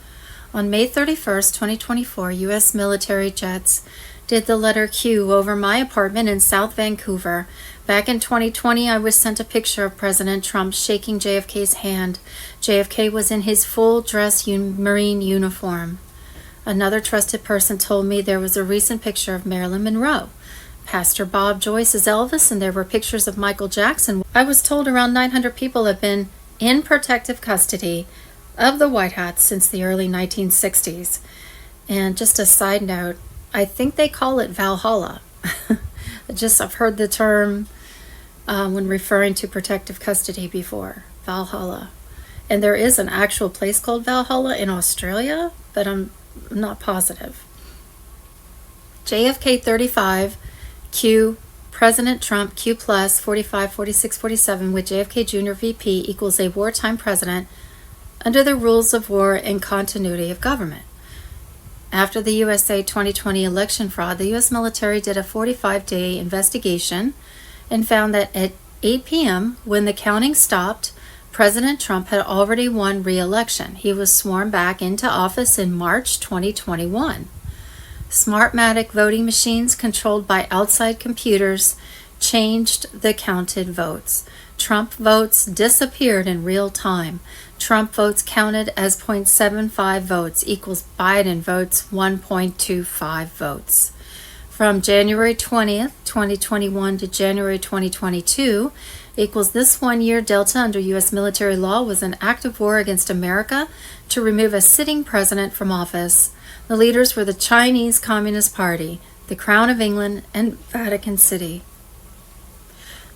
On May 31st, 2024, U.S. military jets did the letter Q over my apartment in South Vancouver. Back in 2020, I was sent a picture of President Trump shaking JFK's hand. JFK was in his full dress Marine uniform. Another trusted person told me there was a recent picture of Marilyn Monroe. Pastor Bob Joyce is Elvis, and there were pictures of Michael Jackson. I was told around 900 people have been in protective custody of the White Hats since the early 1960s. And just a side note, I think they call it Valhalla. I've heard the term when referring to protective custody before, Valhalla. And there is an actual place called Valhalla in Australia, but I'm not positive. JFK 35, Q, President Trump, Q plus 45, 46, 47 with JFK Jr. VP equals a wartime president under the rules of war and continuity of government. After the USA 2020 election fraud, the U.S. military did a 45-day investigation and found that at 8 p.m., when the counting stopped, President Trump had already won re-election. He was sworn back into office in March 2021. Smartmatic voting machines controlled by outside computers changed the counted votes. Trump votes disappeared in real time. Trump votes counted as 0.75 votes equals Biden votes 1.25 votes. From January 20th, 2021 to January 2022 equals this 1 year delta under U.S. military law was an act of war against America to remove a sitting president from office. The leaders were the Chinese Communist Party, the Crown of England, and Vatican City.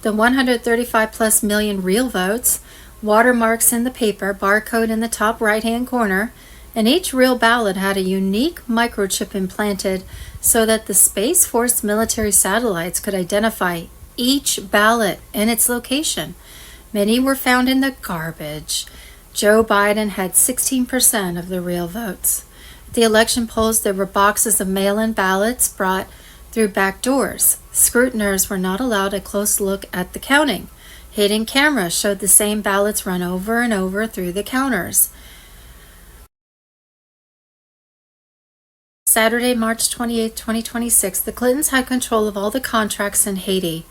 The 135 plus million real votes, watermarks in the paper, barcode in the top right-hand corner, and each real ballot had a unique microchip implanted so that the Space Force military satellites could identify each ballot and its location. Many were found in the garbage. Joe Biden had 16% of the real votes. At the election polls, there were boxes of mail-in ballots brought through back doors. Scrutiners were not allowed a close look at the counting. Hidden cameras showed the same ballots run over and over through the counters. Saturday, March 28, 2026, the Clintons had control of all the contracts in Haiti.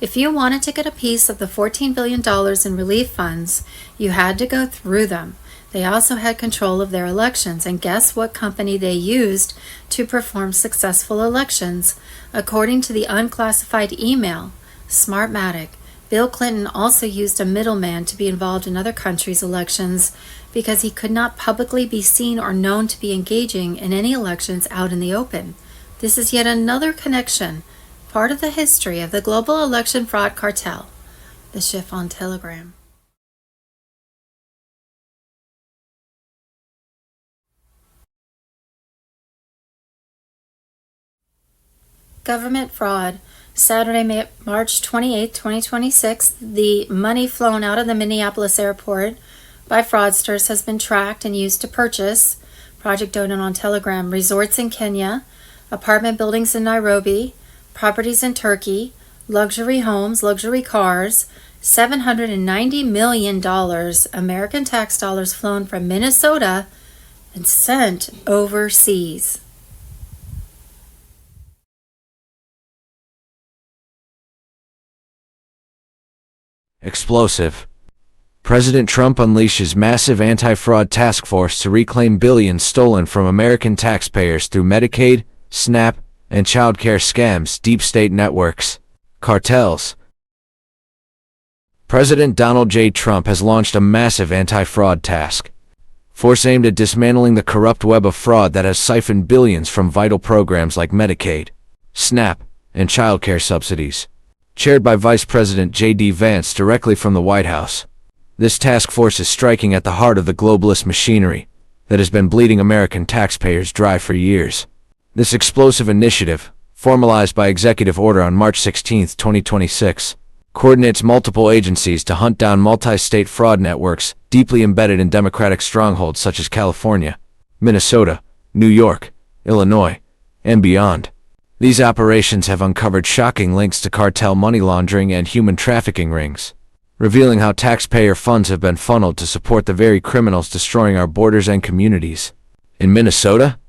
If you wanted to get a piece of the $14 billion in relief funds, you had to go through them. They also had control of their elections, and guess what company they used to perform successful elections? According to the unclassified email, Smartmatic. Bill Clinton also used a middleman to be involved in other countries' elections because he could not publicly be seen or known to be engaging in any elections out in the open. This is yet another connection, part of the history of the global election fraud cartel. The Schiff on Telegram. Government fraud. Saturday, March 28, 2026, the money flown out of the Minneapolis airport by fraudsters has been tracked and used to purchase, Project Donut on Telegram, resorts in Kenya, apartment buildings in Nairobi, properties in Turkey, luxury homes, luxury cars, $790 million American tax dollars flown from Minnesota and sent overseas. Explosive. President Trump unleashes massive anti-fraud task force to reclaim billions stolen from American taxpayers through Medicaid, SNAP, and child care scams, deep state networks, cartels. President Donald J. Trump has launched a massive anti-fraud task force aimed at dismantling the corrupt web of fraud that has siphoned billions from vital programs like Medicaid, SNAP, and child care subsidies. Chaired by Vice President J.D. Vance directly from the White House, this task force is striking at the heart of the globalist machinery that has been bleeding American taxpayers dry for years. This explosive initiative, formalized by executive order on March 16, 2026, coordinates multiple agencies to hunt down multi-state fraud networks deeply embedded in Democratic strongholds such as California, Minnesota, New York, Illinois, and beyond. These operations have uncovered shocking links to cartel money laundering and human trafficking rings, revealing how taxpayer funds have been funneled to support the very criminals destroying our borders and communities. In Minnesota,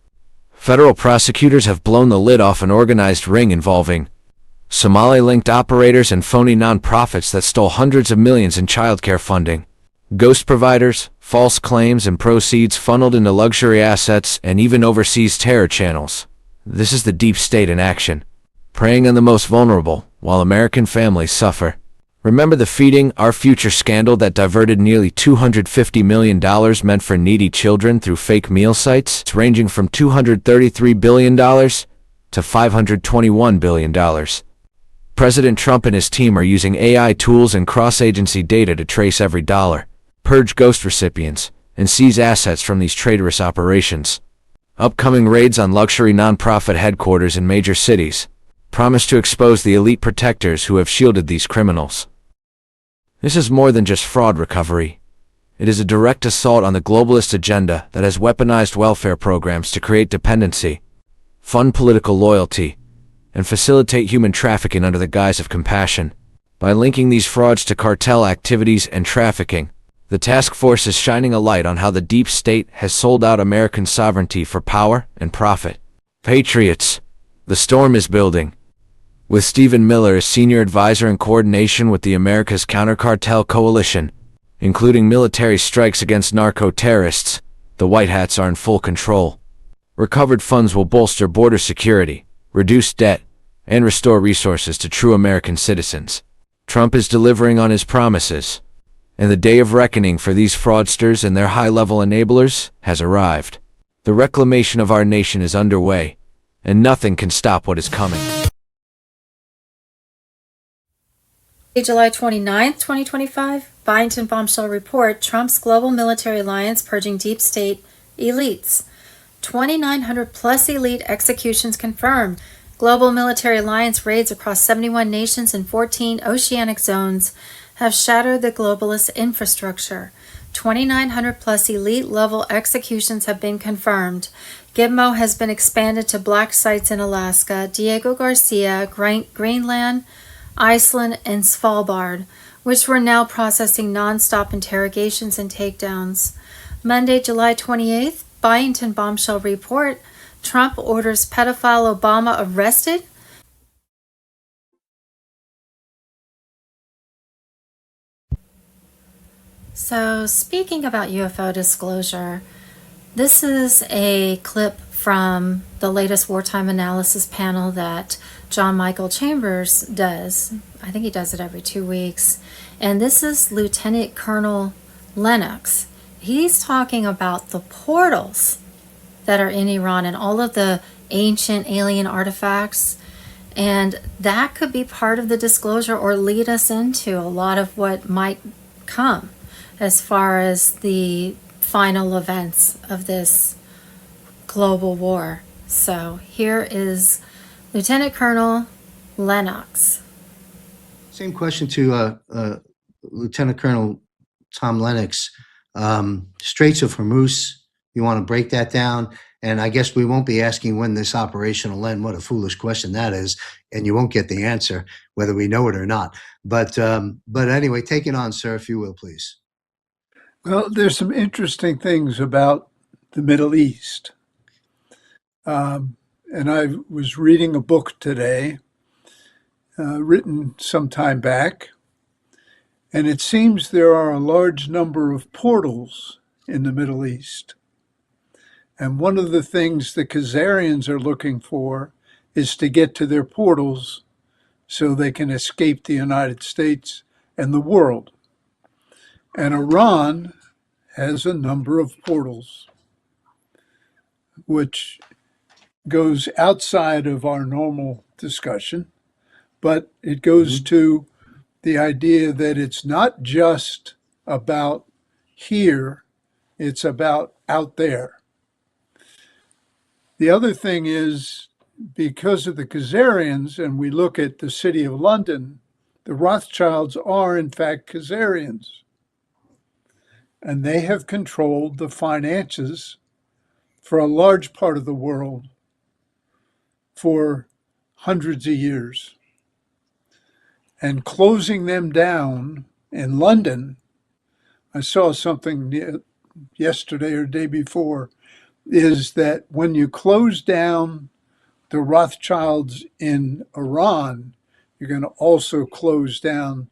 federal prosecutors have blown the lid off an organized ring involving Somali-linked operators and phony nonprofits that stole hundreds of millions in childcare funding, ghost providers, false claims and proceeds funneled into luxury assets, and even overseas terror channels. This is the deep state in action, preying on the most vulnerable, while American families suffer. Remember the Feeding Our Future scandal that diverted nearly $250 million meant for needy children through fake meal sites, ranging from $233 billion to $521 billion. President Trump and his team are using AI tools and cross-agency data to trace every dollar, purge ghost recipients, and seize assets from these traitorous operations. Upcoming raids on luxury nonprofit headquarters in major cities promise to expose the elite protectors who have shielded these criminals. This is more than just fraud recovery. It is a direct assault on the globalist agenda that has weaponized welfare programs to create dependency, fund political loyalty, and facilitate human trafficking under the guise of compassion. By linking these frauds to cartel activities and trafficking, the task force is shining a light on how the deep state has sold out American sovereignty for power and profit. Patriots, the storm is building. With Stephen Miller as senior advisor in coordination with the America's Counter-Cartel Coalition, including military strikes against narco-terrorists, the White Hats are in full control. Recovered funds will bolster border security, reduce debt, and restore resources to true American citizens. Trump is delivering on his promises, and the day of reckoning for these fraudsters and their high-level enablers has arrived. The reclamation of our nation is underway, and nothing can stop what is coming. July 29, 2025, Byington Bombshell Report, Trump's Global Military Alliance Purging Deep State Elites. 2,900 plus elite executions confirmed. Global Military Alliance raids across 71 nations and 14 oceanic zones have shattered the globalist infrastructure. 2,900 plus elite level executions have been confirmed. Gitmo has been expanded to black sites in Alaska, Diego Garcia, Greenland, Iceland, and Svalbard, which were now processing non-stop interrogations and takedowns. Monday, July 28th, Byington Bombshell Report, Trump orders pedophile Obama arrested. So, speaking about UFO disclosure, this is a clip from the latest wartime analysis panel that John Michael Chambers does. I think he does it every 2 weeks. And this is Lieutenant Colonel Lennox. He's talking about the portals that are in Iran and all of the ancient alien artifacts. And that could be part of the disclosure or lead us into a lot of what might come as far as the final events of this global war. So here is Lieutenant Colonel Lennox. Same question to Lieutenant Colonel Tom Lennox. Straits of Hormuz, you want to break that down? And I guess we won't be asking when this operation will end. What a foolish question that is. And you won't get the answer, whether we know it or not. But anyway, take it on, sir, if you will, please. Well, there's some interesting things about the Middle East. And I was reading a book today, written some time back, and it seems there are a large number of portals in the Middle East. And one of the things the Khazarians are looking for is to get to their portals so they can escape the United States and the world. And Iran has a number of portals, which goes outside of our normal discussion, but it goes to the idea that it's not just about here, it's about out there. The other thing is, because of the Khazarians, and we look at the city of London, the Rothschilds are in fact Khazarians. And they have controlled the finances for a large part of the world for hundreds of years. And closing them down in London, I saw something yesterday or day before, is that when you close down the Rothschilds in Iran, you're going to also close down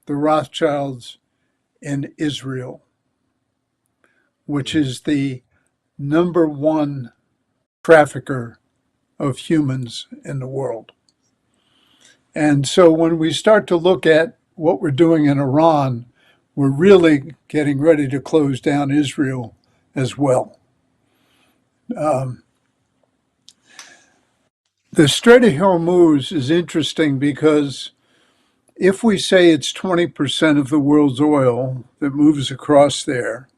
the Rothschilds in Israel, which is the number one trafficker of humans in the world. And so when we start to look at what we're doing in Iran, we're really getting ready to close down Israel as well. The Strait of Hormuz is interesting because if we say it's 20% of the world's oil that moves across there,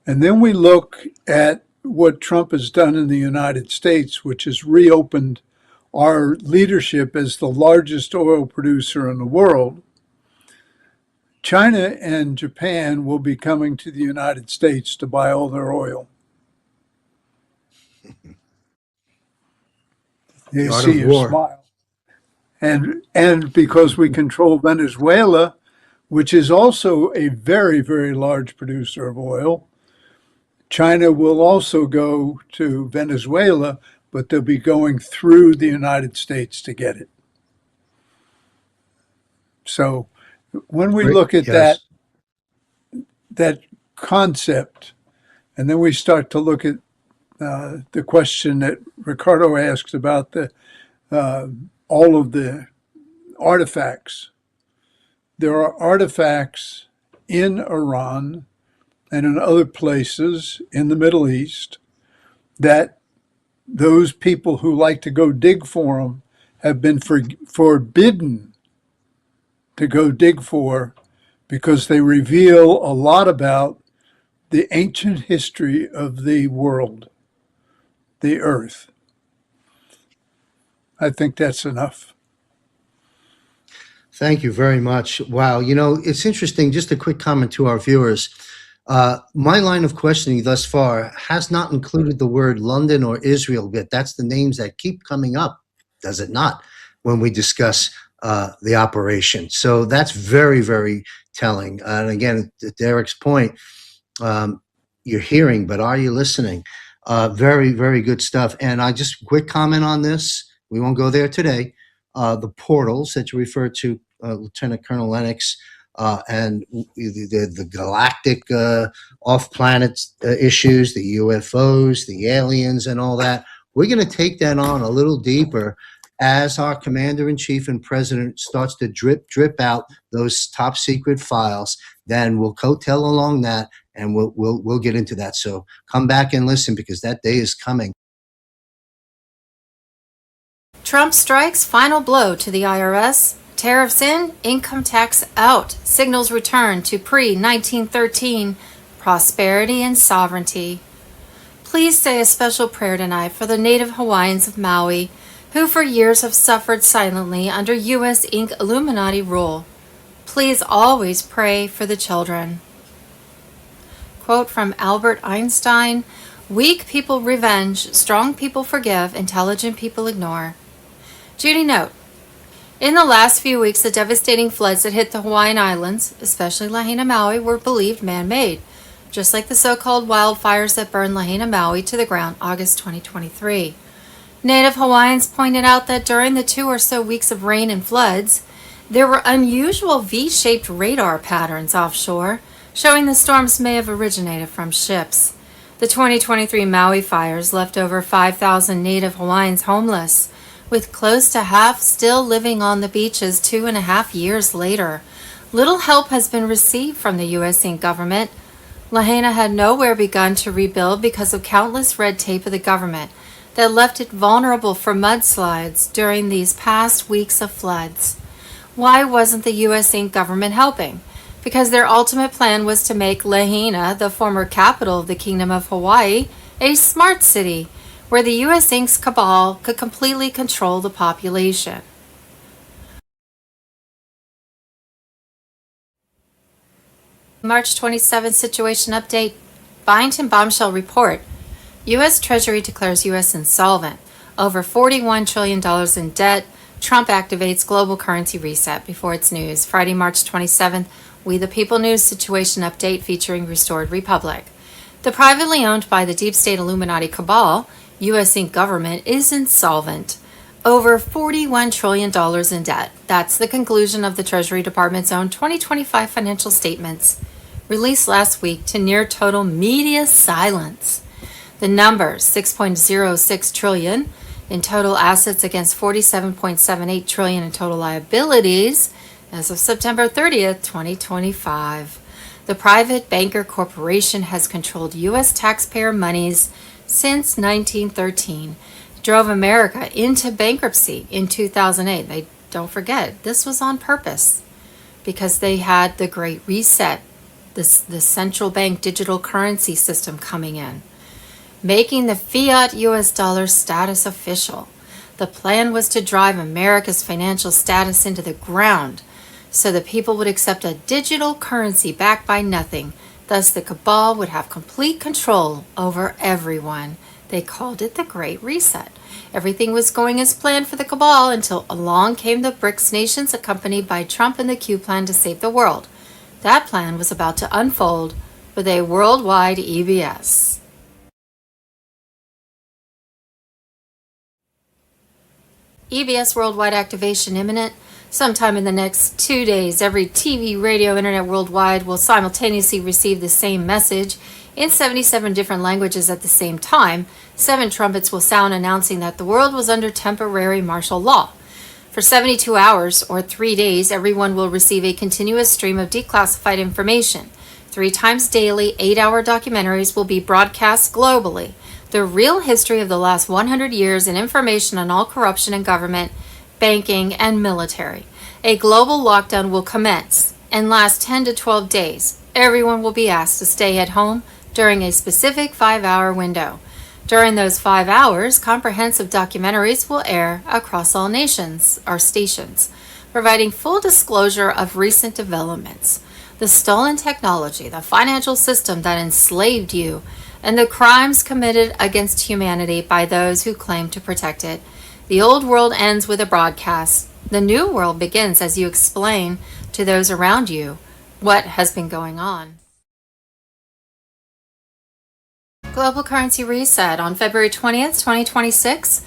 and then we look at what Trump has done in the United States, which has reopened our leadership as the largest oil producer in the world, China and Japan will be coming to the United States to buy all their oil. They see your smile. And because we control Venezuela, which is also a very, very large producer of oil, China will also go to Venezuela, but they'll be going through the United States to get it. So when we look at that concept, and then we start to look at the question that Ricardo asked about all of the artifacts. There are artifacts in Iran and in other places in the Middle East that those people who like to go dig for them have been forbidden to go dig for, because they reveal a lot about the ancient history of the world, the earth. I think that's enough. Thank you very much. Wow. You know, it's interesting. Just a quick comment to our viewers. My line of questioning thus far has not included the word London or Israel, but that's the names that keep coming up, does it not, when we discuss the operation? So that's very, very telling. And again, to Derek's point, you're hearing, but are you listening? Very, very good stuff. And I just quick comment on this. We won't go there today. The portals that you referred to, Lieutenant Colonel Lennox, and the galactic off-planet issues, the UFOs, the aliens, and all that. We're going to take that on a little deeper as our commander-in-chief and president starts to drip out those top secret files. Then we'll coattail along that, and we'll get into that. So come back and listen, because that day is coming. Trump strikes final blow to the IRS. Tariffs in, income tax out. Signals return to pre-1913 prosperity and sovereignty. Please say a special prayer tonight for the native Hawaiians of Maui, who for years have suffered silently under U.S. Inc. Illuminati rule. Please always pray for the children. Quote from Albert Einstein: Weak people revenge, strong people forgive, intelligent people ignore. Judy note, in the last few weeks, the devastating floods that hit the Hawaiian Islands, especially Lahaina, Maui, were believed man-made, just like the so-called wildfires that burned Lahaina, Maui to the ground August 2023. Native Hawaiians pointed out that during the 2 or so weeks of rain and floods, there were unusual V-shaped radar patterns offshore, showing the storms may have originated from ships. The 2023 Maui fires left over 5,000 Native Hawaiians homeless, with close to half still living on the beaches 2.5 years later. Little help has been received from the U.S. Inc. government. Lahaina had nowhere begun to rebuild because of countless red tape of the government that left it vulnerable for mudslides during these past weeks of floods. Why wasn't the U.S. Inc. government helping? Because their ultimate plan was to make Lahaina, the former capital of the Kingdom of Hawaii, a smart city, where the U.S. Inc.'s cabal could completely control the population. March 27th situation update. Byington bombshell report. U.S. Treasury declares U.S. insolvent. Over $41 trillion in debt. Trump activates global currency reset before its news. Friday, March 27th. We the People News situation update featuring Restored Republic. The privately owned by the deep state Illuminati cabal, U.S. Inc. government is insolvent. Over $41 trillion in debt. That's the conclusion of the Treasury Department's own 2025 financial statements, released last week to near total media silence. The numbers, $6.06 trillion in total assets against $47.78 trillion in total liabilities as of September 30th, 2025. The private banker corporation has controlled U.S. taxpayer monies since 1913, drove America into bankruptcy in 2008. Don't forget, this was on purpose because they had the Great Reset, the central bank digital currency system coming in, making the fiat U.S. dollar status official. The plan was to drive America's financial status into the ground so the people would accept a digital currency backed by nothing. Thus, the cabal would have complete control over everyone. They called it the Great Reset. Everything was going as planned for the cabal until along came the BRICS nations accompanied by Trump and the Q plan to save the world. That plan was about to unfold with a worldwide EBS. EBS worldwide activation imminent. Sometime in the next 2 days, every TV, radio, internet worldwide will simultaneously receive the same message in 77 different languages at the same time. 7 trumpets will sound announcing that the world was under temporary martial law. For 72 hours or 3 days, everyone will receive a continuous stream of declassified information. 3 times daily, 8-hour documentaries will be broadcast globally. The real history of the last 100 years and information on all corruption in government, banking, and military. A global lockdown will commence and last 10 to 12 days. Everyone will be asked to stay at home during a specific 5-hour window. During those 5 hours, comprehensive documentaries will air across all nations, our stations, providing full disclosure of recent developments, the stolen technology, the financial system that enslaved you, and the crimes committed against humanity by those who claim to protect it. The old world ends with a broadcast. The new world begins as you explain to those around you what has been going on. Global currency reset on February 20th, 2026.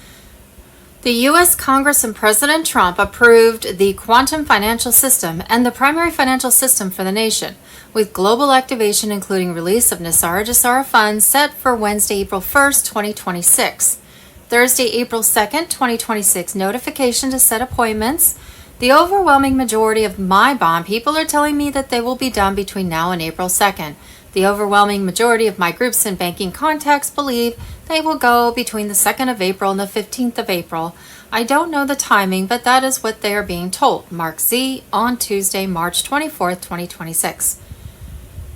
The U.S. Congress and President Trump approved the quantum financial system and the primary financial system for the nation, with global activation including release of Nasara Jasara funds set for Wednesday, April 1st, 2026. Thursday, April 2nd, 2026, notification to set appointments. The overwhelming majority of my bond people are telling me that they will be done between now and April 2nd. The overwhelming majority of my groups and banking contacts believe they will go between the 2nd of April and the 15th of April. I don't know the timing, but that is what they are being told. Mark Z on Tuesday, March 24th, 2026.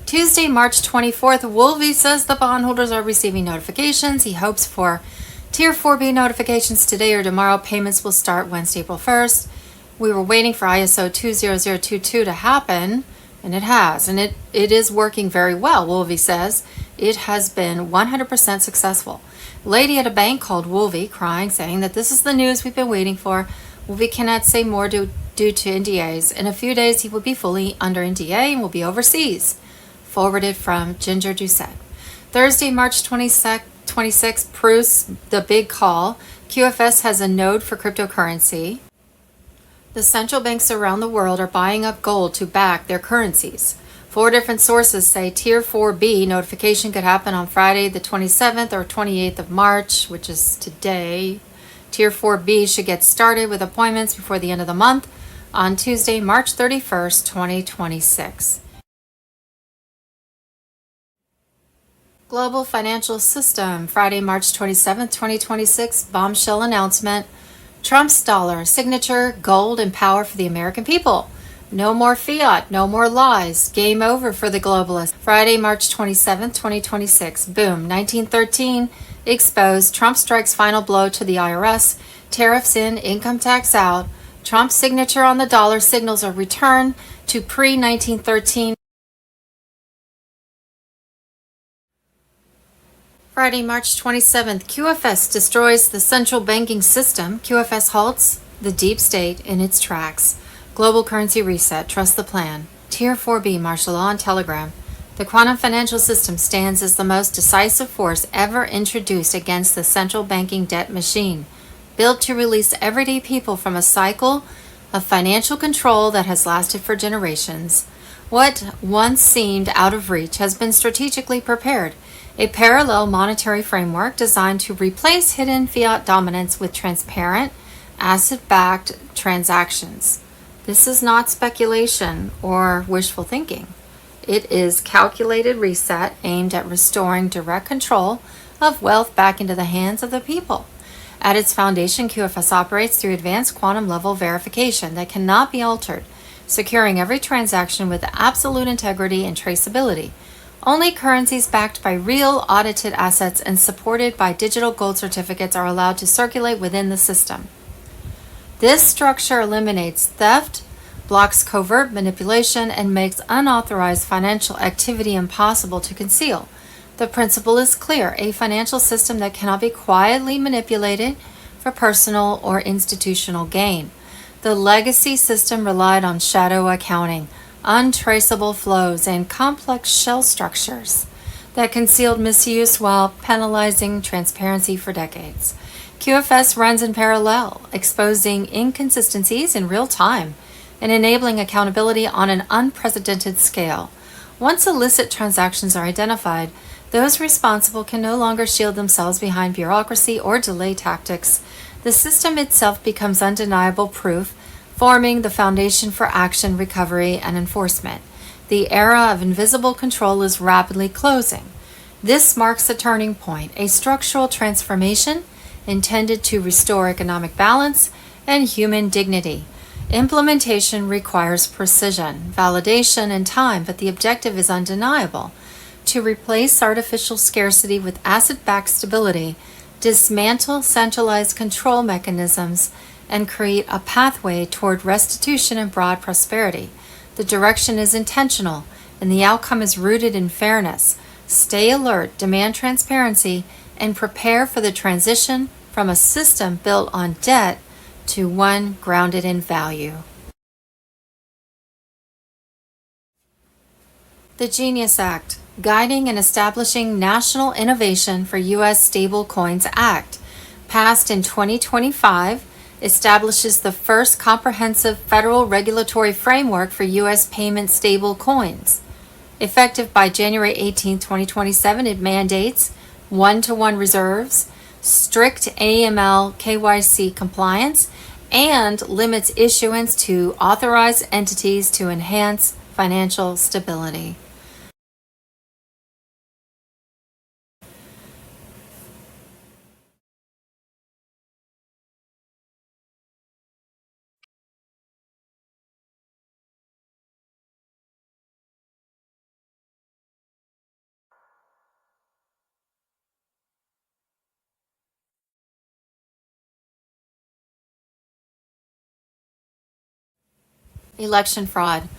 Tuesday, March 24th, Wolvie says the bondholders are receiving notifications. He hopes for Tier 4B notifications today or tomorrow. Payments will start Wednesday, April 1st. We were waiting for ISO 20022 to happen, and it has. And it is working very well, Wolvie says. It has been 100% successful. A lady at a bank called Wolvie, crying, saying that this is the news we've been waiting for. Wolvie cannot say more due to NDAs. In a few days, he will be fully under NDA and will be overseas. Forwarded from Ginger Doucette. Thursday, March 26th, proves the big call. QFS has a node for cryptocurrency. The central banks around the world are buying up gold to back their currencies. 4 different sources say Tier 4B notification could happen on Friday the 27th or 28th of March, which is today. Tier 4B should get started with appointments before the end of the month on Tuesday, March 31st, 2026. Global financial system, Friday, March 27th, 2026, bombshell announcement. Trump's dollar, signature, gold, and power for the American people. No more fiat, no more lies. Game over for the globalists. Friday, March 27th, 2026. Boom. 1913. Exposed. Trump strikes final blow to the IRS. Tariffs in, income tax out. Trump's signature on the dollar signals a return to pre-1913. Friday, March 27th. QFS destroys the central banking system. QFS halts the deep state in its tracks. Global currency reset. Trust the plan. Tier 4B martial law and telegram. The quantum financial system stands as the most decisive force ever introduced against the central banking debt machine, built to release everyday people from a cycle of financial control that has lasted for generations. What once seemed out of reach has been strategically prepared, a parallel monetary framework designed to replace hidden fiat dominance with transparent, asset-backed transactions. This is not speculation or wishful thinking. It is calculated reset aimed at restoring direct control of wealth back into the hands of the people. At its foundation, QFS operates through advanced quantum level verification that cannot be altered, securing every transaction with absolute integrity and traceability. Only currencies backed by real audited assets and supported by digital gold certificates are allowed to circulate within the system. This structure eliminates theft, blocks covert manipulation, and makes unauthorized financial activity impossible to conceal. The principle is clear: a financial system that cannot be quietly manipulated for personal or institutional gain. The legacy system relied on shadow accounting, untraceable flows, and complex shell structures that concealed misuse while penalizing transparency for decades. QFS runs in parallel, exposing inconsistencies in real time and enabling accountability on an unprecedented scale. Once illicit transactions are identified, those responsible can no longer shield themselves behind bureaucracy or delay tactics. The system itself becomes undeniable proof, forming the foundation for action, recovery, and enforcement. The era of invisible control is rapidly closing. This marks a turning point, a structural transformation intended to restore economic balance and human dignity. Implementation requires precision, validation, and time, but the objective is undeniable: to replace artificial scarcity with asset-backed stability, dismantle centralized control mechanisms, and create a pathway toward restitution and broad prosperity. The direction is intentional, and the outcome is rooted in fairness. Stay alert, demand transparency, and prepare for the transition from a system built on debt to one grounded in value. The Genius Act, Guiding and Establishing National Innovation for U.S. Stablecoins Act, passed in 2025, establishes the first comprehensive federal regulatory framework for U.S. payment stablecoins. Effective by January 18, 2027, it mandates one-to-one reserves, strict AML KYC compliance, and limits issuance to authorized entities to enhance financial stability. Election fraud.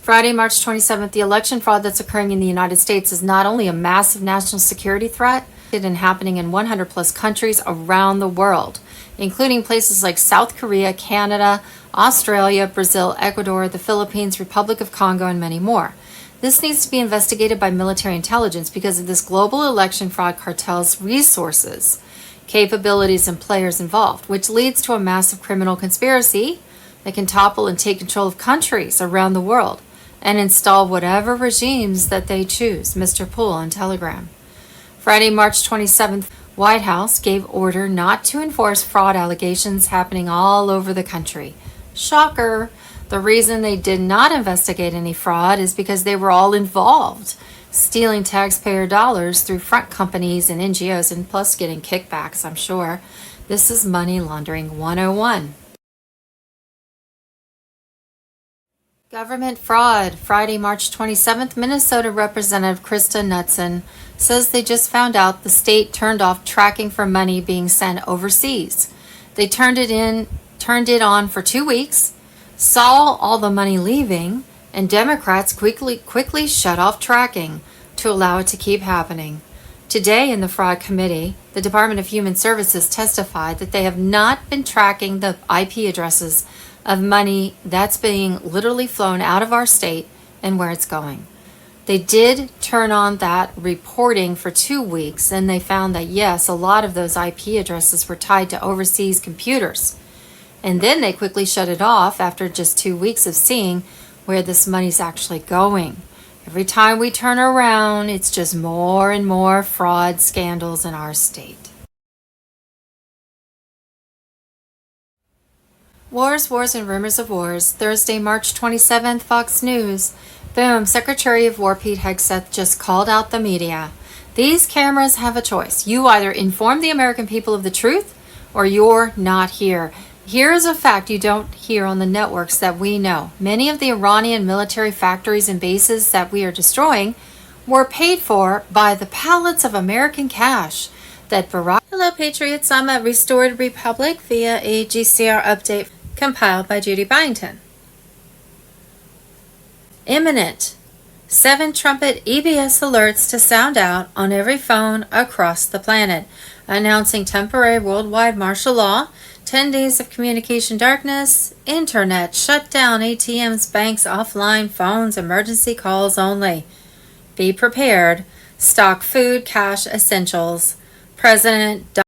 Friday, March 27th, the election fraud that's occurring in the United States is not only a massive national security threat, and happening in 100 plus countries around the world, including places like South Korea, Canada, Australia, Brazil, Ecuador, the Philippines, Republic of Congo, and many more. This needs to be investigated by military intelligence because of this global election fraud cartel's resources, capabilities, and players involved, which leads to a massive criminal conspiracy that can topple and take control of countries around the world and install whatever regimes that they choose. Mr. Poole on Telegram. Friday, March 27th, White House gave order not to enforce fraud allegations happening all over the country. Shocker. The reason they did not investigate any fraud is because they were all involved, stealing taxpayer dollars through front companies and NGOs, and plus getting kickbacks, I'm sure. This is Money Laundering 101. Government fraud. Friday, March 27th, Minnesota Representative Krista Knudsen says they just found out the state turned off tracking for money being sent overseas. They turned it on for 2 weeks, saw all the money leaving, and Democrats quickly shut off tracking to allow it to keep happening. Today in the fraud committee, the Department of Human Services testified that they have not been tracking the IP addresses of money that's being literally flown out of our state and where it's going. They did turn on that reporting for 2 weeks, and they found that yes, a lot of those IP addresses were tied to overseas computers. And then they quickly shut it off after just 2 weeks of seeing where this money's actually going. Every time we turn around, it's just more and more fraud scandals in our state. Wars, and rumors of wars. Thursday, March 27th, Fox News. Boom, Secretary of War Pete Hegseth just called out the media. These cameras have a choice. You either inform the American people of the truth or you're not here. Here is a fact you don't hear on the networks that we know. Many of the Iranian military factories and bases that we are destroying were paid for by the pallets of American cash that Barack... Hello, Patriots. I'm at Restored Republic via a GCR update compiled by Judy Byington. Imminent. 7 trumpet EBS alerts to sound out on every phone across the planet, announcing temporary worldwide martial law, 10 days of communication darkness, internet shutdown, ATMs, banks offline, phones, emergency calls only. Be prepared. Stock food, cash, essentials. President